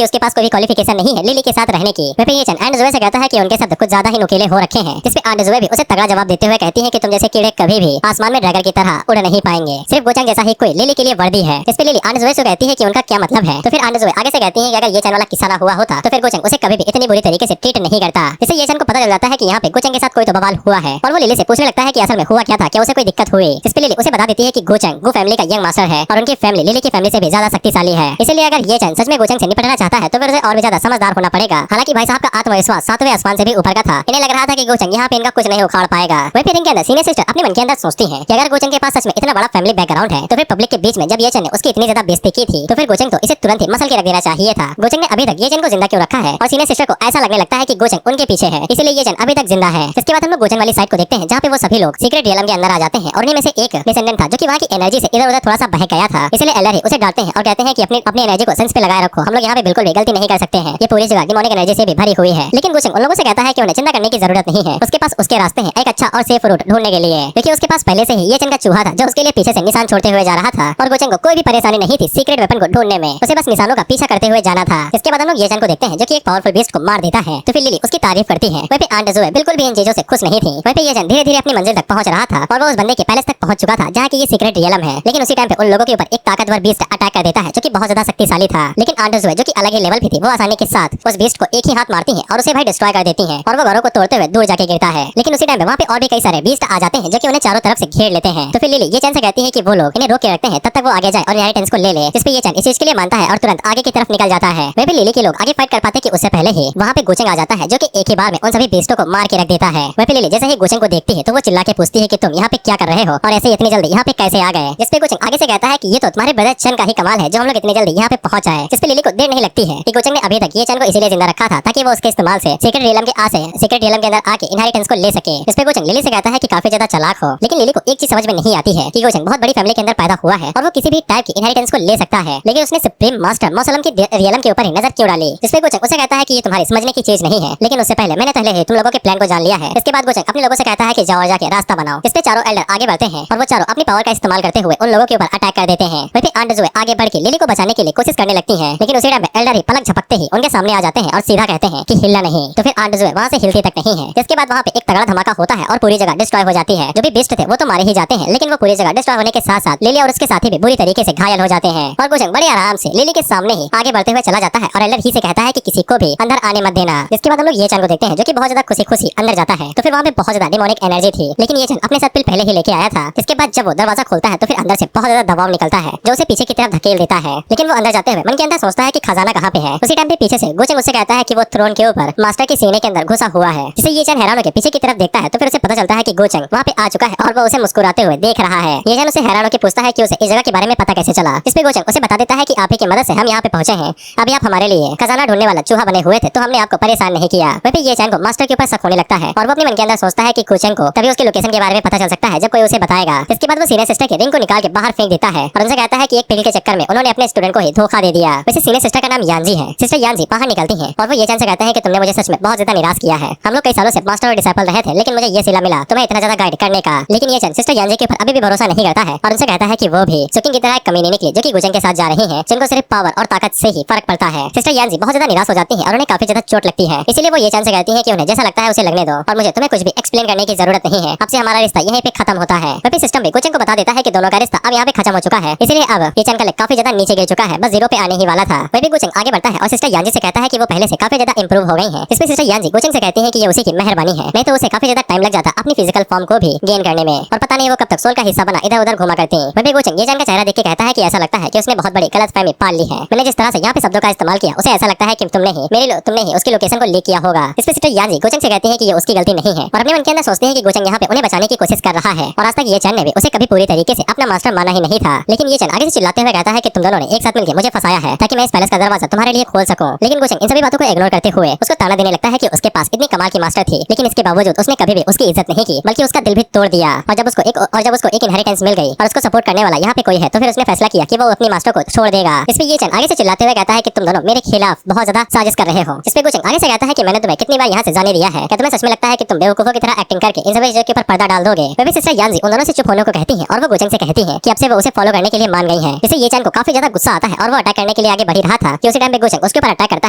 उसके पास कोई क्वालिफिकेशन नहीं है लिली के साथ रहने की। वहीं पे ये चैन आंट जुए से कहता है कि उनके शब्द कुछ ज्यादा ही नुकीले हो रखे हैं, जिसपे आंट जुए भी उसे तगड़ा जवाब देते हुए कहती है कि तुम जैसे कीड़े कभी भी आसमान में ड्रैगन की तरह उड़ नहीं पाएंगे, सिर्फ गोचंग जैसा ही कोई लिली के लिए वर्दी है। इस पे लिली आंट जुए से कहती है कि उनका क्या मतलब है। तो फिर आंट जुए आगे से कहती है कि अगर ये चैन वाला किस्सा ना हुआ होता तो फिर गोचंग उसे कभी भी इतनी बुरी तरीके से ट्रीट नहीं करता। इससे ये चैन को पता चल जाता है कि यहाँ पे गोचंग के साथ कोई तो बवाल हुआ है और वो लिली से पूछने लगता है कि असल में हुआ क्या था, क्या उसे कोई दिक्कत हुई। इस पे लिली उसे बता देती है कि गोचंग गो फैमिली का यंग मास्टर है और उनकी फैमिली लिली की फैमिली से भी ज्यादा शक्तिशाली है। इसलिए अगर ये चैन सच में गोचंग से निपटना चाहता है तो फिर उसे और भी ज्यादा समझदार होना पड़ेगा। हालांकि भाई साहब का आत्मविश्वास सातवें आसमान से भी ऊपर का था। इन्हें लग रहा था कि गोचंग यहाँ पे इनका कुछ नहीं उखाड़ पाएगा। वही फिर इनके अंदर सीनियर सिस्टर अपने मन के अंदर सोचती है कि अगर गोचंग के पास सच में इतना बड़ा फैमिली बैकग्राउंड है तो फिर पब्लिक के बीच में जब ये चैन ने उसकी इतनी ज्यादा बेइज्जती की थी तो फिर गोचंग तो इसे तुरंत ही मसल के रख देना चाहिए था। गोचंग ने अभी तक ये चैन को जिंदा क्यों रखा है और सीनियर सिस्टर को ऐसा लगने लगता है कि गोचंग उनके पीछे है, इसलिए ये चैन अभी तक जिंदा है। इसके बाद हम लोग गोचंग वाली साइड को देखते हैं जहाँ पे वो सभी लोग सीक्रेट रियलम के अंदर आ जाते हैं और उन्हीं में से एक डिसेंडेंट था जो कि वहाँ की एनर्जी से इधर उधर थोड़ा सा बहक गया था। इसलिए एलर उसे डांटते हैं और कहते हैं कि अपनी एनर्जी को सेंस पे लगाए रखो, हम लोग यहाँ पे बिल्कुल भी गलती नहीं कर सकते हैं, ये पूरी जगह डिमोनिक एनर्जी से भी भरी हुई है। लेकिन गोचंग उन लोगों से कहता है कि उन्हें चिंता करने की जरूरत नहीं है, उसके पास उसके रास्ते हैं एक अच्छा और सेफ रूट ढूंढने के लिए, क्योंकि उसके पास पहले से ही ये चैन का चूहा था जो उसके लिए पीछे से निशान छोड़ते हुए जा रहा था और गोचंग को कोई भी परेशानी नहीं थी सीक्रेट वेपन को ढूंढने में, उसे बस निशानों का पीछा करते हुए जाना था। इसके बाद हम लोग ये चैन को देखते हैं जो कि एक पावरफुल बीस्ट को मार देता है तो फिर लिली उसकी तारीफ करती है। वहीं पे आंट जुए बिल्कुल भी इन चीजों से खुश नहीं थी। वहीं पे ये चैन धीरे धीरे अपनी मंजिल तक पहुंच रहा था और वो उस बंदे के पैलेस तक पहुंच चुका था जहाँ की ये सीक्रेट रियलम है। लेकिन उसी टाइम पे उन लोगों के ऊपर एक ताकतवर बीस्ट अटैक कर देता है जो कि बहुत ज्यादा शक्तिशाली था। लेकिन आंट जुए जो कि अलग ही लेवल पे थी वो आसानी के साथ उस बीस्ट को एक ही हाथ मारती है और उसे भाई डिस्ट्रॉय कर देती है और वो घरों को तोड़ते हुए दूर जाके गिरता है। लेकिन उसी टाइम पे वहाँ पे और भी कई सारे बीस्ट आ जाते हैं जो कि उन्हें चारों तरफ से घेर लेते हैं। तो फिर लिली ये चैन से कहती है कि वो लोग इन्हें रोक के रखते हैं तब तक वो आगे जाए और इनहेरिटेंस को ले ले, जिस पे ये चैन इस चीज के लिए मानता है और तुरंत आगे की तरफ निकल जाता है। वे भी लिली के लोग आगे फाइट कर पाते कि उससे पहले ही वहाँ पे गोचंग आ जाता है जो कि एक ही बार में उन सभी बीस्टों को मार के रख देता है। वह लिली जैसे ही गोचंग को देखती है तो वो चिल्ला के पूछती है कि तुम यहाँ पे क्या कर रहे हो और ऐसे इतनी जल्दी यहाँ पे कैसे आ गए। जिस पे गोचंग आगे से कहता है कि ये तो तुम्हारे ब्रदर चन का ही कमाल है जो हम लोग इतनी जल्दी यहाँ पे पहुंच आए। जिस पे लिली को देर नहीं लगती है कि गोचंग ने अभी तक ये चन को इसीलिए जिंदा रखा था ताकि वो उसके इस्तेमाल से सीक्रेट रियलम के अंदर आके इनहेरिटेंस को ले सके। इस पे गोचंग लिली से कहता है कि काफी ज्यादा चालाक हो, लेकिन लिली को एक चीज समझ में नहीं आती है कि गोचंग बहुत बड़ी फैमिली के अंदर पैदा हुआ है और वो किसी भी टाइप की इनहेरिटेंस को ले सकता है, लेकिन उसने सुप्रीम मास्टर मौसलम की रियलम के ऊपर ही नजर क्यों डाली। इस पे गोचंग उसे कहता है कि ये तुम्हारी समझने की चीज नहीं है, लेकिन उससे पहले मैंने पहले ही तुम लोगों के प्लान को जान लिया है। इसके बाद गोचंग अपने लोगों से कहता है कि जाओ और जाके रास्ता बनाओ। इस पे चारों एल्डर आगे बढ़ते हैं और वो चारों अपनी पावर का इस्तेमाल करते हुए उन लोगों के ऊपर अटैक कर देते हैं। वहीं आंट जुए आगे बढ़ के लिली को बचाने के लिए कोशिश करने लगती है, लेकिन उसी टाइम एल्डर ही पलक झपकते ही उनके सामने आ जाते हैं और सीधा कहते हैं कि हिलना नहीं। तो फिर आंट जुए वहाँ से हिलती तक नहीं है। इसके बाद वहाँ पे एक तगड़ा धमाका होता है और पूरी जगह डिस्ट्रॉय हो जाती है। जो भी बिस्ट थे वो तो मारे ही जाते हैं, लेकिन वो पूरी जगह डिस्ट्रॉय होने के साथ साथ लिली और उसके साथी भी बुरी तरीके से घायल हो जाते हैं। और गोचंग बड़े आराम से लिली के सामने ही आगे बढ़ते हुए चला जाता है और एल्डर ही से कहता है कि किसी को भी अंदर आने मत देना। इसके बाद हम लोग ये चैन को देखते हैं जो कि बहुत ज्यादा खुशी खुशी अंदर जाता है। तो फिर वहाँ पे बहुत ज्यादा डिमोनिक एनर्जी थी, लेकिन ये चैन अपने साथ पिल पहले ही लेके आया था। इसके बाद जब वो दरवाजा खोलता है तो फिर अंदर से बहुत ज्यादा दबाव निकलता है जो उसे पीछे की तरफ धकेल देता है। लेकिन वो अंदर जाते हुए मन के अंदर सोचता है कि खजाना कहाँ पे है। उसी टाइम पे पीछे से गोचंग उससे कहता है कि वो थ्रोन के ऊपर मास्टर के सीने के अंदर घुसा हुआ है। जिसे ये चैन हैरान होकर पीछे की तरफ देखता है तो फिर उसे पता चलता है कि गोचंग वहाँ पे आ चुका है और वो उसे मुस्कुराते हुए देख रहा है। ये चैन उसे हैरान होकर पूछता है कि उसे इस जगह के बारे में पता कैसे चला। इस पे गोचंग उसे बता देता है कि आप ही की मदद से हम यहाँ पे पहुंचे हैं, अभी आप हमारे लिए खजाना ढूंढने वाला चूहा बने हुए थे तो हमने आपको परेशान नहीं किया। वहीं पे ये चैन को मास्टर के ऊपर शक होने लगता है और वो अपने मन के अंदर सोचता है कि गोचंग को तभी उसकी लोकेशन के बारे में पता चल सकता है जब कोई उसे बताएगा। इसके बाद वो सीनियर सिस्टर के रिंग को निकाल के बाहर फेंक देता है और उनसे कहता है कि एक पिल के चक्कर में उन्होंने अपने स्टूडेंट को ही धोखा दे दिया। वैसे सीनियर सिस्टर का नाम यांजी है। सिस्टर यांजी बाहर निकलती है और वो ये चैन से कहते हैं कि तुमने मुझे सच में बहुत ज्यादा निराश किया है। हम लोग कई सालों से मास्टर और डिसाइपल रहे थे, लेकिन मुझे ये सिला मिला तुम्हें इतना ज्यादा गाइड करने का। लेकिन ये चैन सिस्टर यांजी के ऊपर अभी भी भरोसा नहीं करता है और उनसे कहता है कि वो भी सुकिंग की तरह एक कमीने निकली जो कि गोचंग के साथ जा रही है, जिनको सिर्फ पावर और ताकत से ही फर्क पड़ता है। सिस्टर यांजी बहुत ज्यादा निराश हो जाती है और उन्हें काफी ज्यादा चोट लगती है, इसीलिए वो ये चैन से कहती है कि उन्हें जैसा लगता है उसे लगने दो और मुझे तुम्हें कुछ भी एक्सप्लेन करने की जरूरत नहीं है। अब से हमारा रिश्ता यहीं पे खत्म होता है। वही सिस्टम भी गोचंग को बता देता है कि दोनों का रिश्ता अब यहाँ पे खत्म हो चुका है, इसलिए अब ये चैन का लेग काफी ज्यादा नीचे गिर चुका है, बस 0 पे आने ही वाला था। वही भी गोचंग आगे बढ़ता है और सिस्टर यांजी से कहता है कि वो पहले से काफी ज्यादा इंप्रूव हो गई है। इसमें सिस्टर यांजी गोचंग से कहती है कि ये उसी की मेहरबानी है, नहीं तो उसे काफी ज्यादा टाइम लग जाता अपनी फिजिकल फॉर्म को भी गेन करने में और पता नहीं वो कब तक सोल का हिस्सा बना इधर उधर घुमा करती। वही गोचंग ये चैन का चेहरा देख के कहता है कि ऐसा लगता है कि उसने बहुत बड़ी गलतफहमी पाल ली है। मैंने जिस तरह से यहाँ पे शब्दों का इस्तेमाल किया उसे ऐसा लगता है कि तुमने ही उसकी लोकेशन को लीक किया होगा। इस पे सिस्टर यांजी गोचंग से कहती है कि ये उसकी गलती नहीं है और अपने मन के अंदर सोचते हैं कि गोचंग यहाँ पे उन्हें बचाने की कोशिश कर रहा है और आज तक ये चैन ने भी उसे कभी पूरी तरीके से अपना मास्टर माना ही नहीं था। लेकिन ये चैन आगे से चिल्लाते हुए कहता है कि तुम दोनों ने एक साथ मिलकर मुझे फंसाया है ताकि मैं इस पैलेस का दरवाजा तुम्हारे लिए खोल सकूं। लेकिन गोचंग इन सभी बातों को इग्नोर करते हुए उसको ताना देने लगता है कि उसके पास इतनी कमाल की मास्टर थी, लेकिन इसके बावजूद उसने कभी भी उसकी इज्जत नहीं की बल्कि उसका दिल भी तोड़ दिया। और जब उसको एक इनहेरिटेंस मिल गई और उसको सपोर्ट करने वाला यहाँ पे कोई है तो फिर उसने फैसला किया कि वो अपनी मास्टर को छोड़ देगा। इस पे ये चैन आगे से चिल्लाते हुए कहता है कि तुम दोनों मेरे खिलाफ बहुत ज्यादा साजिश कर रहे हो। इस पे गोचंग आगे से कहता है कि मैंने तुम्हें कितनी बार यहाँ से जाने दिया है, क्या तुम्हें सच में लगता है कि तुम बेवकूफों की तरह एक्टिंग करके इन सभी चीजों के ऊपर पर्दा डाल दोगे। वह भी सिस्टर यांजी उन दोनों से चुप होने को कहती है और वो गोचंग से कहती है कि अब से वो उसे फॉलो करने के लिए मान गई है। इससे ये चैन को काफी ज्यादा गुस्सा आता है और वो अटैक करने के लिए आगे बढ़ रहा था कि उसी टाइम पे गोचंग उसके ऊपर अटैक करता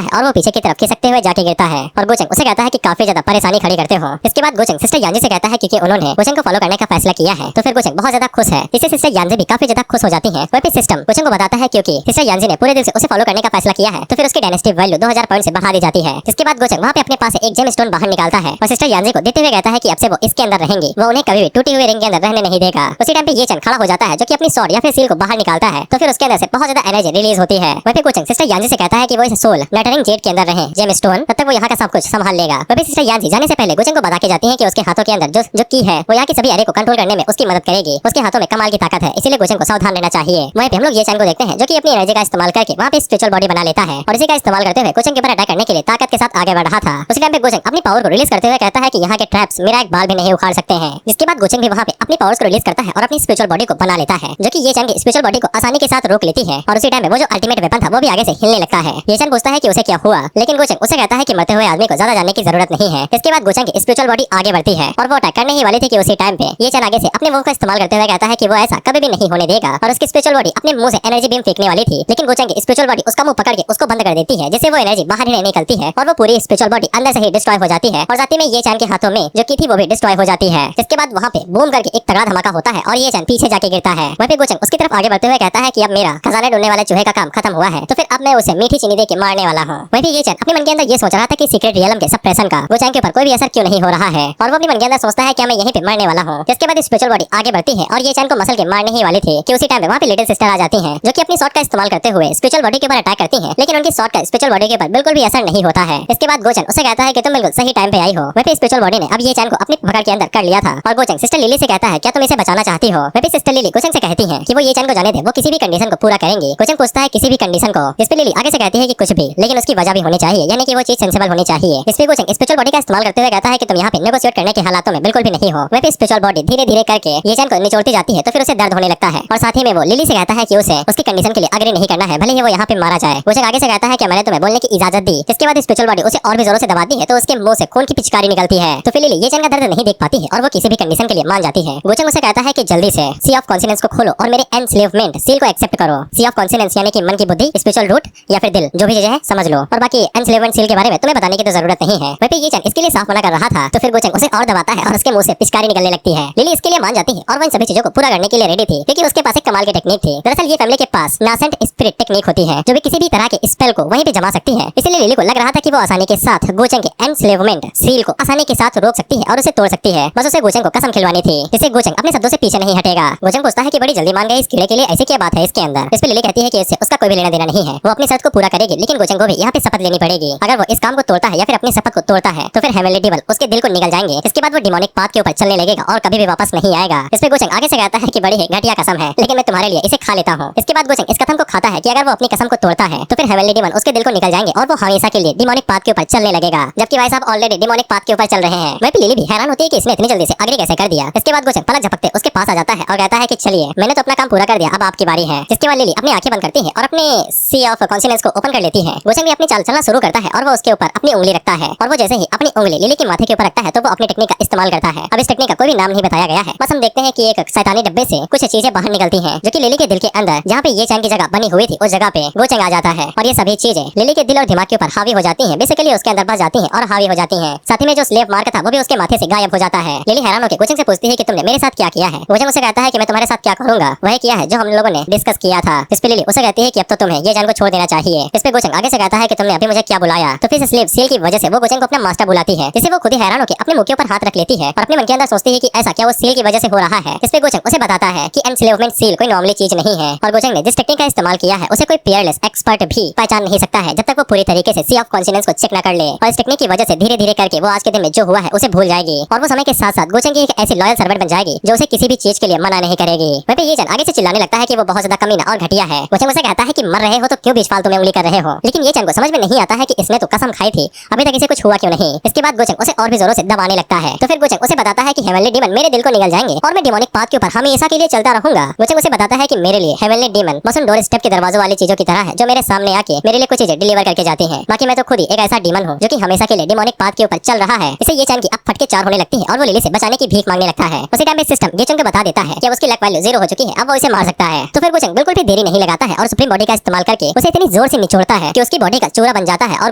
है और वो पीछे की तरफ खिसकते हुए जाके गिरता है और गोचंग उसे कहता है कि काफी ज्यादा परेशानी खड़ी करते हो। इसके बाद गोचंग सिस्टर यांजी से कहता है कि उन्होंने गोचंग को फॉलो करने का फैसला किया है, तो फिर गोचंग बहुत ज्यादा खुश है। इससे सिस्टर यांजी भी काफी ज्यादा खुश हो जाती है। वह भी सिस्टम गोचंग को बताता है क्योंकि सिस्टर यांजी ने पूरे दिल से उसे फॉलो करने का फैसला किया है, तो फिर उसकी डायनेस्टी वैल्यू 2000 पॉइंट से बढ़ा दी जाती है। इसके बाद गोचंग वहाँ पे अपने पास एक जेम स्टोन बाहर निकालता है और सिस्टर यांजी को देते हुए कहता है कि अब से वो इसके अंदर रहेंगी, वो उन्हें कभी भी टूटी हुई रिंग के अंदर रहने नहीं देगा। उसी टाइम पे ये चैन खड़ा हो जाता है जो कि अपनी स्वॉर्ड या फिर सील को बाहर निकालता है, तो फिर उसके अंदर से बहुत ज्यादा एनर्जी रिलीज होती है। वह भी गोचंग सिस्टर यांजी से कहता है कि वो इस सोल नटरिंग जेड के अंदर रहे जेम स्टोन, तब तक वो यहाँ का सब कुछ संभाल लेगा। वह भी सिस्टर यांजी जाने से पहले गोचंग को बता के जाती है कि उसके हाथों के अंदर जो की है वो यहाँ की सभी एरे को कंट्रोल करने में उसकी मदद करेगी। उसके हाथों में कमाल की ताकत है, इसीलिए गोचंग को सावधान रहना चाहिए। वहीं पे हम लोग ये चैन को देखते हैं जो कि अपनी एनर्जी का इस्तेमाल करके वहाँ पे स्पिरिचुअल बॉडी बना लेता है और इसी का इस्तेमाल करते हुए गोचंग के ऊपर अटैक करने के लिए ताकत के साथ आगे बढ़ रहा था। उसी टाइम पे गोचंग अपनी पावर को रिलीज करते हुए कहता है कि यहाँ के ट्रैप्स मेरा एक बाल भी नहीं उखाड़ सकते हैं। जिसके बाद गोचंग भी वहाँ पे अपनी पावर्स को रिलीज करता है और अपनी स्पिरिचुअल बॉडी को बना लेता है जो कि ये चैन की स्पिरिचुअल बॉडी को आसानी के साथ रोक लेती है और उसी टाइम में वो जो अल्टीमेट वेपन था वो भी आगे से हिलने लगता है। ये चैन पूछता है कि उसे क्या हुआ, लेकिन गोचंग उसे कहता है कि मरते हुए आदमी को ज्यादा जानने की जरूरत नहीं है। इसके बाद गोचंग की स्पिरिचुअल बॉडी आगे बढ़ती है और वो अटैक करने ही वाली थी कि उसी टाइम पे ये चैन आगे से अपने मुंह का इस्तेमाल करते हुए कहता है कि वो ऐसा कभी भी नहीं होने देगा और उसकी स्पिरिचुअल बॉडी अपने मुंह से एनर्जी बीम फेंकने वाली थी, लेकिन गोचंग की स्पिरिचुअल बॉडी उसका मुंह पकड़ के उसको बंद कर देती है, जिससे वो एनर्जी बाहर ही नहीं निकलती है और वो पूरी स्पिरिचुअल बॉडी अंदर से ही डिस्ट्रॉय हो जाती है और साथ ही में ये चैन के हाथों में जो की थी वो भी डिस्ट्रॉय हो जाती है। इसके बाद वहाँ पे बूम करके एक तगड़ा धमाका होता है और ये चैन पीछे जाके गिरता है। वहीं पे गोचंग उसकी तरफ आगे बढ़ते हुए कहता है कि अब मेरा खजाना ढूंढने वाले चूहे का काम खत्म हुआ है, तो फिर अब मैं उसे मीठी चीनी दे के मारने वाला हूँ। वहीं पे ये चैन अपने मन के अंदर ये सोच रहा था कि सीक्रेट रियलम के सप्रेशन का गोचंग के ऊपर कोई भी असर क्यों नहीं हो रहा है और वो अपने मन के अंदर सोचता है कि मैं यहीं पे मरने वाला हूँ। जिसके बाद स्पिरिचुअल बॉडी आगे बढ़ती है और ये चैन को मसल के मारने ही वाली थी कि उसी टाइम पे वहाँ पे लिटिल सिस्टर आ जाती है जो कि अपनी शॉट का इस्तेमाल करते हुए स्पिरिचुअल बॉडी के ऊपर अटैक करती है, लेकिन उनकी शॉट का स्पिरिचुअल बॉडी के ऊपर बिल्कुल भी असर नहीं होता है। इसके बाद गोचंग उसे कहता है कि तुम बिल्कुल सही टाइम पे आई हो। वहीं पे स्पिरिचुअल बॉडी ने अब ये चैन को अपनी पकड़ के अंदर कर लिया था और गोचंग सिस्टर लिली से कहता है क्या तुम इसे बचाना चाहती हो। वहीं पे सिस्टर लिली गोचंग से कहती है कि वो ये चैन को जाने दे, वो किसी भी कंडीशन को पूरा करेंगी। गोचंग पूछता है किसी भी कंडीशन को, जिस पे लिली आगे से कहती है कि कुछ भी, लेकिन उसकी वजह भी होनी चाहिए, यानी कि वो चीज सेंसिबल होनी चाहिए। इस पे गोचंग स्पिरिचुअल बॉडी का इस्तेमाल करते हुए कहता है कि तुम यहाँ पे नेगोशिएट करने के हालातों में बिल्कुल भी नहीं हो। वहीं पे स्पिरिचुअल बॉडी धीरे धीरे करके ये चैन को निचोड़ती जाती है, तो फिर उसे दर्द होने लगता है और साथ ही में वो लिली से कहता है कि उसे उसकी कंडीशन के लिए अग्री नहीं करना है, भले ही वो यहाँ पे मारा जाए। गोचंग आगे से कहता है कि मैंने तुम्हें बोलने की इजाजत दी। जिसके बाद स्पिरिचुअल बॉडी उसे और भी जोरों से दबाती है तो उसके मुंह से खून की पिचकारी निकलती है, तो फिर लिली ये चैन का दर्द नहीं देख पाती है और वो किसी भी कंडीशन के लिए मान जाती है। गोचंग उसे कहता है कि जल्दी से सी ऑफ कॉन्सिनेंस को खोलो और मेरे एनस्लेवमेंट सील को एक्सेप्ट करो। सी ऑफ कॉन्सिनेंस यानी कि मन की बुद्धि, स्पिरिचुअल रूट या फिर दिल, जो भी चीजें है समझ लो, और बाकी एनस्लेवमेंट सील के बारे में तुम्हें बताने की तो जरूरत नहीं है। वहीं पे ये चैन इसके लिए साफ मना कर रहा था, तो फिर गोचंग उसे और दबाता है और उसके मुंह से पिचकारी निकलने लगती है। लिली इसके लिए मान जाती है और वो इन सभी चीजों को पूरा करने के लिए रेडी थी क्योंकि उसके पास एक कमाल की टेक्निक थी। दरअसल ये फैमिली के पास नासेंट स्पिरिट टेक्निक होती है जो भी किसी भी तरह के स्पेल को वहीं पे जमा सकती है। इसलिए लिली को लग रहा था कि वो आसानी के साथ गोचंग के एनस्लेवमेंट सील को आसानी के साथ रोक सकती है और उसे तोड़ सकती है। बस उसे गोचंग को कसम खिलवानी थी जिससे गोचंग अपने शब्दों से पीछे नहीं हटेगा। गोचंग पूछता है कि बड़ी जल्दी मान गए इस कीड़े के लिए, ऐसी क्या बात है इसके अंदर। इस पे लिली कहती है कि इससे उसका कोई भी लेना देना नहीं है, वो अपनी शर्त को पूरा करेगी, लेकिन गोचंग को भी यहाँ पे शपथ लेनी पड़ेगी। अगर वो इस काम को तोड़ता है या फिर अपनी शपथ को तोड़ता है तो फिर हेवनली डेविल उसके दिल को निगल जाएंगे। इसके बाद वो डिमोनिक पाथ के ऊपर चलने लगेगा और कभी भी वापस नहीं आएगा। इस पे गोचंग आगे से कहता है कि बड़ी ही घटिया कसम है, लेकिन मैं तुम्हारे लिए इसे खा लेता हूँ। इसके बाद गोचंग इस कसम को खाता है कि अगर वो अपनी कसम को तोड़ता है तो फिर हेवनली डेमन उसके दिल को निकल जाएंगे और वो हमेशा के लिए डिमोनिक पाथ के ऊपर चलने लगेगा, जबकि भाई साहब ऑलरेडी डिमोनिक पाथ के ऊपर चल रहे हैं। वहीं पे लिली भी हैरान होती है कि इसने इतनी जल्दी से अग्री कैसे कर दिया। इसके बाद गोचंग पलक झपकते उसके पास आ जाता है और कहता है कि चलिए मैंने तो अपना काम पूरा कर दिया, अब आपकी बारी है। जिसके बाद लिली अपनी आंखें बंद करती है और अपने सी ऑफ कॉन्सिनेंस को ओपन कर लेती है। गोचंग भी अपनी चाल चलना शुरू करता है और वो उसके ऊपर अपनी उंगली रखता है और वो जैसे ही अपनी उंगली लिली के माथे के ऊपर रखता है तो वो अपनी टेक्निक का इस्तेमाल करता है। अब इस टेक्निक का कोई भी नाम नहीं बताया गया है, बस हम देखते हैं कि एक शैतानी डब्बे से कुछ चीजें बाहर निकलती हैं जो कि लिली के दिल के अंदर जहाँ पे ये चैन की जगह बनी हुई थी उस जगह पे गोचंग आ जाता है और ये सभी चीजें लिली के दिल और दिमाग के ऊपर हावी हो जाती हैं, बेसिकली उसके अंदर बस जाती हैं और हावी हो जाती हैं। साथ ही में जो स्लेव मार्क था वो भी उसके माथे से गायब हो जाता है। लिली हैरान होकर गोचंग से पूछती है कि तुमने मेरे साथ क्या किया है। गोचंग उसे कहता है कि मैं तुम्हारे साथ क्या करूंगा, वही किया है जो हम लोगों ने डिस्कस किया था। इस पे लिली उसे कहती है कि अब तो तुम्हें ये जान को छोड़ देना चाहिए। इस पे गोचंग आगे से कहता है कि तुमने अभी मुझे क्या बुलाया, तो फिर स्लेव सील की वजह से वो गोचंग को अपना मास्टर बुलाती है, जिससे वो खुद ही हैरान होकर अपने मुंह के ऊपर हाथ रख लेती है और अपने मन के अंदर सोचती है कि ऐसा क्या वो सील की वजह से हो रहा है। इस पे गोचंग उसे बताता है कि एनस्लेवमेंट सील कोई नॉर्मली चीज नहीं है और गोचंग ने जिस टेक्निक का इस्तेमाल किया है उसे कोई पियरलेस एक्सपर्ट भी पहचान नहीं सकता है जब तक वो पूरी तरीके से सी ऑफ कॉन्सिनेंस को चेक न कर ले। और इस टेक्निक की वजह से धीरे धीरे करके वो आज के दिन में जो हुआ है उसे भूल जाएगी और वो समय के साथ साथ गोचंग की एक ऐसी लॉयल सर्वेंट बन जाएगी जो उसे किसी भी चीज के लिए मना नहीं करेगी। वहीं पे ये चैन आगे से चिल्लाने लगता है कि वो बहुत ज्यादा कमीना और घटिया है। गोचंग उसे कहता है कि मर रहे हो तो क्यों बीच फालतू में उंगली कर रहे हो, लेकिन ये चैन को समझ में नहीं आता है कि इसने तो कसम खाई थी, अभी तक इसे कुछ हुआ क्यों नहीं। इसके बाद गोचंग उसे और भी जोरों से दबाने लगता है, तो फिर गोचंग उसे बताता है कि हेवनली डीमन मेरे दिल को निगल जाएंगे और मैं डिमोनिक पाथ के ऊपर हमेशा के लिए चलता रहूंगा। गोचंग उसे बताता है कि मेरे लिए हेवनली डीमन मौसम डोर स्टेप के दरवाजों वाली चीजों की तरह है जो मेरे सामने आके मेरे लिए कुछ चीजें डिलीवर करके जाती हैं, बाकी क्योंकि मैं तो खुद ही एक ऐसा डीमन हूँ जो कि हमेशा के लिए डिमोनिक पाथ के ऊपर चल रहा है। इसे ये चैन की अब फटके 4 होने लगती है और वो लिली से बचाने की भीख मांगने लगता है। उसी टाइम सिस्टम गेचंग को बता देता है कि उसकी लक वैल्यू 0 हो चुकी है, अब वो इसे मार सकता है। तो फिर गोचंग बिल्कुल भी देरी नहीं लगाता है और सुप्रीम बॉडी का इस्तेमाल करके उसे इतनी जोर से निचोड़ता है कि उसकी बॉडी का चूरा बन जाता है और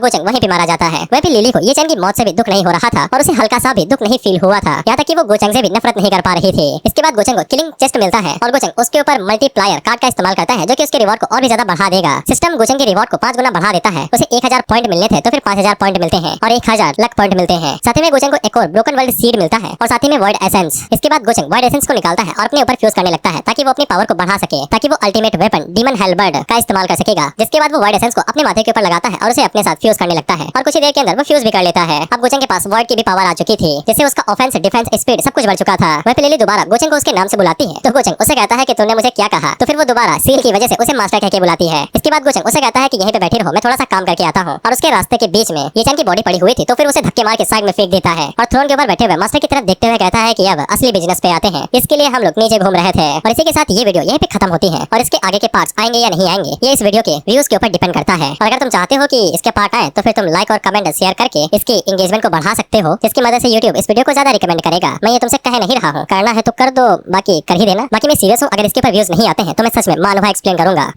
गोचंग वहीं पे मारा जाता है। वहीं पे लिली को ये चैन की मौत से भी दुख नहीं हो रहा था और उसे हल्का सा भी दुख नहीं फील हुआ था, यहाँ तक कि वो गोचंग से भी नफरत नहीं कर पा रही थी। इसके बाद गोचंग को किलिंग चेस्ट मिलता है और गोचंग उसके ऊपर मल्टीप्लायर कार्ड का इस्तेमाल करता है जो कि उसके रिवॉर्ड को और भी ज्यादा बढ़ा देगा। सिस्टम गोचंग के रिवॉर्ड को 5 गुना बढ़ा देता है। उसे 1000 पॉइंट मिलने थे तो फिर 5000 पॉइंट मिलते हैं और 1000 लक पॉइंट मिलते हैं। साथ ही में गोचंग को एक और ब्रोकन वर्ल्ड सीड मिलता है और साथ ही में वॉइड एसेंस। इसके बाद गोचंग वॉइड एसेंस को निकालता है और अपने ऊपर फ्यूज करने लगता है ताकि वो अपनी पावर को बढ़ा सके, ताकि वो अल्टीमेट वेपन डीमन हेलबर्ड का इस्तेमाल कर सकेगा। जिसके बाद वो वॉइड एसेंस को अपने माथे के ऊपर लगाता है और उसे अपने साथ फ्यूज करने लगता है और कुछ ही देर के अंदर वो फ्यूज भी कर लेता है। अब गोचंग के पास वॉइड की भी पावर आ चुकी थी, जिससे उसका ऑफेंस, डिफेंस, स्पीड सब कुछ बढ़ चुका था। वहीं पे लिली दोबारा गोचंग को उसके नाम से बुलाती है तो गोचंग उसे कहता है कि तूने मुझे क्या कहा। तो फिर वो दोबारा सील की वजह से उसे मास्टर कह के बुलाती है। इसके बाद गोचंग उसे कहता है कि यहीं पे बैठी रहो, मैं थोड़ा सा काम करके आता हूँ। और उसके रास्ते के बीच में ये चैन की बॉडी पड़ी हुई थी तो फिर उसे धक्के मार के साइड में फेंक देता है और थ्रोन के ऊपर बैठे हुए मास्टर की तरफ देखते हुए कहता है कि अब असली बिजनेस पे आते हैं, इसके लिए हम लोग नीचे घूम रहे थे। और इसी के साथ ये वीडियो यहीं पे खत्म होती है और इसके आगे के पार्ट्स आएंगे या नहीं आएंगे ये इस वीडियो के व्यूज के ऊपर डिपेंड करता है। और अगर तुम चाहते हो कि इसके पार्ट आए तो फिर तुम लाइक और कमेंट शेयर करके इसकी एंगेजमेंट को बढ़ा सकते हो, जिसकी मदद से यूट्यूब इस वीडियो को ज्यादा रिकमेंड करेगा। मैं ये तुमसे कह नहीं रहा हूँ, करना है तो कर दो, बाकी कर ही देना। बाकी मैं सीरियस हूँ, अगर इसके ऊपर व्यूज नहीं आते हैं तो मैं सच में मानवा एक्सप्लेन करूंगा।